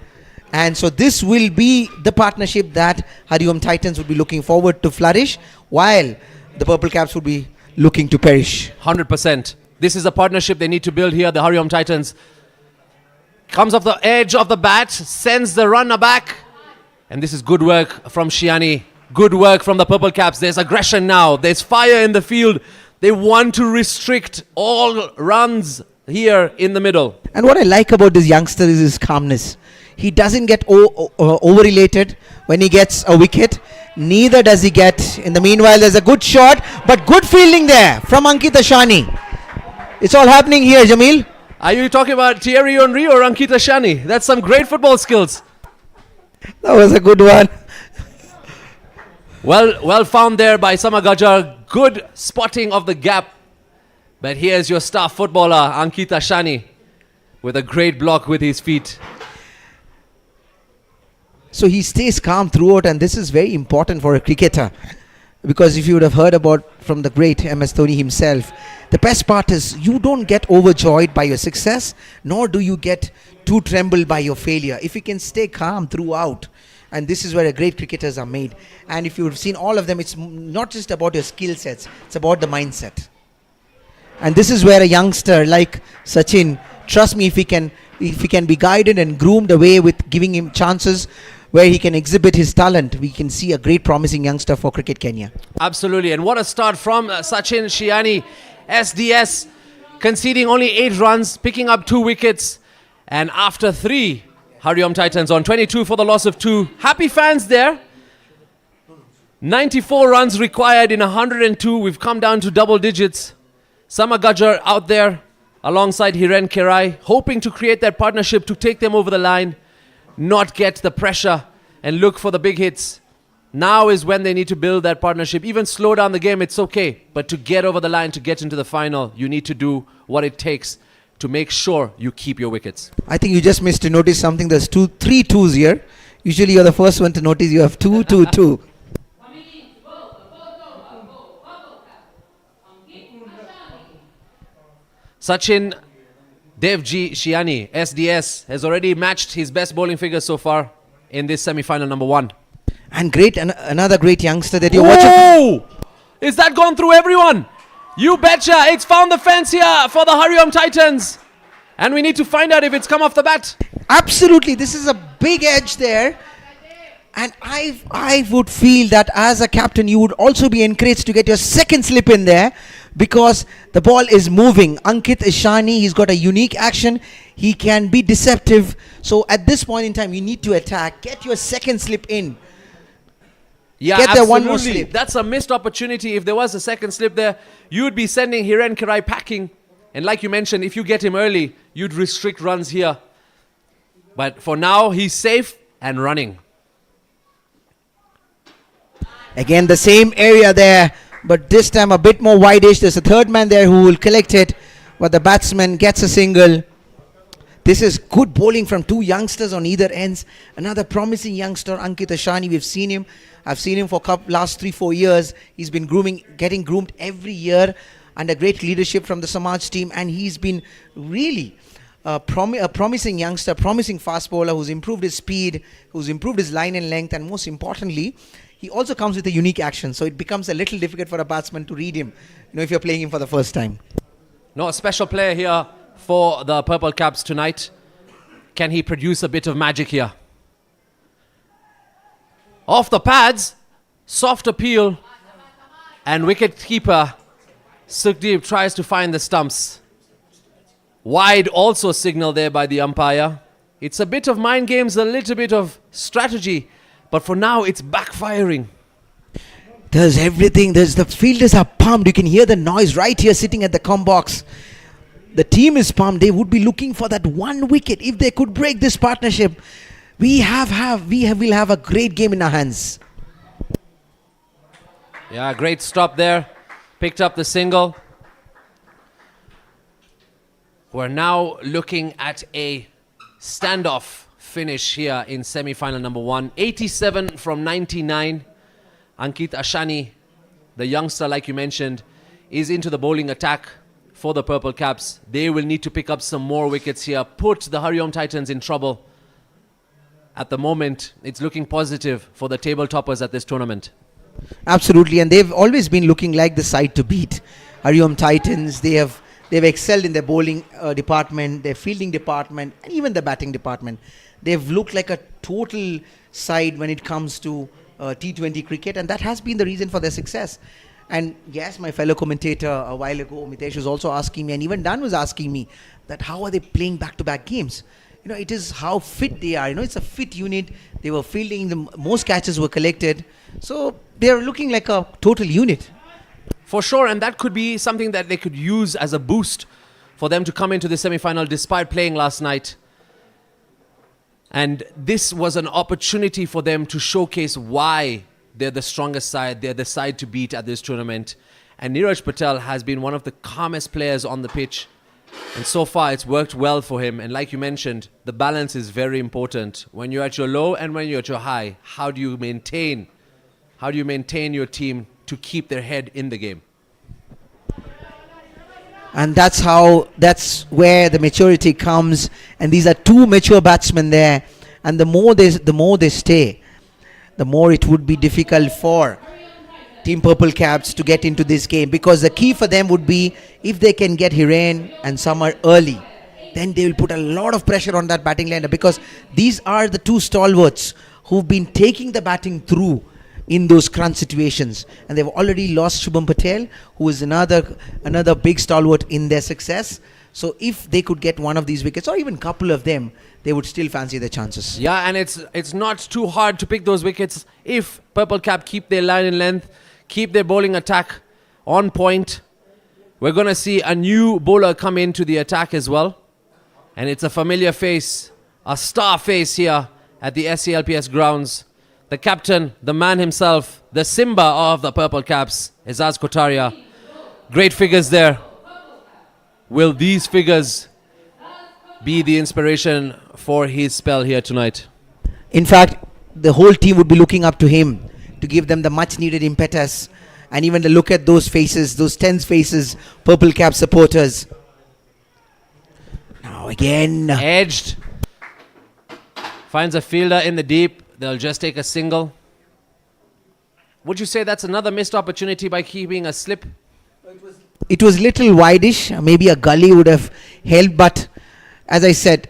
And so this will be the partnership that HARIOM Titans would be looking forward to flourish, while the Purple Caps would be looking to perish. 100%. This is a partnership they need to build here. The HARIOM Titans comes off the edge of the bat, sends the runner back, and this is good work from Shiani. Good work from the Purple Caps. There's aggression now. There's fire in the field. They want to restrict all runs here in the middle. And what I like about this youngster is his calmness. He doesn't get overelated when he gets a wicket. Neither does he get. In the meanwhile, there's a good shot, but good fielding there from Ankit Ashani. It's all happening here, Jamil. Are you talking about Thierry Henry or Ankit Ashani? That's some great football skills. That was a good one. Well found there by Samar Gajjar. Good spotting of the gap. But here's your star footballer, Ankit Ashani, with a great block with his feet. So he stays calm throughout, and this is very important for a cricketer, because if you would have heard about from the great MS Dhoni himself, the best part is you don't get overjoyed by your success, nor do you get too trembled by your failure. If you can stay calm throughout, and this is where a great cricketers are made. And if you've seen all of them, it's not just about your skill sets, it's about the mindset. And this is where a youngster like Sachin, trust me, if he can be guided and groomed away with giving him chances where he can exhibit his talent, we can see a great promising youngster for Cricket Kenya. Absolutely. And what a start from Sachin Shiani. SDS conceding only 8 runs, picking up 2 wickets. And after 3, HARIOM Titans on 22 for the loss of 2. Happy fans there. 94 runs required in 102. We've come down to double digits. Samar Gajjar out there alongside Hiren Rai, hoping to create that partnership to take them over the line, not get the pressure and look for the big hits. Now is when they need to build that partnership. Even slow down the game, it's okay. But to get over the line, to get into the final, you need to do what it takes to make sure you keep your wickets. I think you just missed to notice something. There's 3 twos here. Usually you're the first one to notice you have 2, 2, 2. Sachin Devji Shiani, SDS, has already matched his best bowling figures so far in this semi-final number 1. And great, another great youngster that you're watching. Oh! Is that gone through everyone? You betcha, it's found the fence here for the HARIOM Titans. And we need to find out if it's come off the bat. Absolutely, this is a big edge there. And I would feel that as a captain, you would also be encouraged to get your second slip in there, because the ball is moving. Ankit Ishani, he's got a unique action. He can be deceptive. So at this point in time, you need to attack. Get your second slip in. Yeah, Get there absolutely. one more slip. That's a missed opportunity. If there was a second slip there, you would be sending Hiren Rai packing. And like you mentioned, if you get him early, you'd restrict runs here. But for now, he's safe and running. Again, the same area there, but this time a bit more wide-ish. There's a third man there who will collect it, but the batsman gets a single. This is good bowling from two youngsters on either ends. Another promising youngster, Ankit Ashani. We've seen him. I've seen him for last 3-4 years. He's been getting groomed every year under great leadership from the Samaj team, and he's been really a promising youngster, promising fast bowler who's improved his speed, who's improved his line and length, and most importantly, he also comes with a unique action. So it becomes a little difficult for a batsman to read him, if you're playing him for the first time. No, a special player here for the Purple Caps tonight. Can he produce a bit of magic here? Off the pads, soft appeal, and wicket-keeper Sukhdeep tries to find the stumps. Wide also signal there by the umpire. It's a bit of mind games, a little bit of strategy, but for now it's backfiring. There's everything. The fielders are pumped. You can hear the noise right here sitting at the comm box. The team is pumped. They would be looking for that one wicket. If they could break this partnership, we'll have a great game in our hands. Yeah, great stop there. Picked up the single. We're now looking at a standoff finish here in semi-final number 1. 87 from 99. Ankit Ashani, the youngster like you mentioned, is into the bowling attack for the Purple Caps. They will need to pick up some more wickets here, put the HARIOM Titans in trouble. At the moment, it's looking positive for the table toppers at this tournament. Absolutely, and they've always been looking like the side to beat. HARIOM Titans, they've excelled in their bowling department, their fielding department, and even the batting department. They've looked like a total side when it comes to T20 cricket, and that has been the reason for their success. And yes, my fellow commentator a while ago, Mitesh, was also asking me, and even Dan was asking me, that how are they playing back-to-back games? It is how fit they are. It's a fit unit. They were fielding, the most catches were collected. So they're looking like a total unit. For sure, and that could be something that they could use as a boost for them to come into the semi-final despite playing last night. And this was an opportunity for them to showcase why they're the strongest side, they're the side to beat at this tournament. And Neeraj Patel has been one of the calmest players on the pitch. And so far, it's worked well for him. And like you mentioned, the balance is very important. When you're at your low and when you're at your high, how do you maintain your team to keep their head in the game? And that's where the maturity comes. And these are two mature batsmen there. And the more they stay, the more it would be difficult for Team Purple Caps to get into this game, because the key for them would be if they can get Hiren and Samar early, then they will put a lot of pressure on that batting line, because these are the two stalwarts who've been taking the batting through in those crunch situations, and they've already lost Shubham Patel, who is another big stalwart in their success. So if they could get one of these wickets, or even a couple of them, they would still fancy their chances. Yeah, and it's not too hard to pick those wickets if Purple Cap keep their line and length, keep their bowling attack on point. We're going to see a new bowler come into the attack as well. And it's a familiar face, a star face here at the SCLPS grounds. The captain, the man himself, the Simba of the Purple Caps, Azaz Kotaria. Great figures there. Will these figures be the inspiration for his spell here tonight? In fact, the whole team would be looking up to him to give them the much needed impetus, and even to look at those faces, those tense faces, Purple Cap supporters. Now again, Edged. Finds a fielder in the deep. They'll just take a single. Would you say that's another missed opportunity by keeping a slip? it was little wideish. Maybe a gully would have helped, but as I said,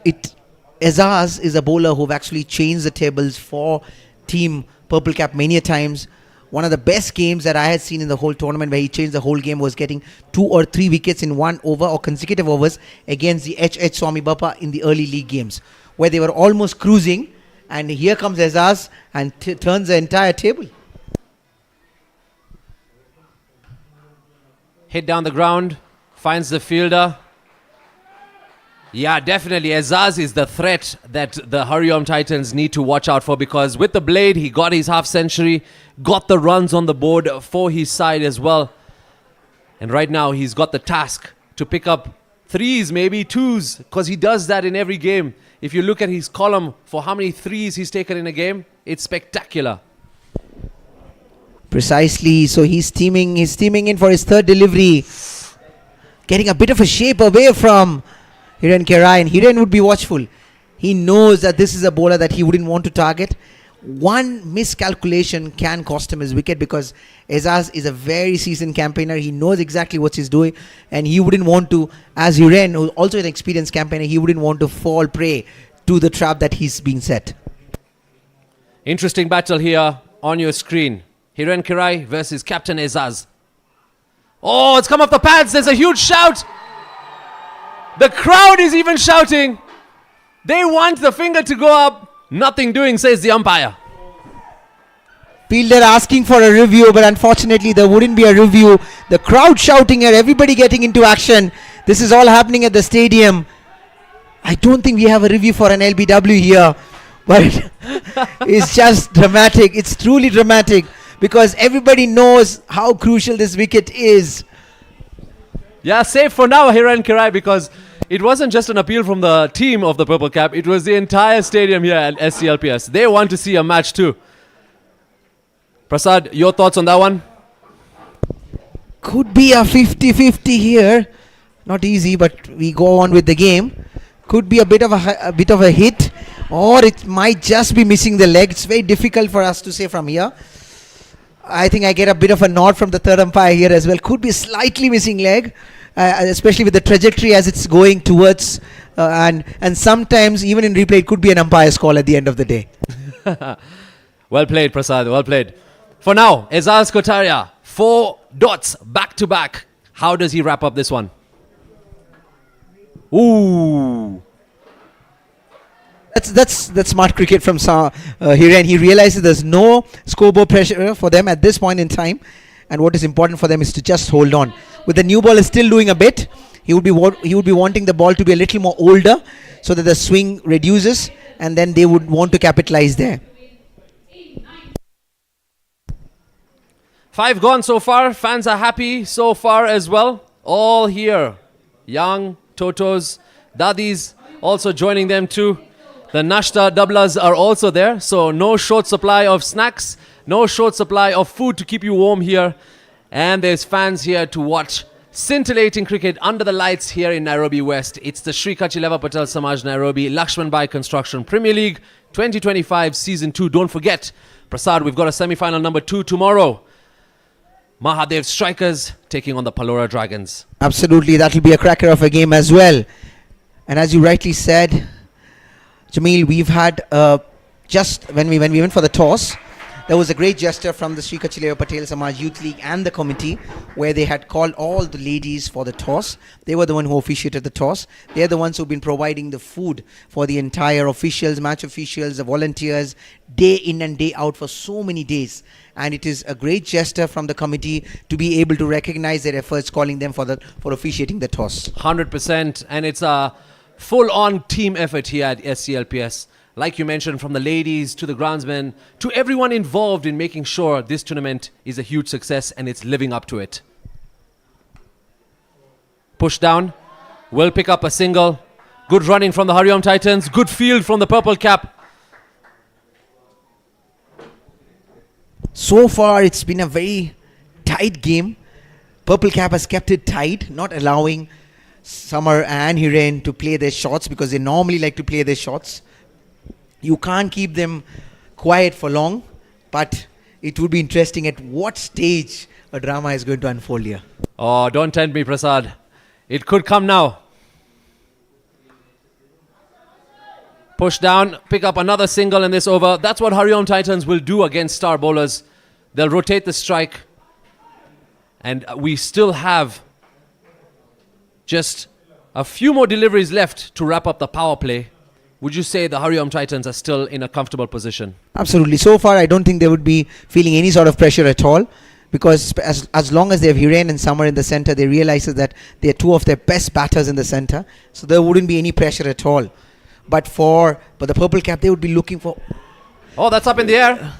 Azaz is a bowler who've actually changed the tables for Team Purple Cap many a times. One of the best games that I had seen in the whole tournament, where he changed the whole game, was getting 2 or 3 wickets in 1 over or consecutive overs against the H.H. Swami Bappa in the early league games, where they were almost cruising, and here comes Azaz and turns the entire table. Hit down the ground, finds the fielder. Yeah, definitely. Azaz is the threat that the HARIOM Titans need to watch out for, because with the blade, he got his half century, got the runs on the board for his side as well. And right now, he's got the task to pick up threes, maybe twos, because he does that in every game. If you look at his column for how many threes he's taken in a game, it's spectacular. Precisely. So he's teaming in for his third delivery. Getting a bit of a shape away from Hiren Kerai, and Hiren would be watchful. He knows that this is a bowler that he wouldn't want to target. One miscalculation can cost him his wicket, because Azaz is a very seasoned campaigner. He knows exactly what he's doing, and he wouldn't want to, as Hiren, who's also an experienced campaigner, he wouldn't want to fall prey to the trap that he's being set. Interesting battle here on your screen. Hiren Kerai versus Captain Azaz. Oh, it's come off the pads. There's a huge shout. The crowd is even shouting. They want the finger to go up. Nothing doing, says the umpire. Fielder asking for a review, but unfortunately there wouldn't be a review. The crowd shouting here, everybody getting into action. This is all happening at the stadium. I don't think we have a review for an LBW here, but it's just dramatic. It's truly dramatic, because everybody knows how crucial this wicket is. Yeah, safe for now, Hiren Kerai, because it wasn't just an appeal from the team of the Purple Cap. It was the entire stadium here at SCLPS. They want to see a match too. Prasad, your thoughts on that one? Could be a 50-50 here. Not easy, but we go on with the game. Could be a bit of a hit, or it might just be missing the leg. It's very difficult for us to say from here. I think I get a bit of a nod from the third umpire here as well. Could be a slightly missing leg, especially with the trajectory as it's going towards, and sometimes even in replay it could be an umpire's call at the end of the day. Well played, Prasad, well played. For now, Azaz Kotaria, 4 dots back to back. How does he wrap up this one? Ooh. That's smart cricket from Hiren. He realizes there's no scoreboard pressure for them at this point in time, and what is important for them is to just hold on. With the new ball still doing a bit, he would be wanting the ball to be a little more older, so that the swing reduces, and then they would want to capitalize there. 5 gone so far. Fans are happy so far as well. All here. Young, Totos, Dadis also joining them too. The Nashta Dablas are also there. So no short supply of snacks, no short supply of food to keep you warm here. And there's fans here to watch scintillating cricket under the lights here in Nairobi West. It's the Sri Kachileva Patel Samaj Nairobi Lakshman Bai Construction Premier League 2025 Season 2. Don't forget, Prasad, we've got a semi-final number 2 tomorrow. Mahadev Strikers taking on the Palora Dragons. Absolutely, that will be a cracker of a game as well. And as you rightly said, Jameel, we've had just when we went for the toss, there was a great gesture from the Sri Kachileva Patel Samaj Youth League and the committee, where they had called all the ladies for the toss. They were the one who officiated the toss. They're the ones who've been providing the food for the entire officials, match officials, the volunteers, day in and day out for so many days. And it is a great gesture from the committee to be able to recognize their efforts, calling them for officiating the toss. 100%, and it's a full-on team effort here at SCLPS. Like you mentioned, from the ladies to the groundsmen to everyone involved in making sure this tournament is a huge success and it's living up to it. Push down, will pick up a single. Good running from the HARIOM Titans, good field from the Purple Cap. So far, it's been a very tight game. Purple Cap has kept it tight, not allowing Samar and Hiren to play their shots, because they normally like to play their shots. You can't keep them quiet for long, but it would be interesting at what stage a drama is going to unfold here. Oh, don't tempt me, Prasad. It could come now. Push down, pick up another single in this over. That's what HARIOM Titans will do against star bowlers. They'll rotate the strike. And we still have just a few more deliveries left to wrap up the power play. Would you say the HARIOM Titans are still in a comfortable position? Absolutely. So far, I don't think they would be feeling any sort of pressure at all, because as long as they have Hiren and Samar in the center, they realize that they are two of their best batters in the center. So there wouldn't be any pressure at all. But for the Purple Cap, they would be looking for... Oh, that's up in the air.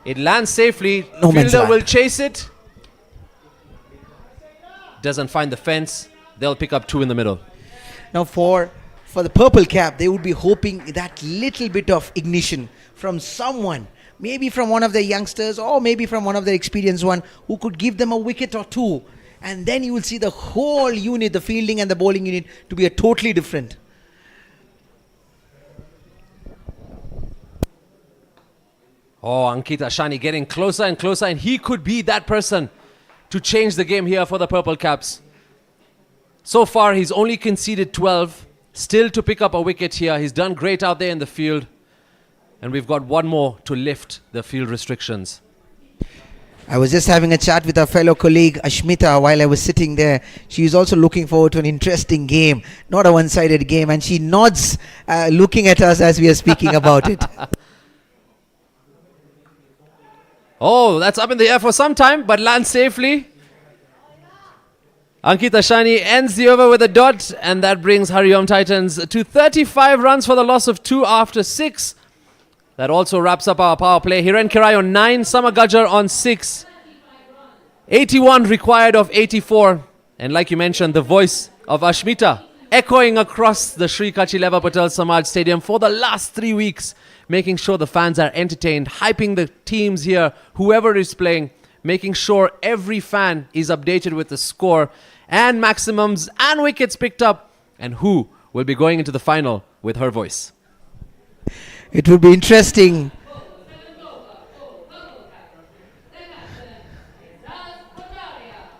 It lands safely. No man's Fielder land. will chase it. Doesn't find the fence. they'll pick up 2 in the middle. Now for the purple cap, they would be hoping that little bit of ignition from someone, maybe from one of the youngsters or maybe from one of the experienced one who could give them a wicket or two. And then you will see the whole unit, the fielding and the bowling unit, to be a totally different. Oh, Ankit Ashani getting closer and closer, and he could be that person to change the game here for the Purple Caps. So far, he's only conceded 12, still to pick up a wicket here. He's done great out there in the field, and we've got one more to lift the field restrictions. I was just having a chat with our fellow colleague Ashmita while I was sitting there. She is also looking forward to an interesting game, not a one-sided game, and she nods looking at us as we are speaking about it. Oh, that's up in the air for some time, but lands safely. Ankit Ashani ends the over with a dot, and that brings HARIOM Titans to 35 runs for the loss of 2 after 6. That also wraps up our power play. Hiren Kirai on 9, Samar Gajjar on 6. 81 required of 84. And like you mentioned, the voice of Ashmita echoing across the Sri Kachileva Patel Samaj Stadium for the last 3 weeks, making sure the fans are entertained, hyping the teams here, whoever is playing, making sure every fan is updated with the score and maximums and wickets picked up, and who will be going into the final with her voice. It will be interesting.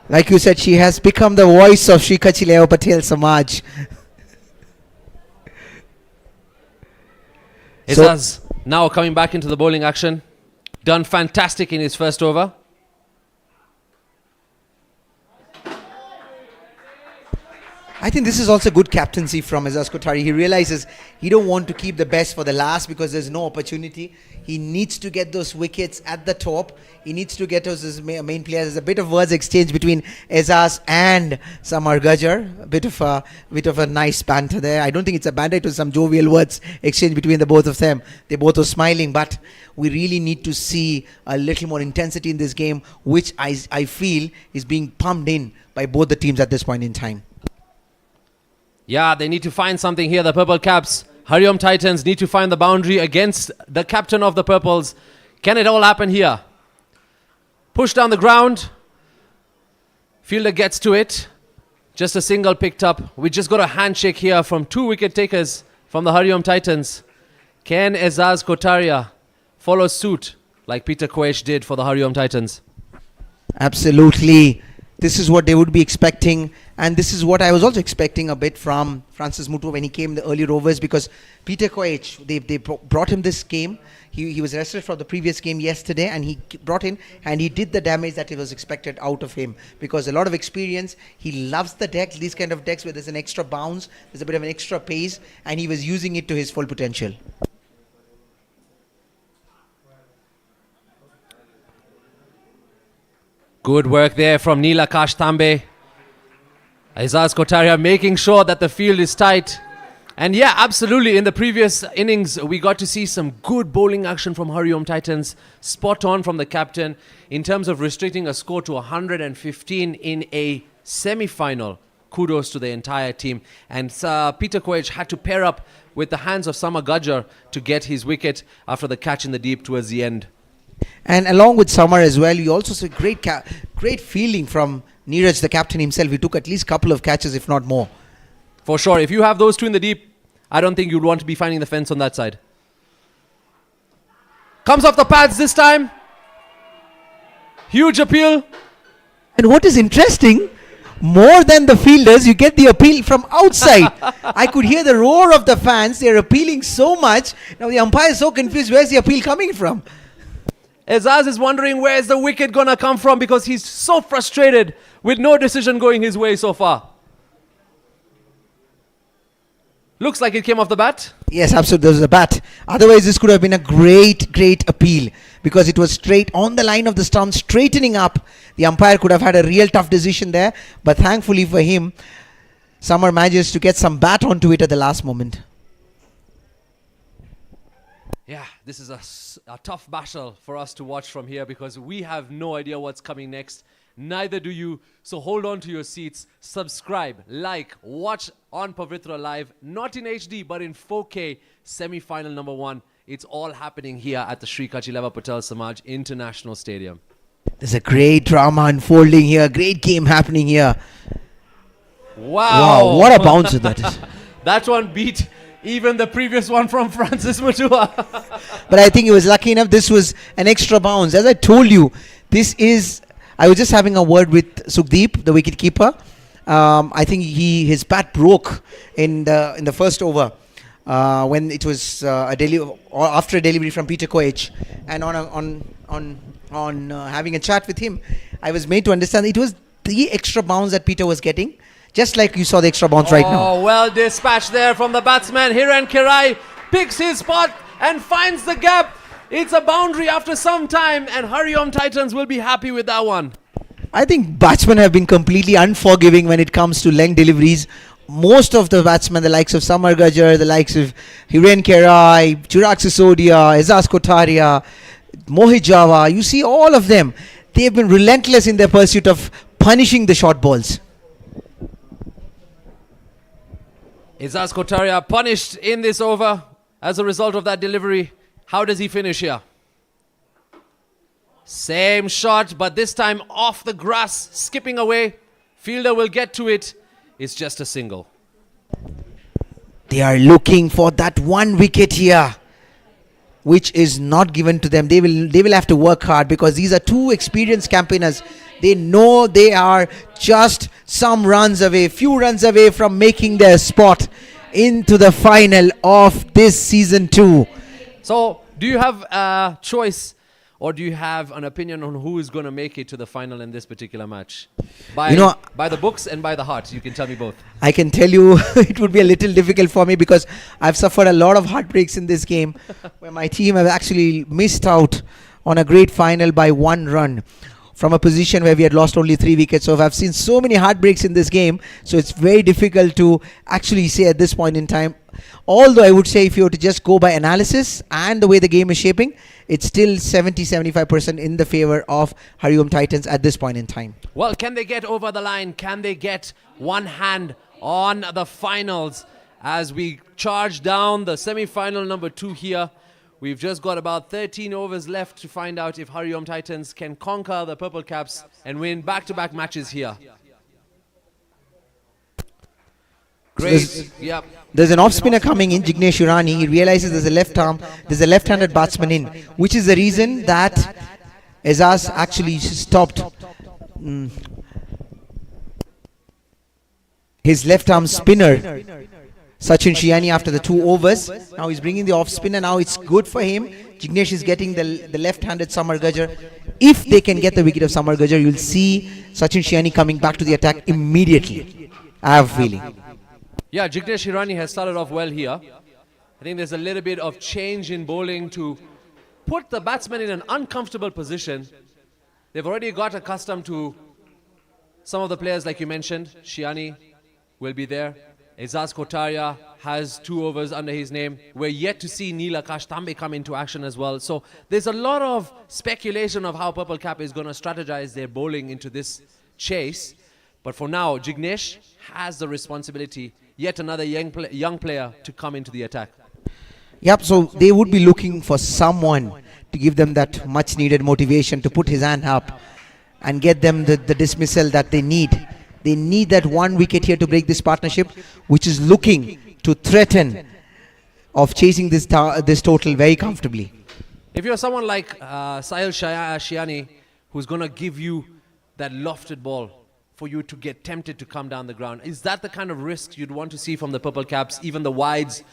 Like you said, she has become the voice of Sri Kachileva Patel Samaj. Izaz now coming back into the bowling action. Done fantastic in his first over. I think this is also good captaincy from Izaz Kothari. He realizes he don't want to keep the best for the last because there's no opportunity. He needs to get those wickets at the top. He needs to get those main players. There's a bit of words exchange between Izaz and Samar Gajjar. A bit of a nice banter there. I don't think it's a banter. It was some jovial words exchange between the both of them. They both were smiling, but we really need to see a little more intensity in this game, which I feel is being pumped in by both the teams at this point in time. Yeah, they need to find something here. The Purple Caps, HARIOM Titans, need to find the boundary against the captain of the Purples. Can it all happen here? Push down the ground. Fielder gets to it. Just a single picked up. We just got a handshake here from 2 wicket takers from the HARIOM Titans. Can Izaz Kotaria follow suit like Peter Koech did for the HARIOM Titans? Absolutely. This is what they would be expecting, and this is what I was also expecting a bit from Francis Mutu when he came in the early overs, because Peter Koech, they brought him this game. He was rested from the previous game yesterday, and he brought in and he did the damage that it was expected out of him, because a lot of experience. He loves the deck, these kind of decks where there's an extra bounce, there's a bit of an extra pace, and he was using it to his full potential. Good work there from Neelakash Tambe. Izaz Kotaria making sure that the field is tight. And yeah, absolutely, in the previous innings, we got to see some good bowling action from HARIOM Titans. Spot on from the captain in terms of restricting a score to 115 in a semi-final. Kudos to the entire team. And Peter Koech had to pair up with the hands of Samar Gajjar to get his wicket after the catch in the deep towards the end. And along with Samar as well, you also see great fielding from Neeraj, the captain himself. He took at least a couple of catches, if not more. For sure. If you have those 2 in the deep, I don't think you'd want to be finding the fence on that side. Comes off the pads this time. Huge appeal. And what is interesting, more than the fielders, you get the appeal from outside. I could hear the roar of the fans. They're appealing so much. Now the umpire is so confused. Where's the appeal coming from? Izaz is wondering where's the wicket gonna come from, because he's so frustrated with no decision going his way so far. Looks like it came off the bat. Yes, absolutely. There was a bat. Otherwise, this could have been a great appeal, because it was straight on the line of the stump, straightening up. The umpire could have had a real tough decision there, but thankfully for him, Samar manages to get some bat onto it at the last moment. Yeah, this is a tough battle for us to watch from here, because we have no idea what's coming next. Neither do you. So hold on to your seats. Subscribe, like, watch on Pavitra Live. Not in HD, but in 4K. Semi-final number 1. It's all happening here at the Sri Kachilava Patel Samaj International Stadium. There's a great drama unfolding here. Great game happening here. Wow. Wow, what a bounce that is. That one beat even the previous one from Francis Mutua. But I think he was lucky enough. This was an extra bounce. As I told you, this is... I was just having a word with Sukhdeep, the wicket keeper. I think his bat broke in the first over when it was after a delivery from Peter Koech, and on having a chat with him, I was made to understand it was the extra bounce that Peter was getting, just like you saw the extra bounce right now. Oh, well dispatched there from the batsman. Hiran Kirai picks his spot and finds the gap. It's a boundary after some time, and HARIOM Titans will be happy with that one. I think batsmen have been completely unforgiving when it comes to length deliveries. Most of the batsmen, the likes of Samar Gajjar, the likes of Hiren Kerai, Chirag Sisodia, Ezaz Kotaria, Mohit Java, you see all of them. They have been relentless in their pursuit of punishing the short balls. Ezaz Kotaria punished in this over as a result of that delivery. How does he finish here? Same shot, but this time off the grass, skipping away. Fielder will get to it. It's just a single. They are looking for that one wicket here, which is not given to them. They will have to work hard, because these are two experienced campaigners. They know they are just some runs away, few runs away from making their spot into the final of this season 2. So, do you have a choice, or do you have an opinion on who is going to make it to the final in this particular match? By the books and by the heart, you can tell me both. I can tell you it would be a little difficult for me, because I've suffered a lot of heartbreaks in this game where my team have actually missed out on a great final by 1 run from a position where we had lost only 3 wickets. So I've seen so many heartbreaks in this game, so it's very difficult to actually say at this point in time. Although I would say, if you were to just go by analysis and the way the game is shaping, it's still 70-75% in the favor of HARIOM Titans at this point in time. Well, can they get over the line? Can they get one hand on the finals as we charge down the semi-final number 2 here? We've just got about 13 overs left to find out if HARIOM Titans can conquer the Purple Caps and win back-to-back matches here. Great. Yep. There's an off-spinner coming in, Jignesh Irani. He realizes there's a left-handed batsman in, which is the reason that Ezaz actually stopped his left-arm spinner, Sachin Shiani, after the 2 overs. Now he's bringing the off-spinner. Now it's good for him. Jignesh is getting the left-handed Samar Gajjar. If they can get the wicket of Samar Gajjar, you'll see Sachin Shiani coming back to the attack immediately. I have a feeling. Yeah, Jignesh Hirani has started off well here. I think there's a little bit of change in bowling to put the batsman in an uncomfortable position. They've already got accustomed to some of the players, like you mentioned. Shiani will be there. Ezaz Kotaria has 2 overs under his name. We're yet to see Neil Akash Tambe come into action as well. So there's a lot of speculation of how Purple Cap is going to strategize their bowling into this chase. But for now, Jignesh has the responsibility, yet another young player to come into the attack. Yep, so they would be looking for someone to give them that much needed motivation to put his hand up and get them the dismissal that they need. They need that 1 wicket here to break this partnership, which is looking to threaten of chasing this total very comfortably. If you're someone like Sahil Shiani, who's going to give you that lofted ball for you to get tempted to come down the ground, is that the kind of risk you'd want to see from the Purple Caps, even the wides,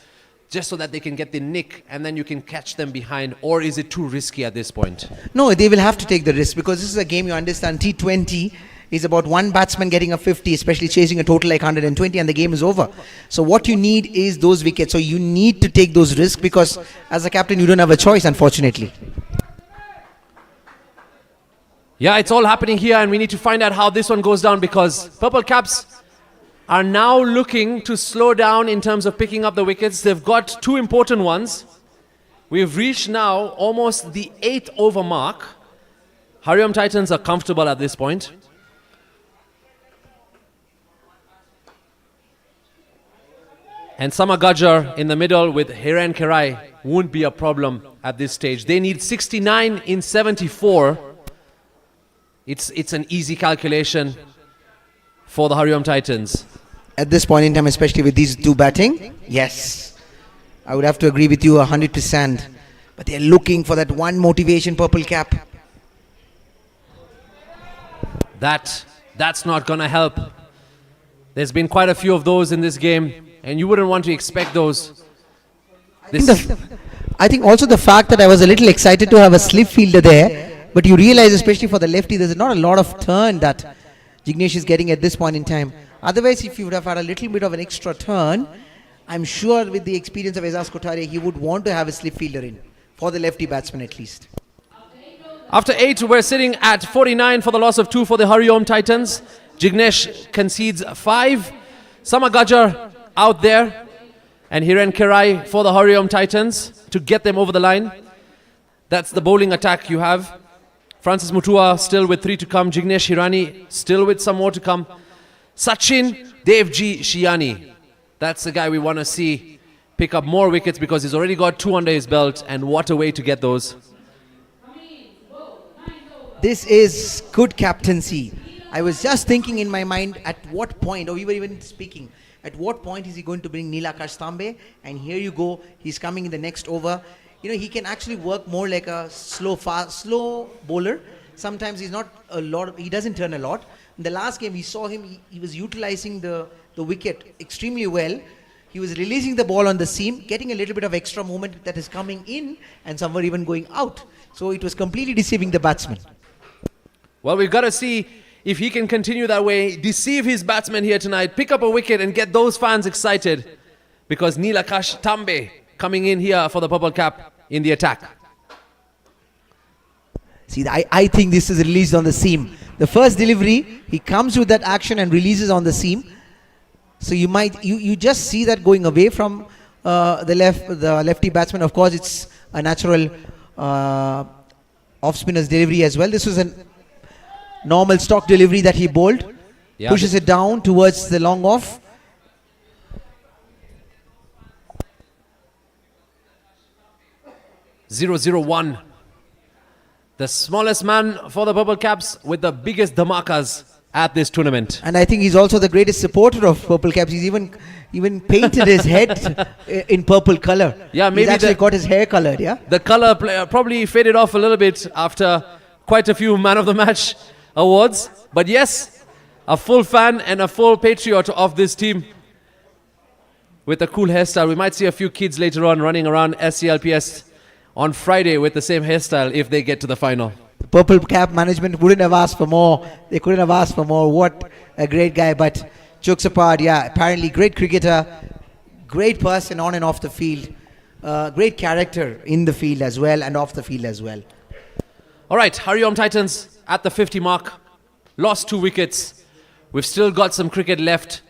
just so that they can get the nick and then you can catch them behind? Or is it too risky at this point? No, they will have to take the risk, because this is a game, you understand, T20 is about 1 batsman getting a 50, especially chasing a total like 120, and the game is over. So what you need is those wickets. So you need to take those risks, because as a captain you don't have a choice, unfortunately. Yeah, it's all happening here, and we need to find out how this one goes down, because Purple Caps are now looking to slow down in terms of picking up the wickets. They've got 2 important ones. We've reached now almost the 8th over mark. HARIOM Titans are comfortable at this point. And Samagajar in the middle with Hiren Kerai won't be a problem at this stage. They need 69 in 74. It's an easy calculation for the HARIOM Titans. At this point in time, especially with these two batting, yes, I would have to agree with you 100%. But they're looking for that one motivation, purple cap. That's not going to help. There's been quite a few of those in this game, and you wouldn't want to expect those. I think also the fact that I was a little excited to have a slip fielder there, but you realize, especially for the lefty, there's not a lot of turn that Jignesh is getting at this point in time. Otherwise, if you would have had a little bit of an extra turn, I'm sure with the experience of Ezaz Kotaria, he would want to have a slip fielder in, for the lefty batsman at least. After 8, we're sitting at 49 for the loss of 2 for the HARIOM Titans. Jignesh concedes 5. Samagajar out there. And Hiren Kerai for the HARIOM Titans to get them over the line. That's the bowling attack you have. Francis Mutua still with 3 to come. Jignesh Hirani still with some more to come. Sachin Devji Shiani. That's the guy we want to see pick up more wickets because he's already got 2 under his belt. And what a way to get those. This is good captaincy. I was just thinking in my mind at what point, or we were even speaking, at what point is he going to bring Nilakash Tambe? And here you go, he's coming in the next over. You know, he can actually work more like a slow bowler. Sometimes he's not a lot, he doesn't turn a lot. In the last game, we saw him, he was utilizing the wicket extremely well. He was releasing the ball on the seam, getting a little bit of extra movement that is coming in and some were even going out. So it was completely deceiving the batsman. Well, we've got to see if he can continue that way, deceive his batsmen here tonight, pick up a wicket and get those fans excited because Nilakash Tambe coming in here for the purple cap in the attack. See, I think this is released on the seam. The first delivery, he comes with that action and releases on the seam. So you just see that going away from the lefty batsman. Of course, it's a natural off-spinner's delivery as well. This was a normal stock delivery that he bowled. Yeah, pushes it down towards the long off. (0-0-1). The smallest man for the purple caps with the biggest dhamakas at this tournament. And I think he's also the greatest supporter of purple caps. He's even painted his head in purple color. Yeah, maybe he's actually got his hair colored. Yeah, the color probably faded off a little bit after quite a few man of the match awards. But yes, a full fan and a full patriot of this team with a cool hairstyle. We might see a few kids later on running around SCLPS on Friday with the same hairstyle if they get to the final. The purple cap management wouldn't have asked for more. They couldn't have asked for more. What a great guy. But jokes apart, yeah, apparently great cricketer, great person on and off the field, great character in the field as well and off the field as well. All right, HARIOM Titans at the 50 mark, lost 2 wickets. We've still got some cricket left.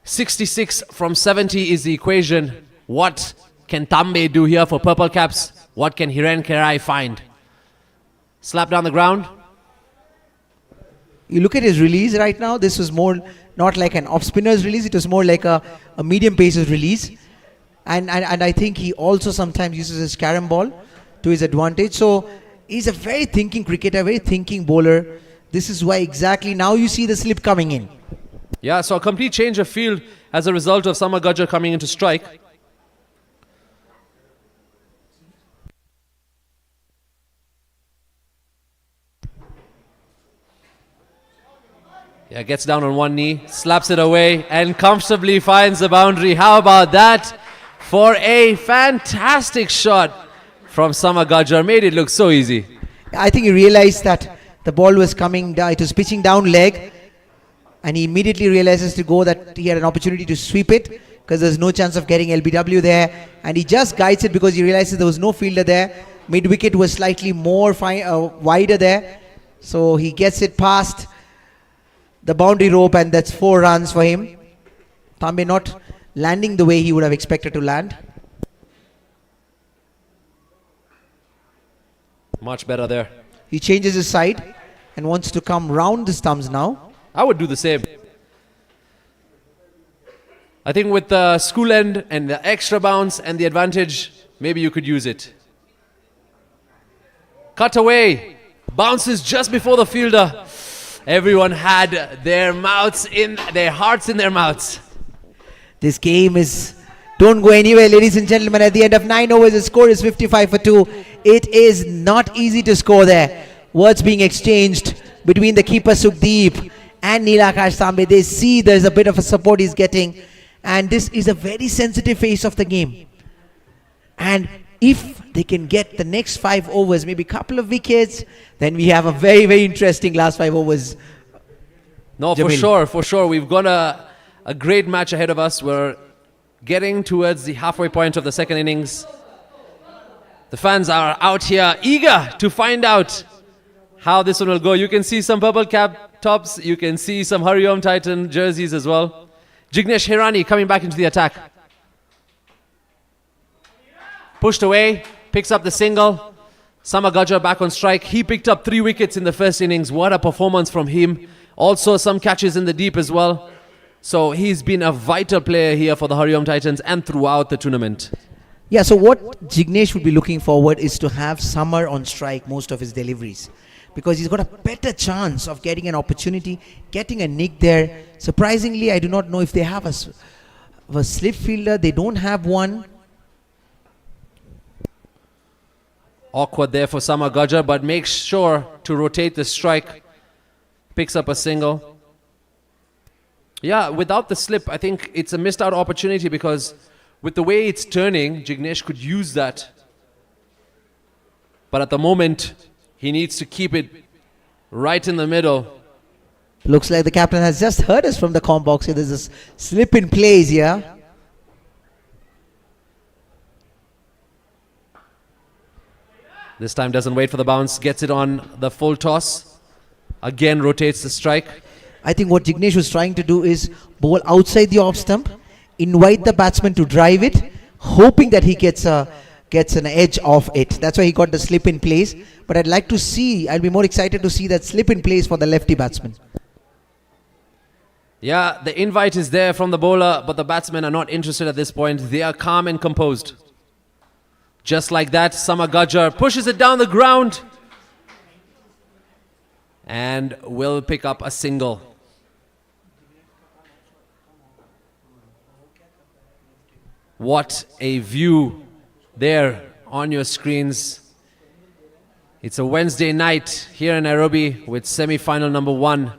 66 from 70 is the equation. What can Tambe do here for purple caps? What can Hiren Kerai find? Slap down the ground. You look at his release right now. This was more not like an off-spinner's release. It was more like a medium pacer's release. And I think he also sometimes uses his carom ball to his advantage. So he's a very thinking cricketer, very thinking bowler. This is why exactly now you see the slip coming in. Yeah, so a complete change of field as a result of Samagajar coming into strike. Yeah, gets down on one knee, slaps it away and comfortably finds the boundary. How about that for a fantastic shot from Samagajar? Made it look so easy. I think he realized that the ball was coming down, it was pitching down leg, and he immediately realizes to go that he had an opportunity to sweep it because there's no chance of getting LBW there, and he just guides it because he realizes there was no fielder there. Mid wicket was slightly more wider there, so he gets it past the boundary rope, and that's 4 runs for him. Tambe not landing the way he would have expected to land. Much better there. He changes his side and wants to come round the stumps now. I would do the same. I think with the school end and the extra bounce and the advantage, maybe you could use it. Cut away. Bounces just before the fielder. Everyone had their mouths in, their hearts in their mouths. This game is... Don't go anywhere, ladies and gentlemen. At the end of 9 overs, the score is 55 for 2. It is not easy to score there. Words being exchanged between the keeper Sukhdeep and Nilakash Sambe. They see there's a bit of a support he's getting. And this is a very sensitive phase of the game. And if they can get the next 5 overs, maybe a couple of wickets, then we have a very, very interesting last 5 overs. No, Jamil. for sure. We've got a great match ahead of us. We're getting towards the halfway point of the second innings. The fans are out here eager to find out how this one will go. You can see some purple cap tops. You can see some HARIOM Titan jerseys as well. Jignesh Hirani coming back into the attack. Pushed away, picks up the single. Samagaja back on strike. He picked up 3 wickets in the first innings. What a performance from him. Also some catches in the deep as well. So he's been a vital player here for the HARIOM Titans and throughout the tournament. Yeah, so what Jignesh would be looking forward is to have Summer on strike most of his deliveries, because he's got a better chance of getting an opportunity, getting a nick there. Surprisingly, I do not know if they have a slip fielder. They don't have one. Awkward there for Samagaja, but makes sure to rotate the strike. Picks up a single. Yeah, without the slip, I think it's a missed out opportunity, because with the way it's turning, Jignesh could use that. But at the moment, he needs to keep it right in the middle. Looks like the captain has just heard us from the comm box. Here, there's a slip in place here. This time doesn't wait for the bounce, gets it on the full toss. Again rotates the strike. I think what Jignesh was trying to do is bowl outside the off stump, invite the batsman to drive it, hoping that he gets an edge off it. That's why he got the slip in place. But I'll be more excited to see that slip in place for the lefty batsman. Yeah, the invite is there from the bowler, but the batsmen are not interested at this point. They are calm and composed. Just like that, Samagajar pushes it down the ground and will pick up a single. What a view there on your screens. It's a Wednesday night here in Nairobi with semi-final number 1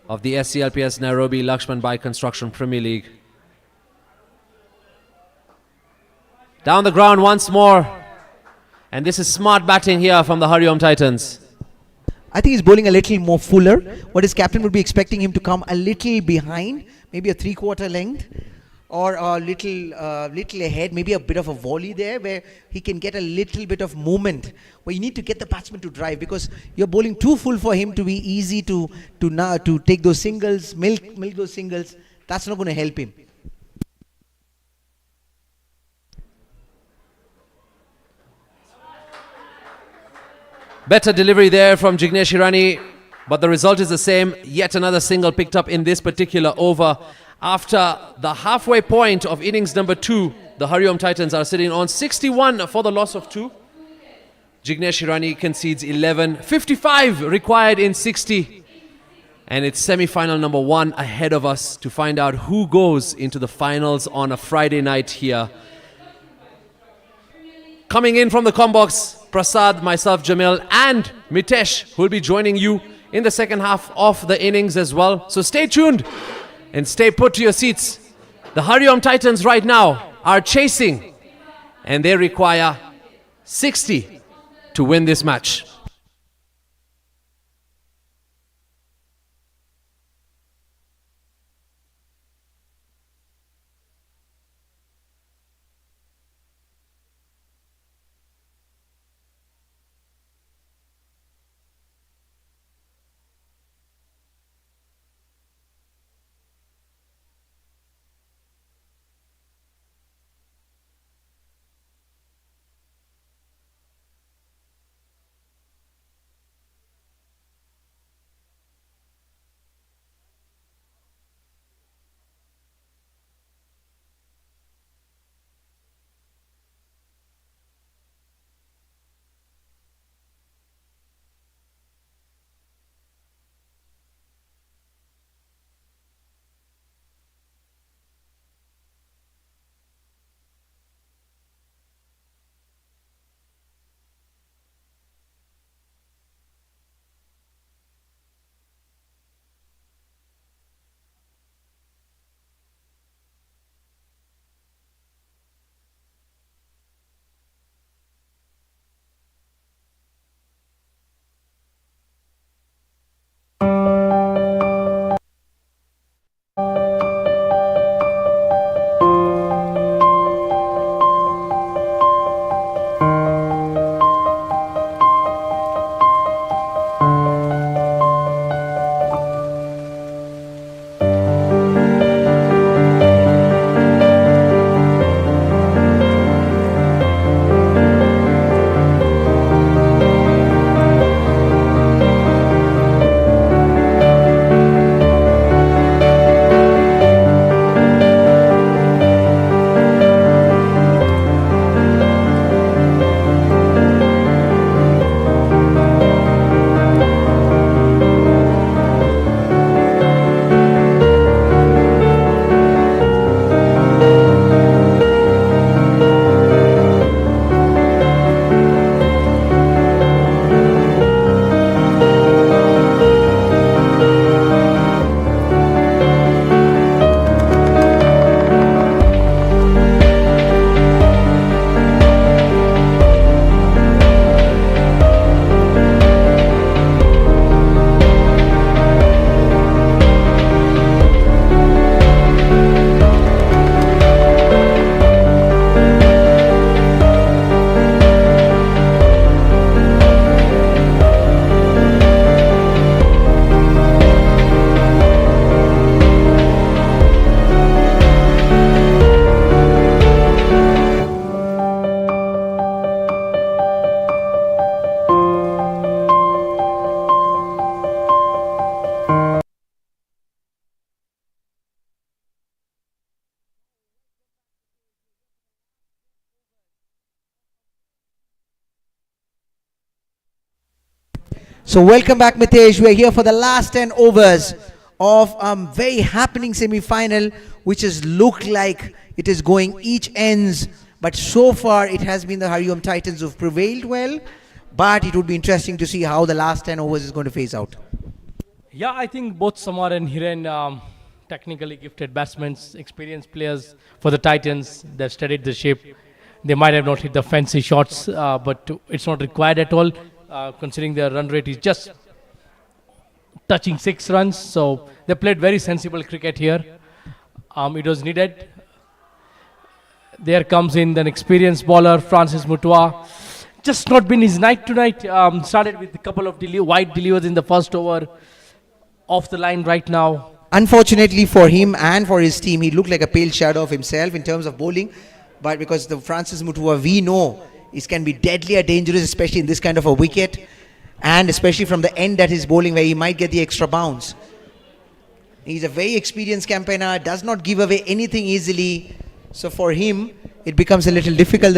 of the SCLPS Nairobi Lakshman Bai Construction Premier League. Down the ground once more. And this is smart batting here from the HARIOM Titans. I think he's bowling a little more fuller. What his captain would be expecting him to come a little behind, maybe a 3/4 length, or a little ahead, maybe a bit of a volley there where he can get a little bit of movement, where you need to get the batsman to drive, because you're bowling too full for him to be easy to take those singles, milk those singles. That's not going to help him. Better delivery there from Jignesh Hirani, but the result is the same. Yet another single picked up in this particular over. After the halfway point of innings number 2, the HARIOM Titans are sitting on 61 for the loss of 2. Jignesh Hirani concedes 11, 55 required in 60. And it's semi-final number 1 ahead of us to find out who goes into the finals on a Friday night here. Coming in from the comm box, Prasad, myself, Jamil, and Mitesh, who will be joining you in the second half of the innings as well. So stay tuned and stay put to your seats. The HARIOM Titans right now are chasing, and they require 60 to win this match. So welcome back, Mitesh. We are here for the last 10 overs of a very happening semi-final, which has looked like it is going each ends. But so far, it has been the HARIOM Titans who've prevailed well. But it would be interesting to see how the last 10 overs is going to phase out. Yeah, I think both Samar and Hiren, technically gifted batsmen, experienced players for the Titans. They've studied the shape. They might have not hit the fancy shots, but it's not required at all, considering their run rate is just touching 6 runs. So they played very sensible cricket here. It was needed. There comes in an experienced bowler, Francis Mutua. Just not been his night tonight. Started with a couple of wide delivers in the first over. Off the line right now. Unfortunately for him and for his team, he looked like a pale shadow of himself in terms of bowling. But because the Francis Mutua, we know, it can be deadly or dangerous, especially in this kind of a wicket. And especially from the end that he's bowling, where he might get the extra bounce. He's a very experienced campaigner, does not give away anything easily. So for him, it becomes a little difficult.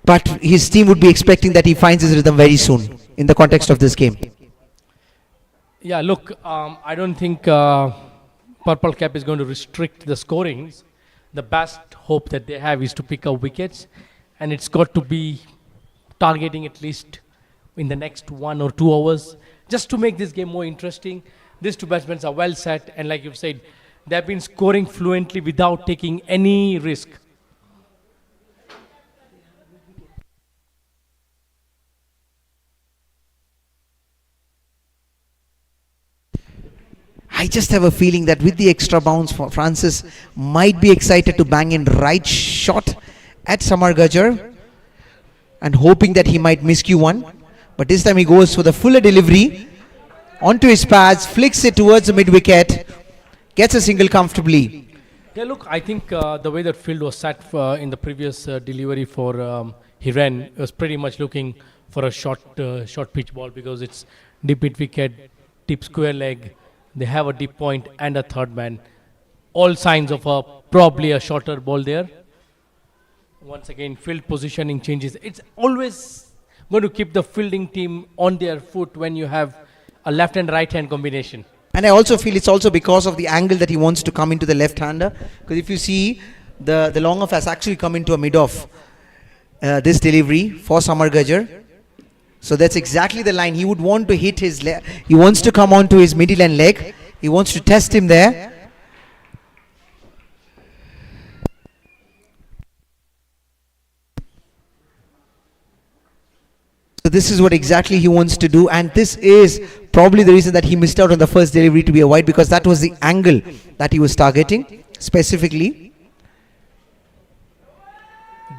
But his team would be expecting that he finds his rhythm very soon in the context of this game. Yeah, look, I don't think Purple Cap is going to restrict the scorings. The best hope that they have is to pick up wickets. And it's got to be targeting at least in the next 1 or 2 hours, just to make this game more interesting. These two batsmen are well set, and like you've said, they have been scoring fluently without taking any risk. I just have a feeling that with the extra bounce, Francis might be excited to bang in right shot at Samar Gajjar and hoping that he might miscue one. But this time he goes for the fuller delivery onto his pads, flicks it towards the mid-wicket, gets a single comfortably. Yeah, look, I think the way that field was set in the previous delivery for Hiren was pretty much looking for a short pitch ball, because it's deep mid-wicket, deep square leg. They have a deep point and a third man. All signs of probably a shorter ball there. Once again, field positioning changes. It's always going to keep the fielding team on their foot when you have a left and right hand combination. And I also feel it's also because of the angle that he wants to come into the left-hander. Because if you see, the long off has actually come into a mid-off. This delivery for Samar Gajjar. So that's exactly the line. He would want to hit his leg. He wants to come onto his middle and leg. He wants to test him there. So this is what exactly he wants to do, and this is probably the reason that he missed out on the first delivery to be a wide, because that was the angle that he was targeting specifically.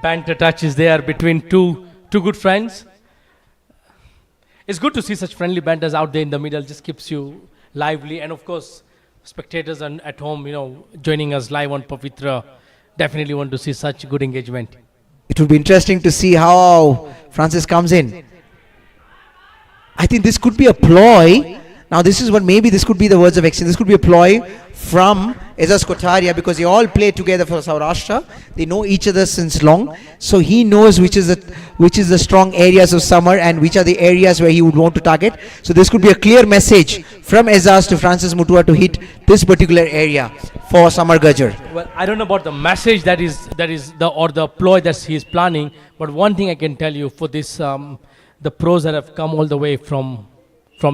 Banter touch is there between two good friends. It's good to see such friendly banters out there in the middle. Just keeps you lively, and of course, spectators at home, joining us live on Pavitra, definitely want to see such good engagement. It would be interesting to see how Francis comes in. I think this could be a ploy. Now this is what, maybe this could be the words of exchange. This could be a ploy from Ezaz Kotaria, because they all play together for Saurashtra. They know each other since long. So he knows which is the strong areas of Samar and which are the areas where he would want to target. So this could be a clear message from Ezaz to Francis Mutua to hit this particular area for Samar Gajjar. Well, I don't know about the message that is the ploy that he is planning, but one thing I can tell you for this, the pros that have come all the way from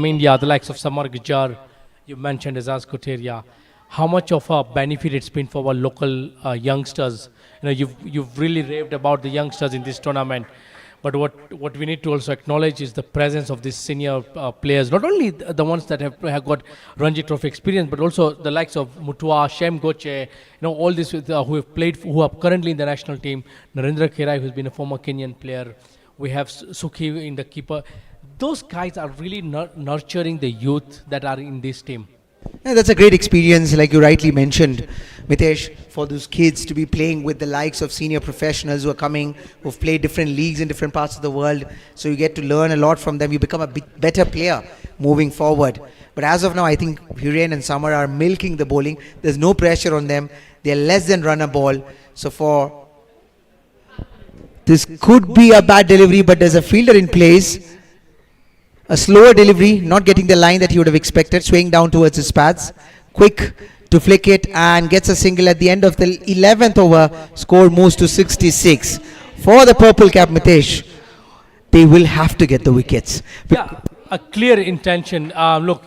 India, the likes of Samar Gajjar, you mentioned Ezaz Kotaria, how much of a benefit it's been for our local youngsters. You've really raved about the youngsters in this tournament, but what we need to also acknowledge is the presence of these senior players, not only the ones that have got Ranji Trophy experience, but also the likes of Mutua, Shem Goche, all these who are currently in the national team. Narendra Kherai, who's been a former Kenyan player. We have Sukhi in the keeper. Those guys are really nurturing the youth that are in this team. Yeah, that's a great experience, like you rightly mentioned, Mitesh, for those kids to be playing with the likes of senior professionals who are coming, who've played different leagues in different parts of the world. So you get to learn a lot from them. You become a better player moving forward. But as of now, I think Hiren and Samar are milking the bowling. There's no pressure on them. They're less than runner ball. So this could be a bad delivery, but there's a fielder in place. A slower delivery, not getting the line that he would have expected, swaying down towards his pads. Quick to flick it and gets a single at the end of the 11th over. Score moves to 66. For the purple cap, Mitesh, they will have to get the wickets. Yeah, a clear intention. Look,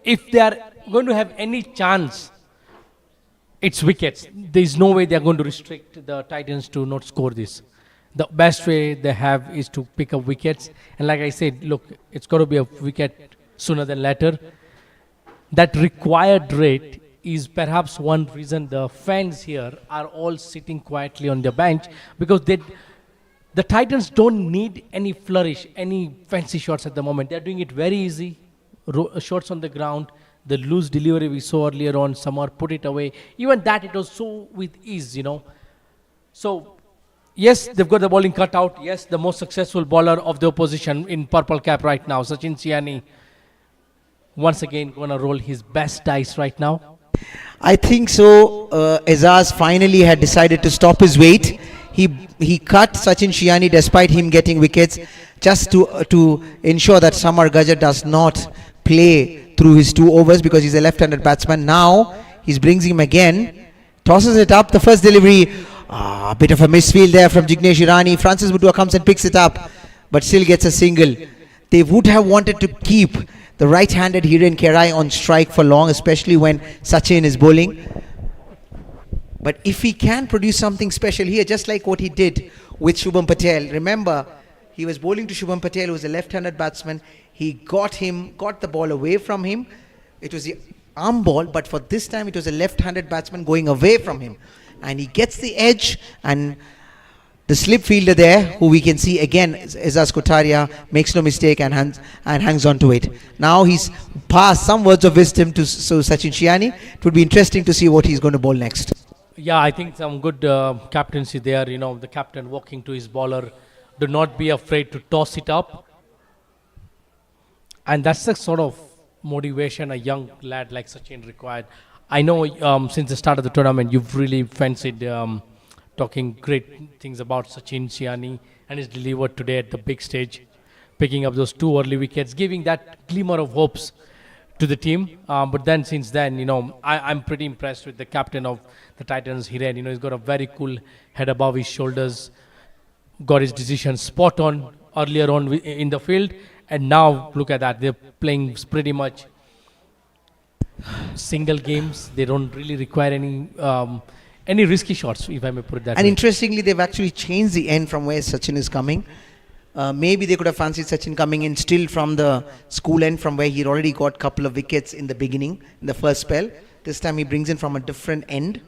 if they are going to have any chance, it's wickets. There is no way they are going to restrict the Titans to not score this. The best way they have is to pick up wickets. And like I said, look, it's got to be a wicket sooner than later. That required rate is perhaps one reason the fans here are all sitting quietly on their bench, because the Titans don't need any flourish, any fancy shots at the moment. They're doing it very easy. Shots on the ground. The loose delivery we saw earlier on, Samar put it away. Even that, it was so with ease, you know. So, yes, they've got the bowling cut out. Yes, the most successful bowler of the opposition in purple cap right now, Sachin Siani, once again going to roll his best dice right now. I think so. Azaz finally had decided to stop his weight. He cut Sachin Shiani despite him getting wickets, just to ensure that Samar Gajar does not play through his 2 overs, because he's a left-handed batsman. Now he brings him again, tosses it up. The first delivery, a bit of a misfield there from Jignesh Irani. Francis Budua comes and picks it up, but still gets a single. They would have wanted to keep the right-handed Hiren Kerai on strike for long, especially when Sachin is bowling. But if he can produce something special here, just like what he did with Shubham Patel. Remember, he was bowling to Shubham Patel, who was a left-handed batsman. He got the ball away from him. It was the arm ball, but for this time it was a left-handed batsman going away from him. And he gets the edge, and the slip fielder there, who we can see again, Azaz Kotaria, makes no mistake and hangs on to it. Now he's passed some words of wisdom to Sachin Shiani. It would be interesting to see what he's going to bowl next. Yeah, I think some good captaincy there. You know, the captain walking to his bowler. Do not be afraid to toss it up. And that's the sort of motivation a young lad like Sachin required. I know since the start of the tournament, you've really fancied talking great things about Sachin Siani, and he's delivered today at the big stage, picking up those 2 early wickets, giving that glimmer of hopes to the team. But then since then, you know, I'm pretty impressed with the captain of the Titans, Hiren. You know, he's got a very cool head above his shoulders, got his decision spot on earlier on in the field. And now, look at that, they're playing pretty much single games. They don't really require any risky shots, if I may put it that way. And interestingly, they've actually changed the end from where Sachin is coming. Maybe they could have fancied Sachin coming in still from the school end, from where he'd already got a couple of wickets in the beginning, in the first spell. This time he brings in from a different end.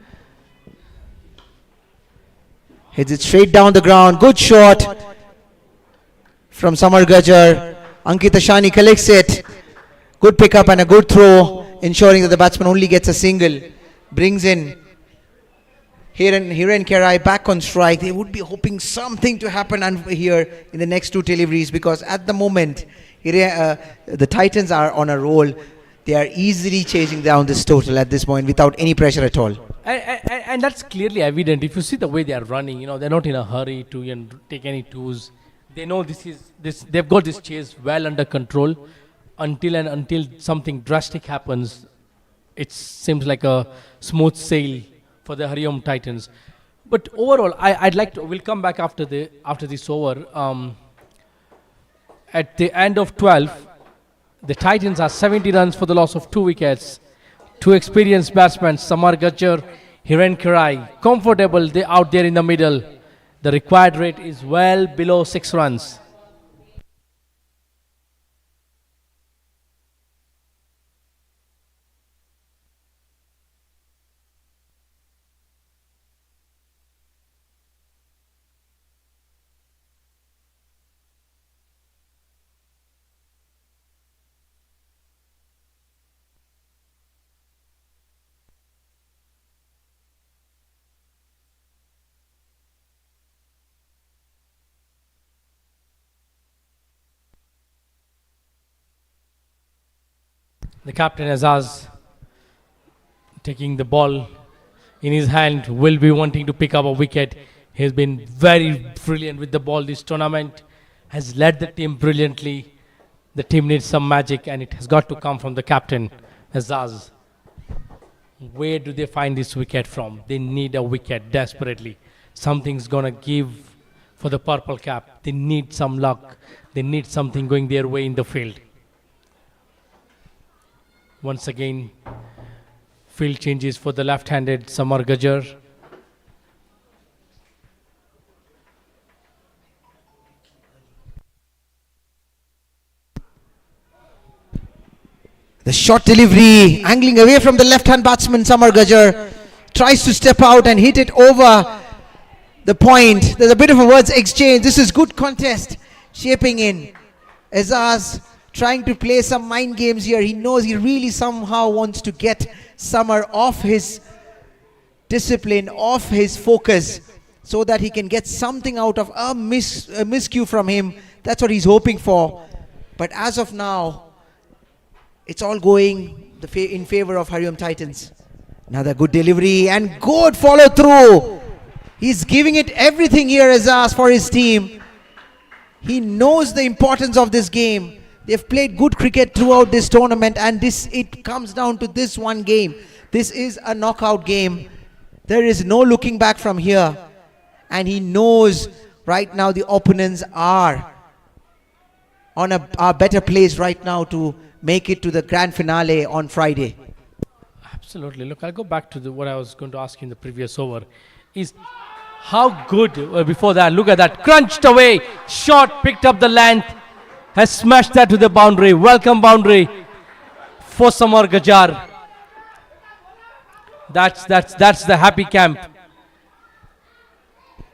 Hits it straight down the ground. Good shot from Samar Gajar. Ankit Ashani collects it. Good pickup and a good throw, ensuring that the batsman only gets a single. Brings in Hiren Kerai back on strike. They would be hoping something to happen here in the next 2 deliveries, because at the moment, the Titans are on a roll. They are easily chasing down this total at this point without any pressure at all. And that's clearly evident. If you see the way they are running, you know, they're not in a hurry to take any twos. They know they've got this chase well under control until something drastic happens. It seems like a smooth sail for the HARIOM Titans. But overall, we'll come back after this over. At the end of 12, the Titans are 70 runs for the loss of 2 wickets. 2 experienced batsmen, Samar Gajar, Hiren Kerai, comfortable out there in the middle. The required rate is well below 6 runs. The captain Azaz, taking the ball in his hand, will be wanting to pick up a wicket. He has been very brilliant with the ball this tournament, has led the team brilliantly. The team needs some magic, and it has got to come from the captain, Azaz. Where do they find this wicket from? They need a wicket desperately. Something's gonna give for the purple cap. They need some luck. They need something going their way in the field. Once again, field changes for the left-handed Samar Gajar. The short delivery, angling away from the left-hand batsman Samar Gajar, tries to step out and hit it over the point. There's a bit of a words exchange. This is good contest shaping in. Azaz trying to play some mind games here. He knows he really somehow wants to get Samar off his discipline, off his focus, so that he can get something out of a miscue from him. That's what he's hoping for. But as of now, it's all going in favor of HARIOM Titans. Another good delivery and good follow through. He's giving it everything here, Azaz, for his team. He knows the importance of this game. They've played good cricket throughout this tournament, and it comes down to this one game. This is a knockout game. There is no looking back from here. And he knows right now the opponents are on a better place right now to make it to the grand finale on Friday. Absolutely. Look, I'll go back to what I was going to ask in the previous over. Is how good, before that, look at that, crunched away, shot, picked up the length, has smashed that to the boundary. Welcome boundary for Samar Gajar. That's the happy camp.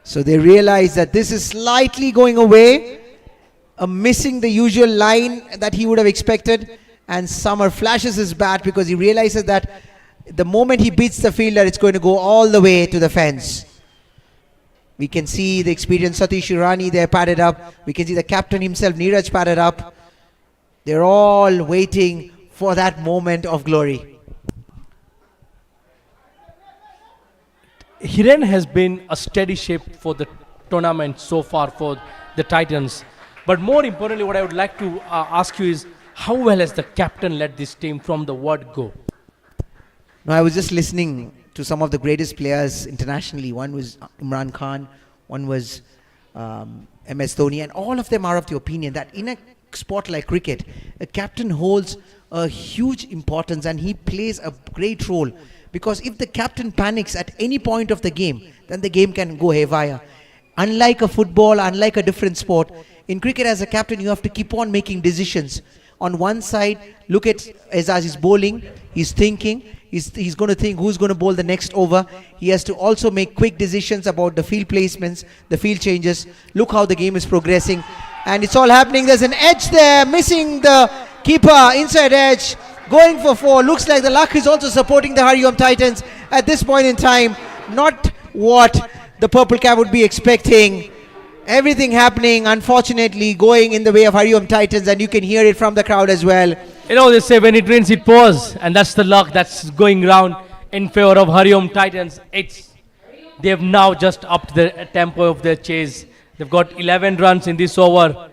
So they realize that this is slightly going away, missing the usual line that he would have expected, and Samar flashes his bat because he realizes that the moment he beats the fielder, it's going to go all the way to the fence. We can see the experienced Satish Irani there padded up. We can see the captain himself, Neeraj, padded up. They're all waiting for that moment of glory. Hiren has been a steady shape for the tournament so far for the Titans. But more importantly, what I would like to ask you is, how well has the captain led this team from the word go? No, I was just listening to some of the greatest players internationally. One was Imran Khan, one was MS Dhoni, and all of them are of the opinion that in a sport like cricket, a captain holds a huge importance and he plays a great role. Because if the captain panics at any point of the game, then the game can go haywire. Unlike a football, unlike a different sport, in cricket as a captain you have to keep on making decisions. On one side, look at Azaz is bowling, he's thinking, he's going to think who's going to bowl the next over. He has to also make quick decisions about the field placements, the field changes. Look how the game is progressing. And it's all happening. There's an edge there, missing the keeper, inside edge, going for 4. Looks like the luck is also supporting the HARIOM Titans at this point in time. Not what the purple cap would be expecting. Everything happening, unfortunately, going in the way of HARIOM Titans, and you can hear it from the crowd as well. You know, they say when it rains, it pours, and that's the luck that's going round in favor of HARIOM Titans. They have now just upped the tempo of their chase. They've got 11 runs in this over,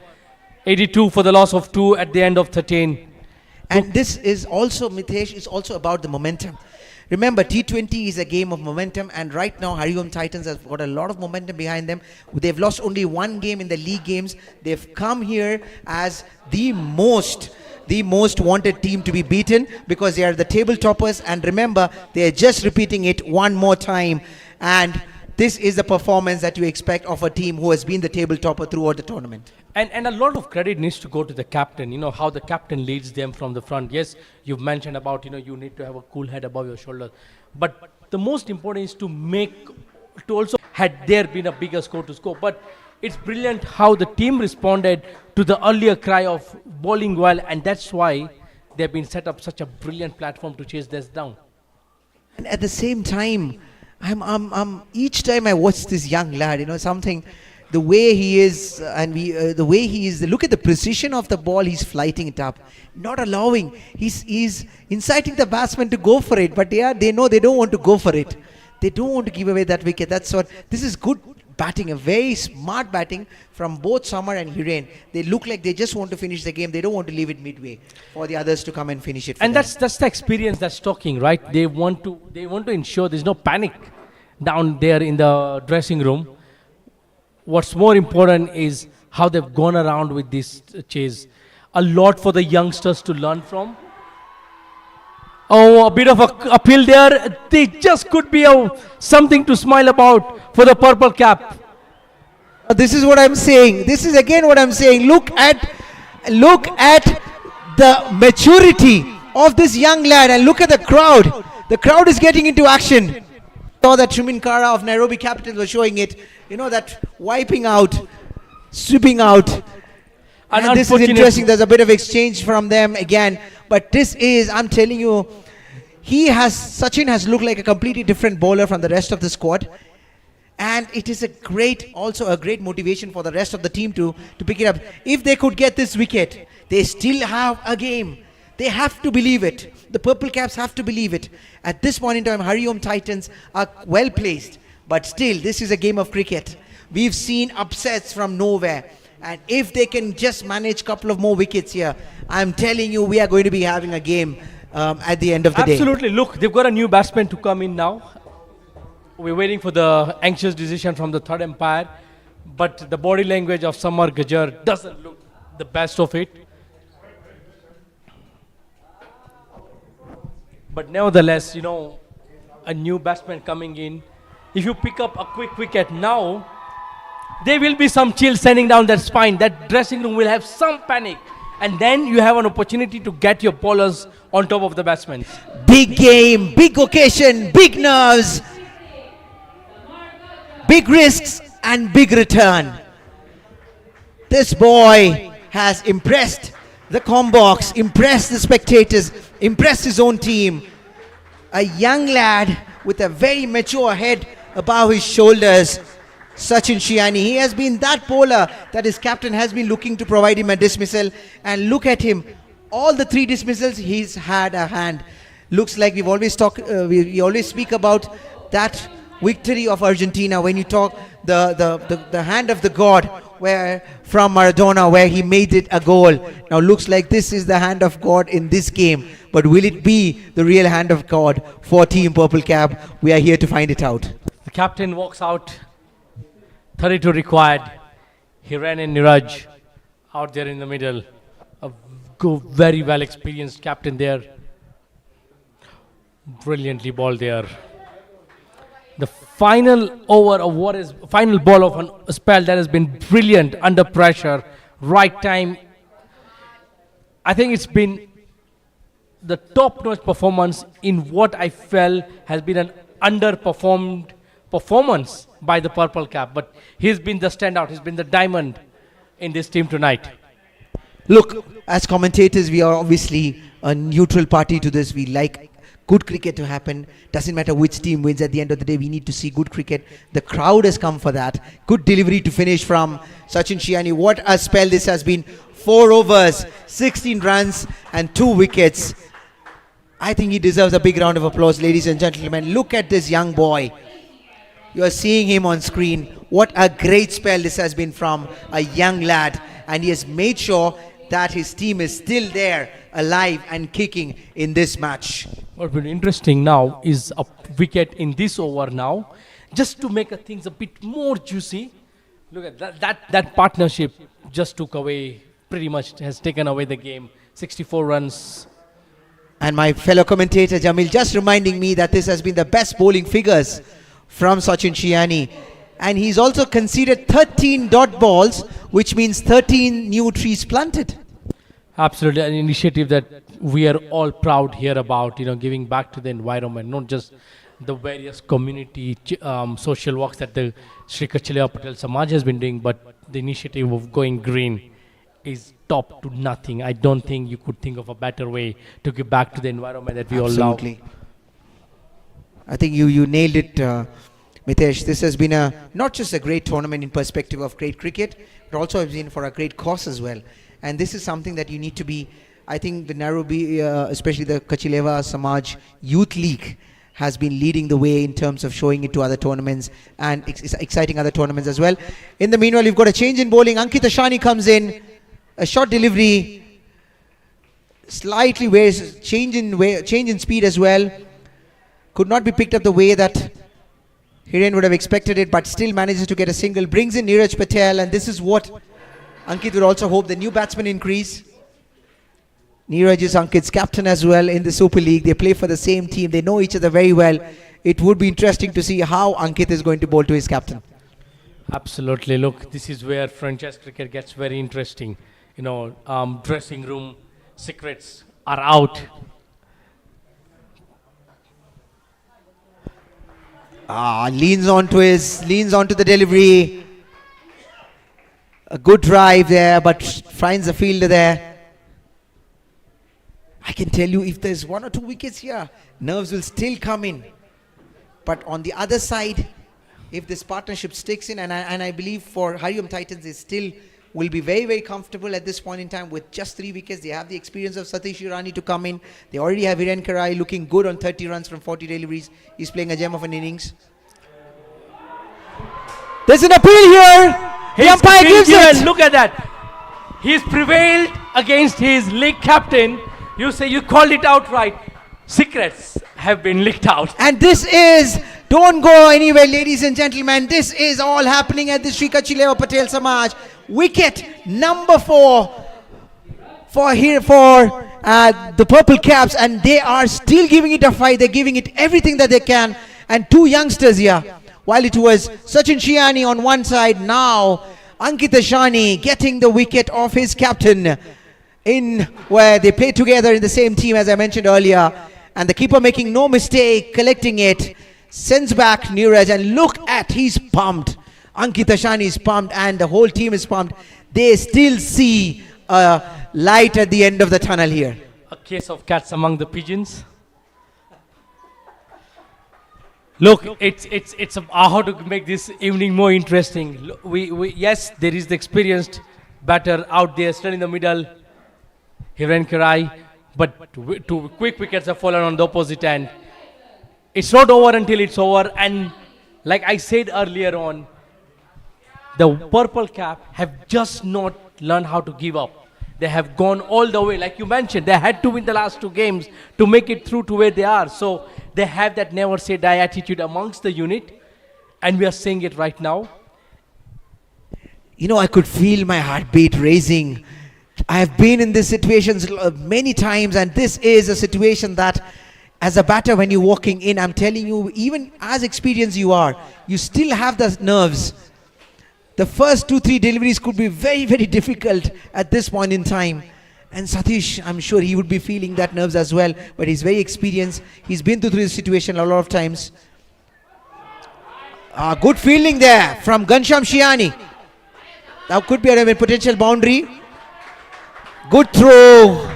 82 for the loss of 2 at the end of 13. And this is also, Mitesh, is also about the momentum. Remember, T20 is a game of momentum, and right now HARIOM Titans have got a lot of momentum behind them. They've lost only 1 game in the league games. They've come here as the most wanted team to be beaten because they are the table toppers, and remember, they are just repeating it one more time. And this is the performance that you expect of a team who has been the table topper throughout the tournament. And a lot of credit needs to go to the captain, you know, how the captain leads them from the front. Yes, you've mentioned about, you know, you need to have a cool head above your shoulders. But the most important is to also, had there been a bigger score to score. But it's brilliant how the team responded to the earlier cry of bowling well, and that's why they've been set up such a brilliant platform to chase this down. And at the same time, each time I watch this young lad, you know, something, the way he is, look at the precision of the ball, he's flighting it up, not allowing, he's inciting the batsman to go for it, but they know they don't want to go for it. They don't want to give away that wicket. That's what, this is good batting, a very smart batting from both Samar and Hiren. They look like they just want to finish the game. They don't want to leave it midway for the others to come and finish it. And that's the experience that's talking, right? They want to ensure there's no panic down there in the dressing room. What's more important is how they've gone around with this chase. A lot for the youngsters to learn from. Oh, a bit of a uphill there. They just could be something to smile about for the purple cap. This is what I'm saying. This is again what I'm saying. Look at the maturity of this young lad and look at the crowd. The crowd is getting into action. Saw that Shumin Kara of Nairobi Capital was showing it. You know, that wiping out, sweeping out. And this is interesting. There's a bit of exchange from them again. But this is, I'm telling you, Sachin has looked like a completely different bowler from the rest of the squad. And it is also a great motivation for the rest of the team to pick it up. If they could get this wicket, they still have a game. They have to believe it. The Purple Caps have to believe it. At this point in time, HARIOM Titans are well placed. But still, this is a game of cricket. We've seen upsets from nowhere. And if they can just manage a couple of more wickets here, I'm telling you, we are going to be having a game at the end of the day. Absolutely. Look, they've got a new batsman to come in now. We're waiting for the anxious decision from the third umpire. But the body language of Samar Gajar doesn't look the best of it. But nevertheless, you know, a new batsman coming in. If you pick up a quick wicket now, there will be some chill sending down that spine. That dressing room will have some panic. And then you have an opportunity to get your bowlers on top of the batsmen. Big game, big occasion, big nerves, big risks and big return. This boy has impressed the Combox, impressed the spectators, impressed his own team. A young lad with a very mature head above his shoulders. Sachin Shiani, he has been that bowler that his captain has been looking to provide him a dismissal. And look at him, all the 3 dismissals he's had a hand. Looks like we've always we always speak about that victory of Argentina when you talk the hand of the God where from Maradona where he made it a goal. Now looks like this is the hand of God in this game. But will it be the real hand of God for Team Purple Cap? We are here to find it out. The captain walks out. 32 required. Hiren and Niraj out there in the middle. A very well experienced captain there. Brilliantly balled there. The final over of final ball of a spell that has been brilliant under pressure. Right time. I think it's been the top-notch performance in what I felt has been an underperformed performance by the Purple Cap, but he's been the standout, he's been the diamond in this team tonight. Look, as commentators, we are obviously a neutral party to this. We like good cricket to happen. Doesn't matter which team wins. At the end of the day, we need to see good cricket. The crowd has come for that. Good delivery to finish from Sachin Shiani. What a spell this has been. 4 overs, 16 runs and 2 wickets. I think he deserves a big round of applause, ladies and gentlemen. Look at this young boy. You are seeing him on screen. What a great spell this has been from a young lad. And he has made sure that his team is still there, alive and kicking in this match. What's been interesting now is a wicket in this over now. Just to make things a bit more juicy. Look at that partnership just took away, pretty much has taken away the game. 64 runs. And my fellow commentator Jamil just reminding me that this has been the best bowling figures from Sachin Shiani. And he's also conceded 13 dot balls, which means 13 new trees planted. Absolutely, an initiative that we are all proud here about, you know, giving back to the environment, not just the various community social works that the Sri Kachalewa Patel Samaj has been doing, but the initiative of going green is top to nothing. I don't think you could think of a better way to give back to the environment that we all love. Absolutely. I think you nailed it, Mitesh. This has been not just a great tournament in perspective of great cricket, but also has been for a great cause as well. And this is something that you need to be, I think the Nairobi, especially the Kachalewa Samaj Youth League, has been leading the way in terms of showing it to other tournaments and exciting other tournaments as well. In the meanwhile, we've got a change in bowling. Ankit Ashani comes in, a short delivery, slightly change in speed as well. Could not be picked up the way that Hiren would have expected it, but still manages to get a single. Brings in Neeraj Patel, and this is what Ankit would also hope, the new batsman increase. Neeraj is Ankit's captain as well in the Super League. They play for the same team. They know each other very well. It would be interesting to see how Ankit is going to bowl to his captain. Absolutely. Look, this is where franchise cricket gets very interesting. You know, dressing room secrets are out. Leans onto the delivery. A good drive there, but finds the fielder there. I can tell you, if there's 1 or 2 wickets here, nerves will still come in. But on the other side, if this partnership sticks in, and I believe for HARIOM Titans, they still will be very, very comfortable at this point in time with just 3 wickets. They have the experience of Satish Irani to come in. They already have Hiren Karai looking good on 30 runs from 40 deliveries. He's playing a gem of an innings. There's an appeal here. The umpire gives it. Look at that. He's prevailed against his league captain. You say you called it out right. Secrets have been leaked out. And this is, don't go anywhere, ladies and gentlemen. This is all happening at the Sri Kachileva Patel Samaj. Wicket number 4 for the Purple Caps, and they are still giving it a fight. They're giving it everything that they can. And 2 youngsters here. While it was Sachin Shiani on one side, now Ankit Ashani getting the wicket of his captain, in where they play together in the same team as I mentioned earlier, and the keeper making no mistake, collecting it, sends back Neeraj, and look at, he's pumped. Ankit Ashani is pumped and the whole team is pumped. They still see a light at the end of the tunnel here. A case of cats among the pigeons. Look, it's how to make this evening more interesting. Yes, there is the experienced batter out there, still in the middle, Hiren Karai, but 2 quick wickets have fallen on the opposite end. It's not over until it's over, and like I said earlier on, the Purple Cap have just not learned how to give up. They have gone all the way, like you mentioned, they had to win the last 2 games to make it through to where they are. So they have that never say die attitude amongst the unit, and we are seeing it right now. You know, I could feel my heartbeat raising. I have been in these situations many times, and this is a situation that, as a batter, when you're walking in, I'm telling you, even as experienced you are, you still have the nerves. The first 2-3 deliveries could be very, very difficult at this point in time. And Satish, I'm sure he would be feeling that nerves as well. But he's very experienced. He's been through this situation a lot of times. Good fielding there from Ghanshyam Shiani. That could be a potential boundary. Good throw.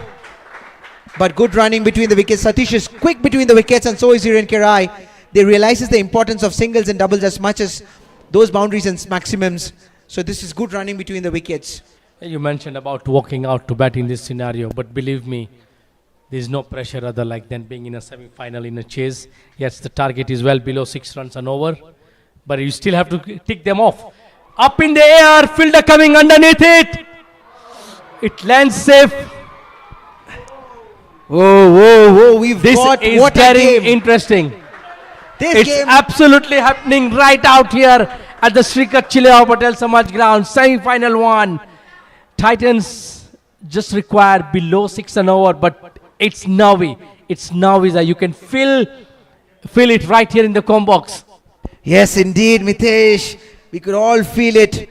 But good running between the wickets. Satish is quick between the wickets, and so is Hiren Karai. They realizes the importance of singles and doubles as much as those boundaries and maximums. So this is good running between the wickets. You mentioned about walking out to bat in this scenario, but believe me, there is no pressure other like than being in a semi-final in a chase. Yes, the target is well below 6 runs and over, but you still have to tick them off. Up in the air, fielder coming underneath it. It lands safe. Whoa, This is what a very game. interesting. This It's game, absolutely happening right out here at the Sri Kachileva Patel Samaj ground. Semi-final 1. Titans just require below 6 and over, but it's nervy. It's nervy. You can feel it right here in the com box. yes indeed, Mitesh. We could all feel it.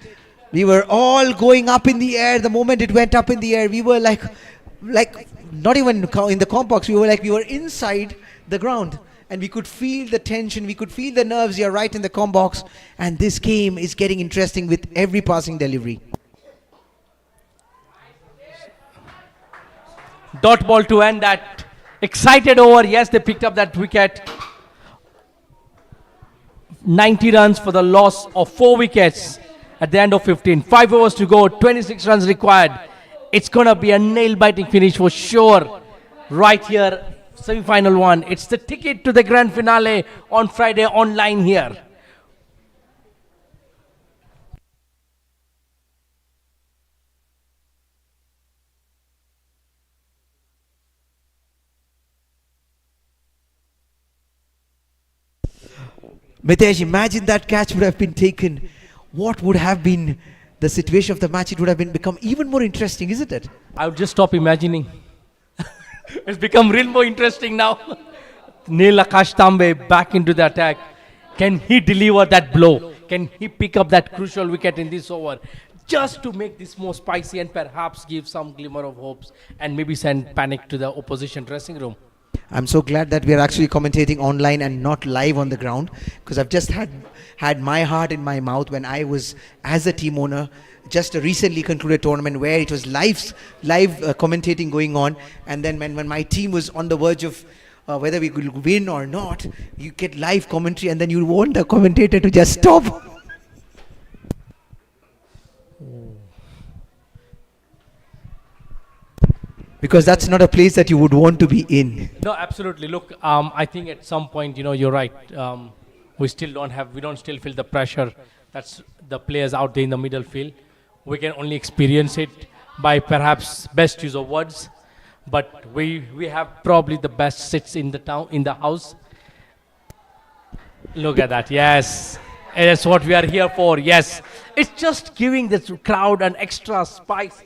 We were all going up in the air. The moment it went up in the air, we were like not even in the com box. We were inside the ground. And we could feel the tension, we could feel the nerves here right in the com box. And this game is getting interesting with every passing delivery. Dot ball to end that excited over. Yes, they picked up that wicket. 90 runs for the loss of 4 wickets at the end of 15. 5 overs to go, 26 runs required. It's going to be a nail-biting finish for sure right here. semi-final one. It's the ticket to the grand finale on Friday online here. Mitesh, imagine that catch would have been taken. What would have been the situation of the match? It would have become even more interesting, isn't it? I would just stop imagining. It's become real more interesting now. Neil Akash Tambe back into the attack. Can he deliver that blow? Can he pick up that crucial wicket in this over? Just to make this more spicy and perhaps give some glimmer of hopes and maybe send panic to the opposition dressing room. I'm so glad that we are actually commentating online and not live on the ground, because I've just had my heart in my mouth when I was, as a team owner, just a recently concluded tournament where it was live commentating going on, and then when my team was on the verge of whether we could win or not, you get live commentary and then you want the commentator to just stop. Because that's not a place that you would want to be in. No, absolutely. Look, I think at some point, you're right. We don't still feel the pressure. That's the players out there in the middle field. We can only experience it by perhaps best use of words. But we have probably the best seats in the house. Look at that. Yes. That's what we are here for. Yes. It's just giving the crowd an extra spice.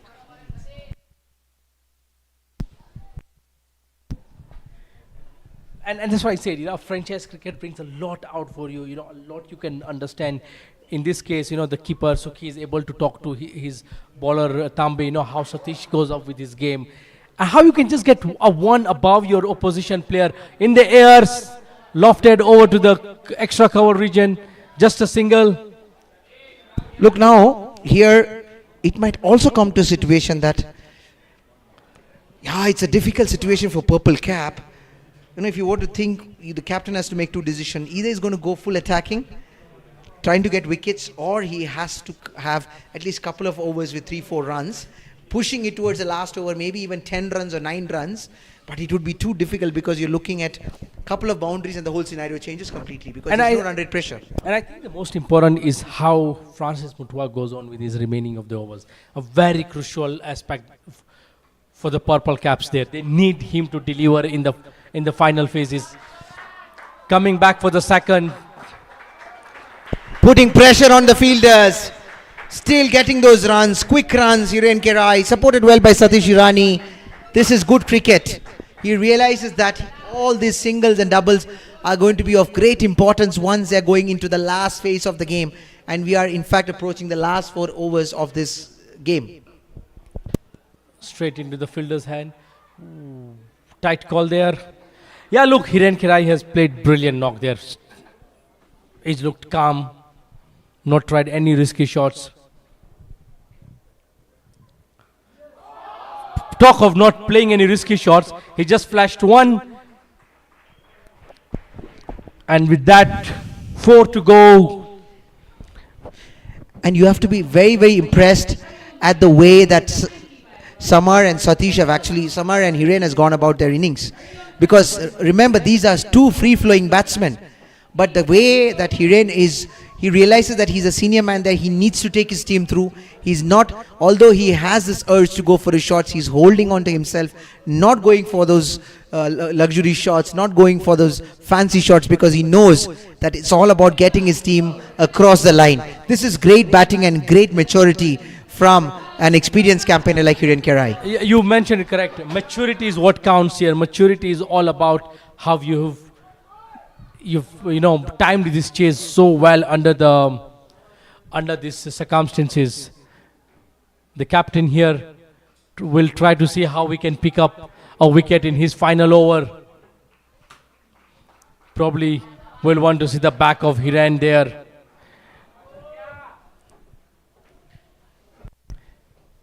And that's why I said, franchise cricket brings a lot out for you, a lot you can understand. In this case, the keeper, Suki, is able to talk to his bowler, Tambe, how Satish goes up with his game. And how you can just get a one above your opposition player in the airs, lofted over to the extra cover region, just a single. Look now, here, it might also come to a situation that, it's a difficult situation for Purple Cap. If you were to think, the captain has to make two decisions. Either he's going to go full attacking, trying to get wickets, or he has to have at least a couple of overs with 3-4 runs, pushing it towards the last over, maybe even 10 runs or 9 runs. But it would be too difficult because you're looking at a couple of boundaries and the whole scenario changes completely because he's not under pressure. And I think the most important is how Francis Mutua goes on with his remaining of the overs. A very crucial aspect for the Purple Caps there. They need him to deliver in the final phases. Coming back for the second. Putting pressure on the fielders. Still getting those runs. Quick runs. Hiren Kerai. Supported well by Satish Irani. This is good cricket. He realizes that all these singles and doubles are going to be of great importance once they're going into the last phase of the game. And we are in fact approaching the last 4 overs of this game. Straight into the fielder's hand. Tight call there. Yeah, look, Hiren Kerai has played brilliant knock there. He's looked calm, not tried any risky shots. Talk of not playing any risky shots, he just flashed one. And with that, 4 to go. And you have to be very, very impressed at the way that Samar and Satish have actually, Samar and Hiren has gone about their innings. Because remember, these are 2 free-flowing batsmen. But the way that Hiren is, he realizes that he's a senior man there. He needs to take his team through. He's not, although he has this urge to go for his shots, he's holding on to himself, not going for those luxury shots, not going for those fancy shots, because he knows that it's all about getting his team across the line. This is great batting and great maturity from an experienced campaigner like Hiren Kerai. You mentioned it correct. Maturity is what counts here. Maturity is all about how you've timed this chase so well under these circumstances. The captain here will try to see how we can pick up a wicket in his final over. Probably will want to see the back of Hiren there.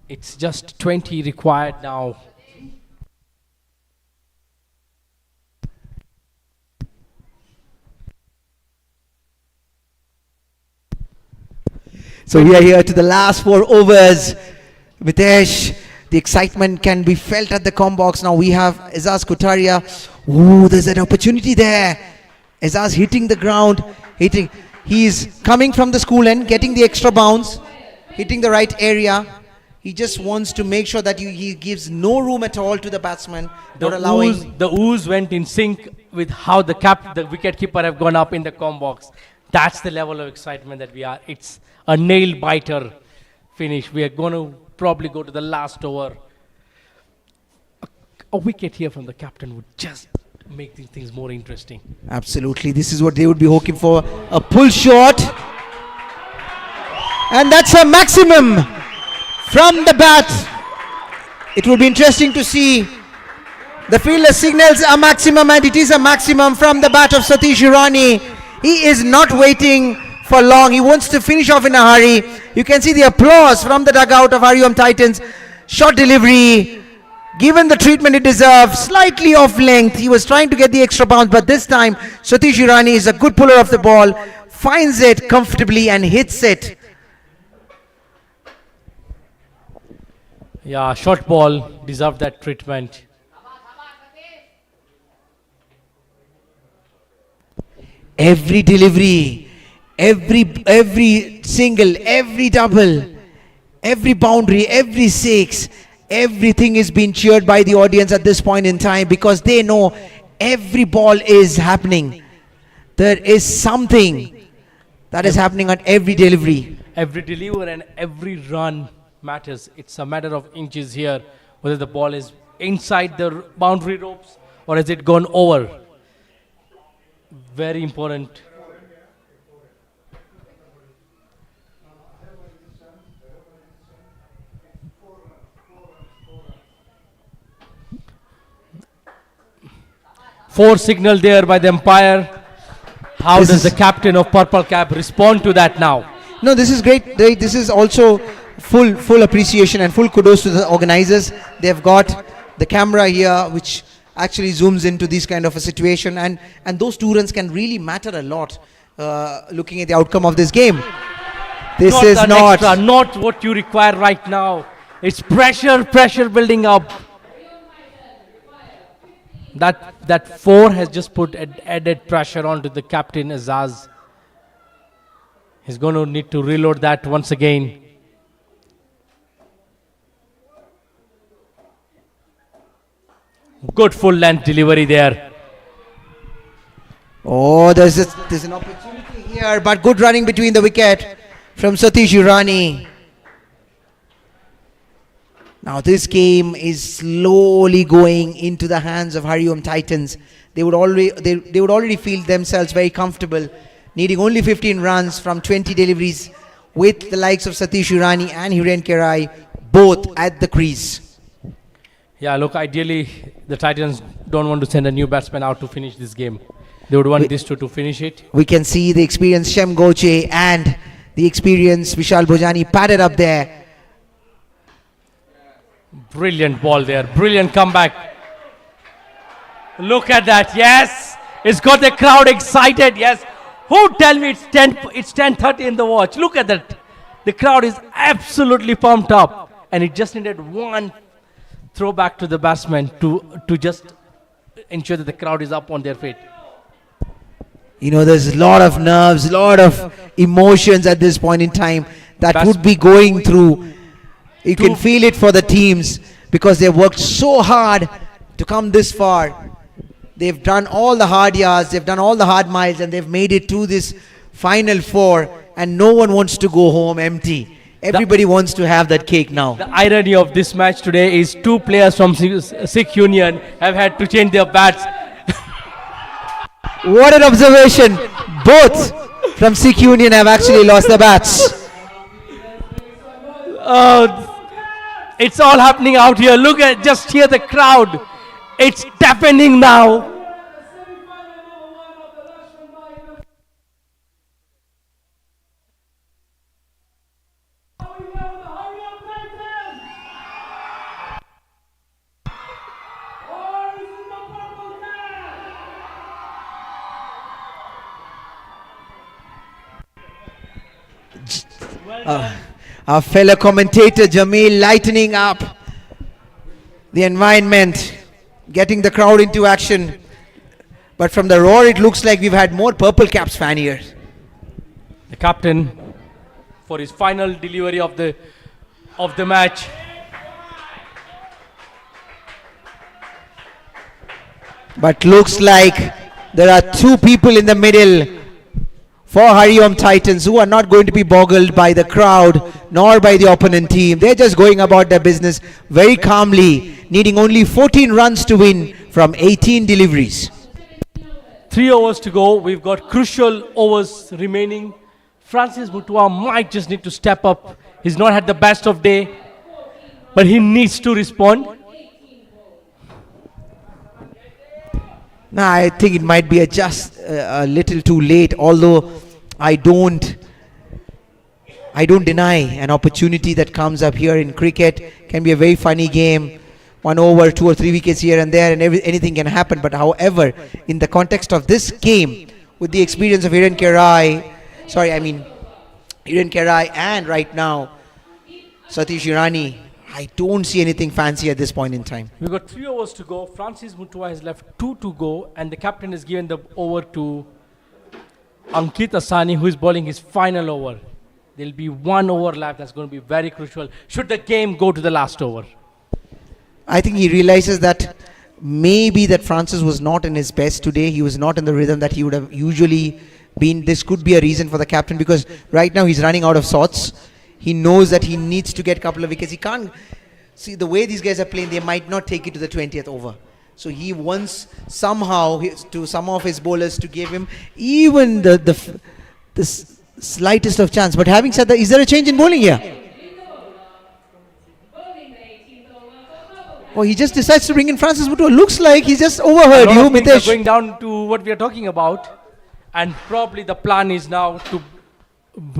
It's just 20 required now. So we are here to the last 4 overs. Mitesh, the excitement can be felt at the com box. Now we have Azaz Kotaria, Ooh, there's an opportunity there. Azaz hitting the ground, he's coming from the school end, getting the extra bounce, hitting the right area. He just wants to make sure that he gives no room at all to the batsman, not allowing. The ooze went in sync with how the wicket keeper have gone up in the com box. That's the level of excitement that we are. It's a nail biter finish. We are going to probably go to the last over. A wicket here from the captain would just make these things more interesting. Absolutely, this is what they would be hoping for. A pull shot. And that's a maximum from the bat. It will be interesting to see. The fielder signals a maximum, and it is a maximum from the bat of Satish Irani. He is not waiting for long. He wants to finish off in a hurry. You can see the applause from the dugout of HARIOM Titans. Short delivery, given the treatment it deserves, slightly off length. He was trying to get the extra bounce, but this time Satish Irani is a good puller of the ball, finds it comfortably and hits it. Yeah, short ball deserved that treatment. Every delivery, every single, every double, every boundary, every six, everything is being cheered by the audience at this point in time, because they know every ball is happening. There is something that is happening on every delivery. Every deliver and every run matters. It's a matter of inches here, whether the ball is inside the boundary ropes or has it gone over. Very important. Four signal there by the umpire. How does the captain of Purple Cap respond to that now? No, this is great. This is also full appreciation and full kudos to the organizers. They've got the camera here, which actually zooms into this kind of a situation, and those 2 runs can really matter a lot looking at the outcome of this game. This is not what you require right now. It's pressure building up. That 4 has just put added pressure onto the captain Azaz. He's going to need to reload that once again. Good full length delivery there. Oh, there's an opportunity here, but good running between the wicket from Satish Irani. Now this game is slowly going into the hands of HARIOM Titans. They would already feel themselves very comfortable, needing only 15 runs from 20 deliveries, with the likes of Satish Irani and Hiren Kerai both at the crease. Yeah, look, ideally the Titans don't want to send a new batsman out to finish this game. They would want these two to finish it. We can see the experienced Shem Goche and the experienced Vishal Bhojani padded up there. Brilliant ball there. Brilliant comeback. Look at that. Yes. It's got the crowd excited. Yes. Who tell me it's 10:30 in the watch? Look at that. The crowd is absolutely pumped up. And it just needed one throw back to the batsman to just ensure that the crowd is up on their feet. You know, there's a lot of nerves, a lot of emotions at this point in time that would be going through. You can feel it for the teams, because they've worked so hard to come this far. They've done all the hard yards, they've done all the hard miles, and they've made it to this final 4, and no one wants to go home empty. Everybody wants to have that cake now. The irony of this match today is 2 players from Sikh Union have had to change their bats. What an observation. Both from Sikh Union have actually lost their bats. It's all happening out here. Look at, just hear the crowd. It's deafening now. Our fellow commentator Jameel lightening up the environment, getting the crowd into action. But from the roar, it looks like we've had more purple caps fan here. The captain for his final delivery of the match. But looks like there are two people in the middle for HARIOM Titans who are not going to be boggled by the crowd nor by the opponent team. They're just going about their business very calmly, needing only 14 runs to win from 18 deliveries. 3 overs to go. We've got crucial overs remaining. Francis Mutua might just need to step up. He's not had the best of day, but he needs to respond. Now, I think it might be just a little too late, although I don't deny an opportunity that comes up here in cricket. Can be a very funny game. 1 over, 2 or 3 wickets here and there, and anything can happen. But however, in the context of this game, with the experience of Hiren Kerai and right now Satish Irani, I don't see anything fancy at this point in time. We've got 3 overs to go. Francis Mutua has left 2 to go, and the captain has given the over to Ankit Asani, who is bowling his final over. There'll be 1 over left. That's going to be very crucial should the game go to the last over. I think he realizes that maybe that Francis was not in his best today. He was not in the rhythm that he would have usually been. This could be a reason for the captain, because right now he's running out of sorts. He knows that he needs to get a couple of wickets. He can't see the way these guys are playing. They might not take it to the 20th over. So he wants somehow to some of his bowlers to give him even the slightest of chance. But having said that, is there a change in bowling here? Oh, he just decides to bring in Francis Mutua. Looks like he just overheard you, Mitesh. Going down to what we are talking about, and probably the plan is now to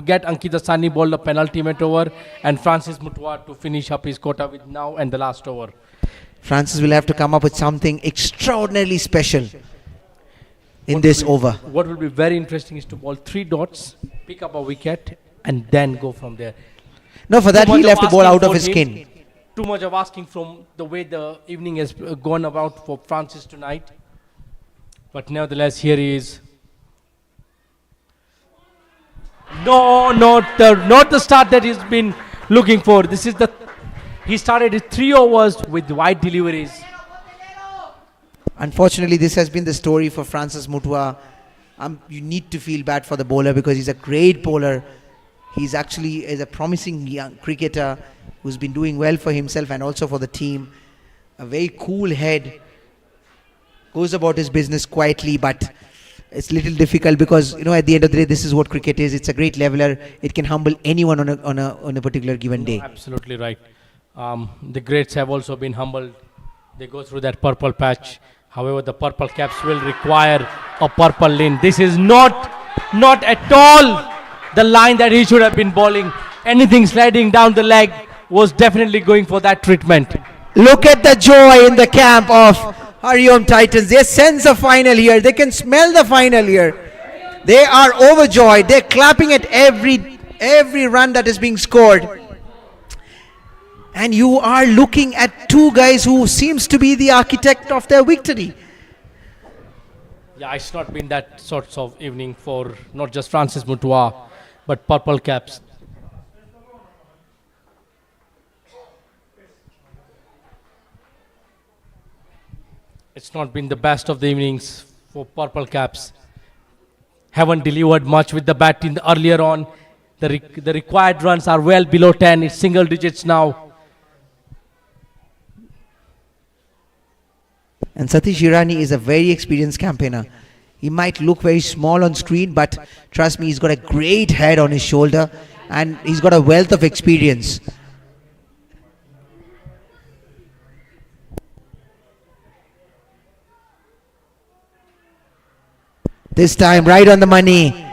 get Ankit Asani bowled a penultimate over and Francis Mutua to finish up his quota with now and the last over. Francis will have to come up with something extraordinarily special in this over. What will be very interesting is to bowl 3 dots, pick up a wicket, and then go from there. No, for that he'll have to bowl out of his skin. Too much of asking from the way the evening has gone about for Francis tonight. But nevertheless, here he is. No, not the start that he's been looking for. He started his 3 overs with wide deliveries. Unfortunately, this has been the story for Francis Mutua. You need to feel bad for the bowler because he's a great bowler. He's actually is a promising young cricketer who's been doing well for himself and also for the team. A very cool head. Goes about his business quietly, but it's a little difficult because, at the end of the day, this is what cricket is. It's a great leveler. It can humble anyone on a particular given day. Absolutely right. The greats have also been humbled. They go through that purple patch. However, the purple caps will require a purple lane. This is not at all the line that he should have been bowling. Anything sliding down the leg was definitely going for that treatment. Look at the joy in the camp of HARIOM Titans. They sense a final here. They can smell the final here. They are overjoyed. They're clapping at every run that is being scored. And you are looking at 2 guys who seems to be the architect of their victory. Yeah, it's not been that sorts of evening for not just Francis Mutua, but purple caps. It's not been the best of the evenings for purple caps. Haven't delivered much with the bat earlier on. The required runs are well below 10. It's single digits now. And Satish Irani is a very experienced campaigner. He might look very small on screen, but trust me, he's got a great head on his shoulder and he's got a wealth of experience. This time, right on the money.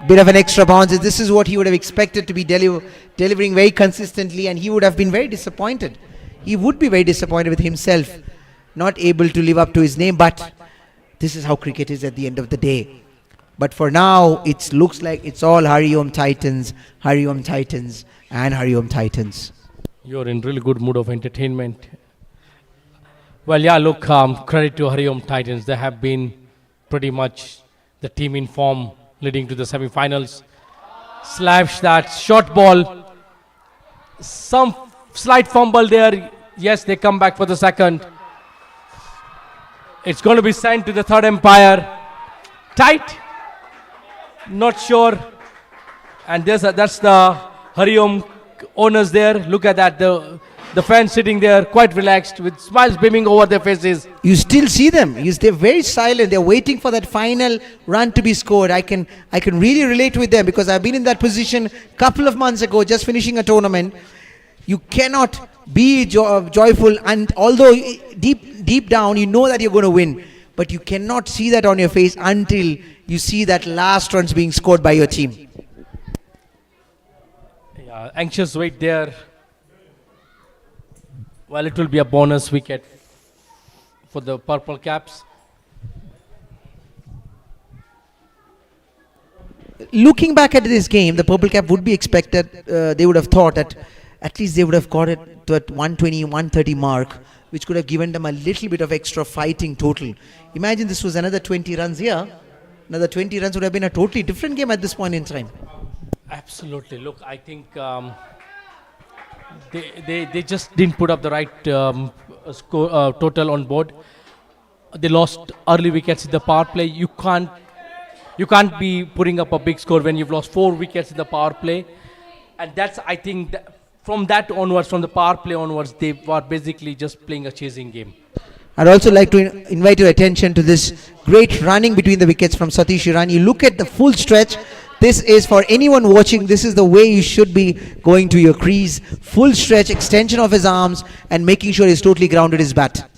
Bit of an extra bounce. This is what he would have expected to be delivering very consistently, and he would have been very disappointed. He would be very disappointed with himself, not able to live up to his name, but this is how cricket is at the end of the day. But for now, it looks like it's all HARIOM Titans, HARIOM Titans, and HARIOM Titans. You're in really good mood of entertainment. Well, yeah, look, credit to HARIOM Titans. They have been pretty much the team in form leading to the semi-finals. Slash that short ball. Some slight fumble there. Yes, they come back for the second. It's going to be sent to the third umpire. Tight. Not sure. And that's the HARIOM owners there. Look at that. The fans sitting there quite relaxed with smiles beaming over their faces. You still see them. They're very silent. They're waiting for that final run to be scored. I can really relate with them because I've been in that position a couple of months ago, just finishing a tournament. You cannot be joyful, and although deep down you know that you're going to win, but you cannot see that on your face until you see that last runs being scored by your team. Yeah, anxious wait there. Well, it will be a bonus wicket for the Purple Caps. Looking back at this game, the Purple Cap would be expected, they would have thought that at least they would have got it to at 120, 130 mark, which could have given them a little bit of extra fighting total. Imagine this was another 20 runs here. Another 20 runs would have been a totally different game at this point in time. Absolutely. Look, I think they just didn't put up the right score, total on board. They lost early wickets in the power play. You can't be putting up a big score when you've lost 4 wickets in the power play. And that's, I think, from that onwards, from the power play onwards, they were basically just playing a chasing game. I'd also like to invite your attention to this great running between the wickets from Satish Irani. You look at the full stretch. This is, for anyone watching, this is the way you should be going to your crease. Full stretch, extension of his arms, and making sure he's totally grounded his bat.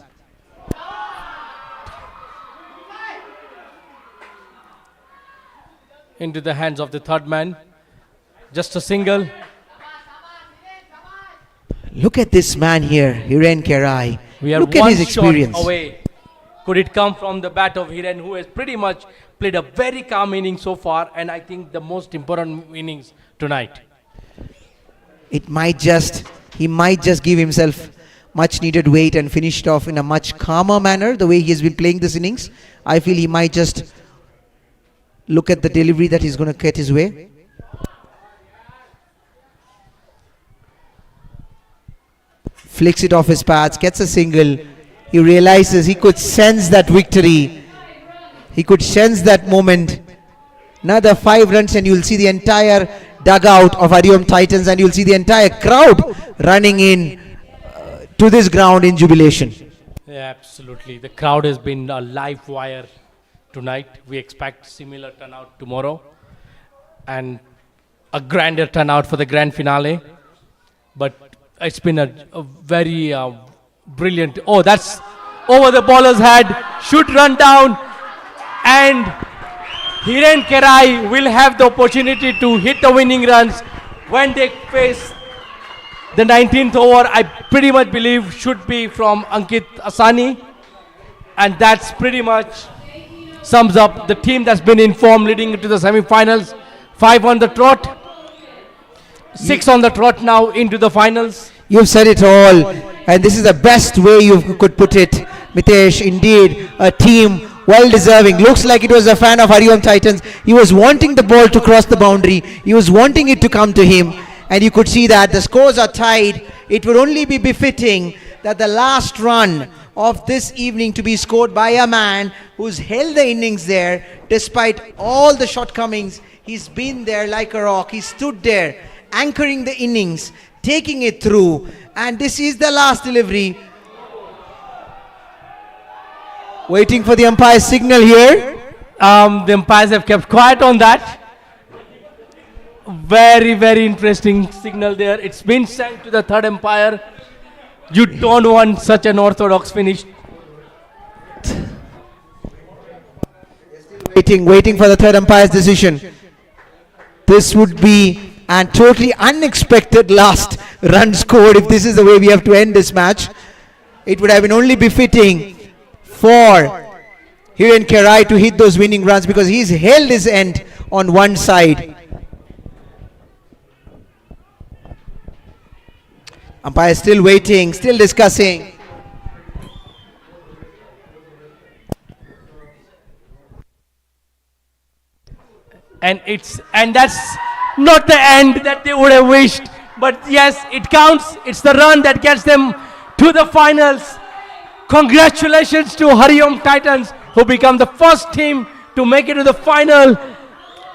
Into the hands of the third man. Just a single. Look at this man here, Hiren Kerai. We are Look at his experience. Shot away. Could it come from the bat of Hiren, who has pretty much played a very calm innings so far, and I think the most important innings tonight. He might just give himself much needed weight and finish it off in a much calmer manner, the way he has been playing this innings. I feel he might just look at the delivery that he's going to get his way. Flicks it off his pads, gets a single. He realizes he could sense that victory. He could sense that moment. Another 5 runs and you'll see the entire dugout of HARIOM Titans, and you'll see the entire crowd running in to this ground in jubilation. Yeah, absolutely. The crowd has been a live wire tonight. We expect similar turnout tomorrow and a grander turnout for the grand finale. But it's been a very brilliant. Oh, that's over the bowler's head. Should run down, and Hiren Kerai will have the opportunity to hit the winning runs when they face the 19th over. I pretty much believe should be from Ankit Asani, and that's pretty much sums up the team that's been in form leading into the semi-finals. 5 on the trot, 6 on the trot now into the finals. You've said it all, and this is the best way you could put it, Mitesh. Indeed, a team well deserving. Looks like it was a fan of HARIOM Titans. He was wanting the ball to cross the boundary. He was wanting it to come to him, and you could see that the scores are tied. It would only be befitting that the last run of this evening to be scored by a man who's held the innings there despite all the shortcomings. He's been there like a rock. He stood there anchoring the innings, taking it through, and this is the last delivery. Waiting for the umpire's signal here. The umpires have kept quiet on that. Very, very interesting signal there. It's been sent to the third umpire. You don't want such an orthodox finish. Waiting for the third umpire's decision. This would be a totally unexpected last run scored if this is the way we have to end this match. It would have been only befitting for Hiren Kerai to hit those winning runs because he's held his end on one side. Umpire still waiting, still discussing. and that's not the end that they would have wished. But yes, it counts. It's the run that gets them to the finals. Congratulations to HARIOM Titans, who become the first team to make it to the final.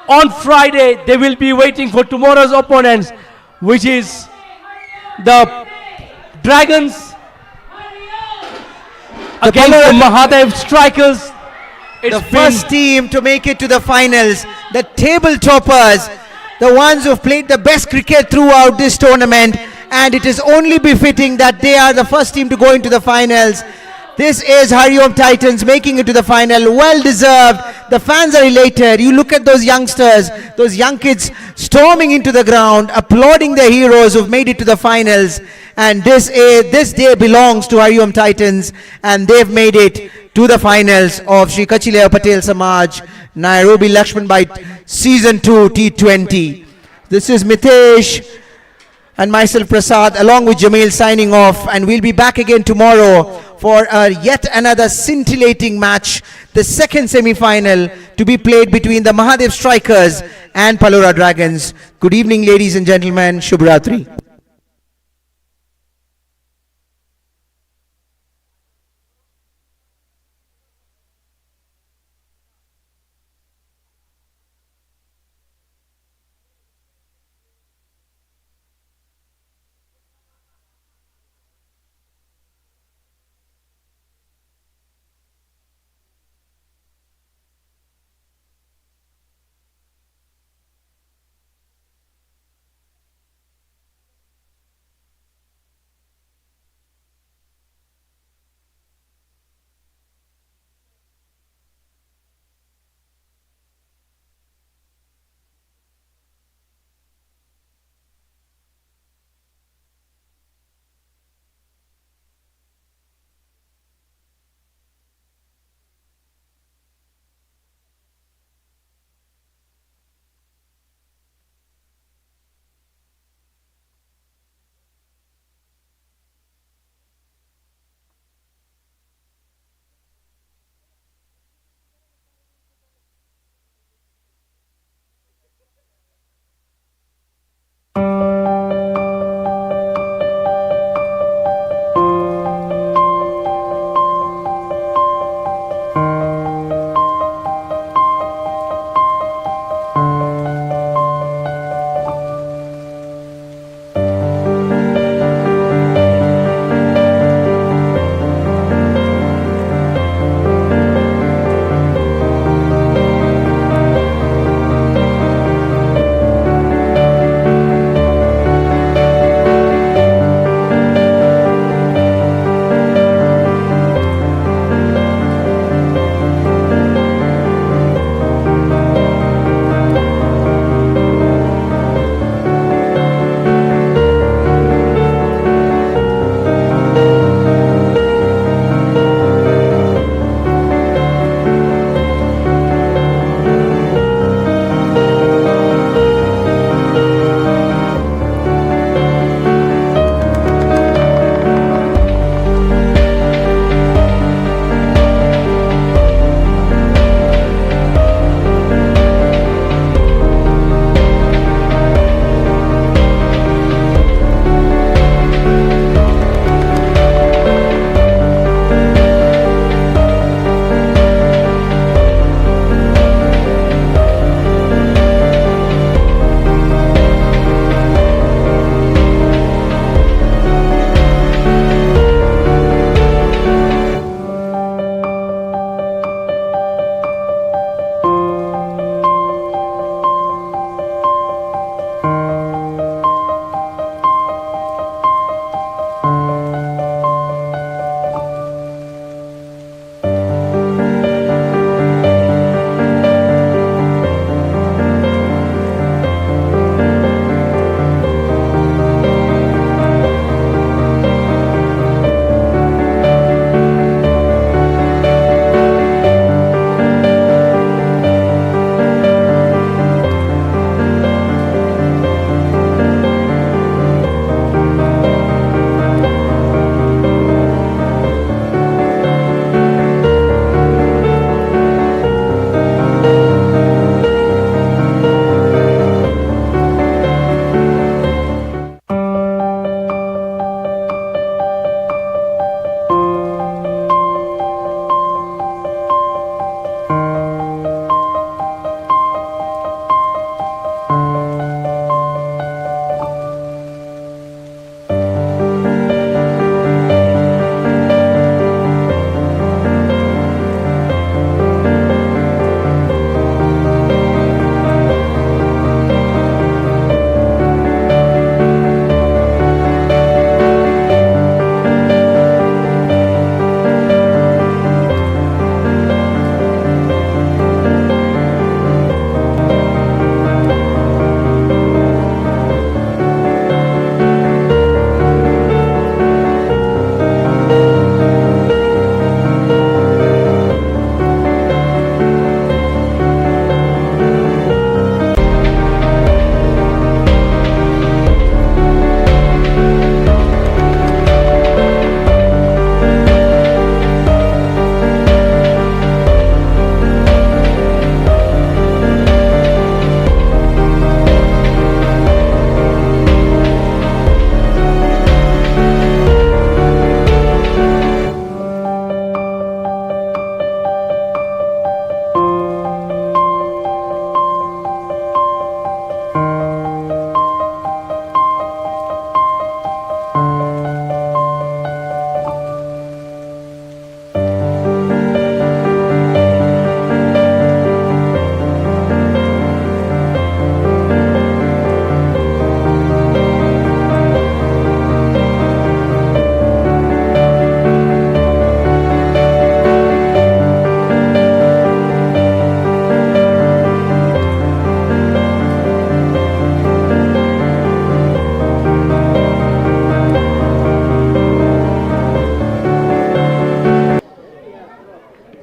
On Friday, they will be waiting for tomorrow's opponents, which is the Dragons against the Mahadev Strikers. It's The first team to make it to the finals, the table toppers, the ones who've played the best cricket throughout this tournament, and it is only befitting that they are the first team to go into the finals. This is HARIOM Titans making it to the final. Well deserved. The fans are elated. You look at those youngsters, those young kids storming into the ground, applauding their heroes who've made it to the finals. And this day belongs to HARIOM Titans, and they've made it to the finals of Shri Kachilaya Patel Samaj Nairobi Lakshman Bai Season 2 T20. This is Mitesh and myself, Prasad, along with Jamil, signing off, and we'll be back again tomorrow for yet another scintillating match, the second semi-final to be played between the Mahadev Strikers and Palora Dragons. Good evening, ladies and gentlemen. Shubh Ratri.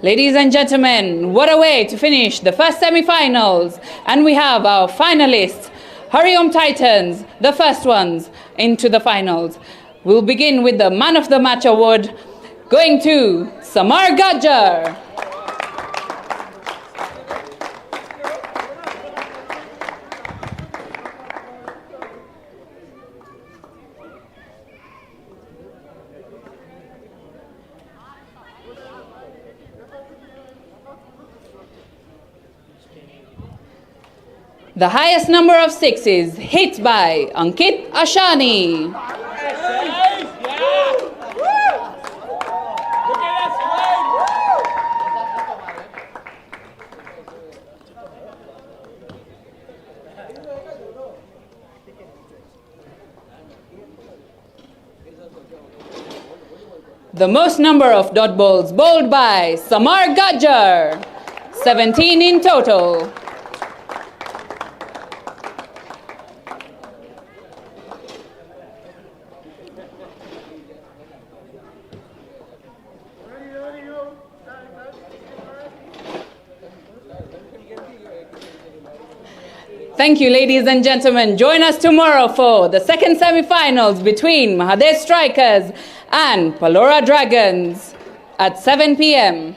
Ladies and gentlemen, what a way to finish the first semi-finals. And we have our finalists, HARIOM Titans, the first ones into the finals. We'll begin with the Man of the Match award going to Samar Gajjar. The highest number of sixes hit by Ankit Ashani. The most number of dot balls bowled by Samar Gajjar, 17 in total. Thank you, ladies and gentlemen. Join us tomorrow for the second semi-finals between Mahadev Strikers and Palora Dragons at 7 p.m.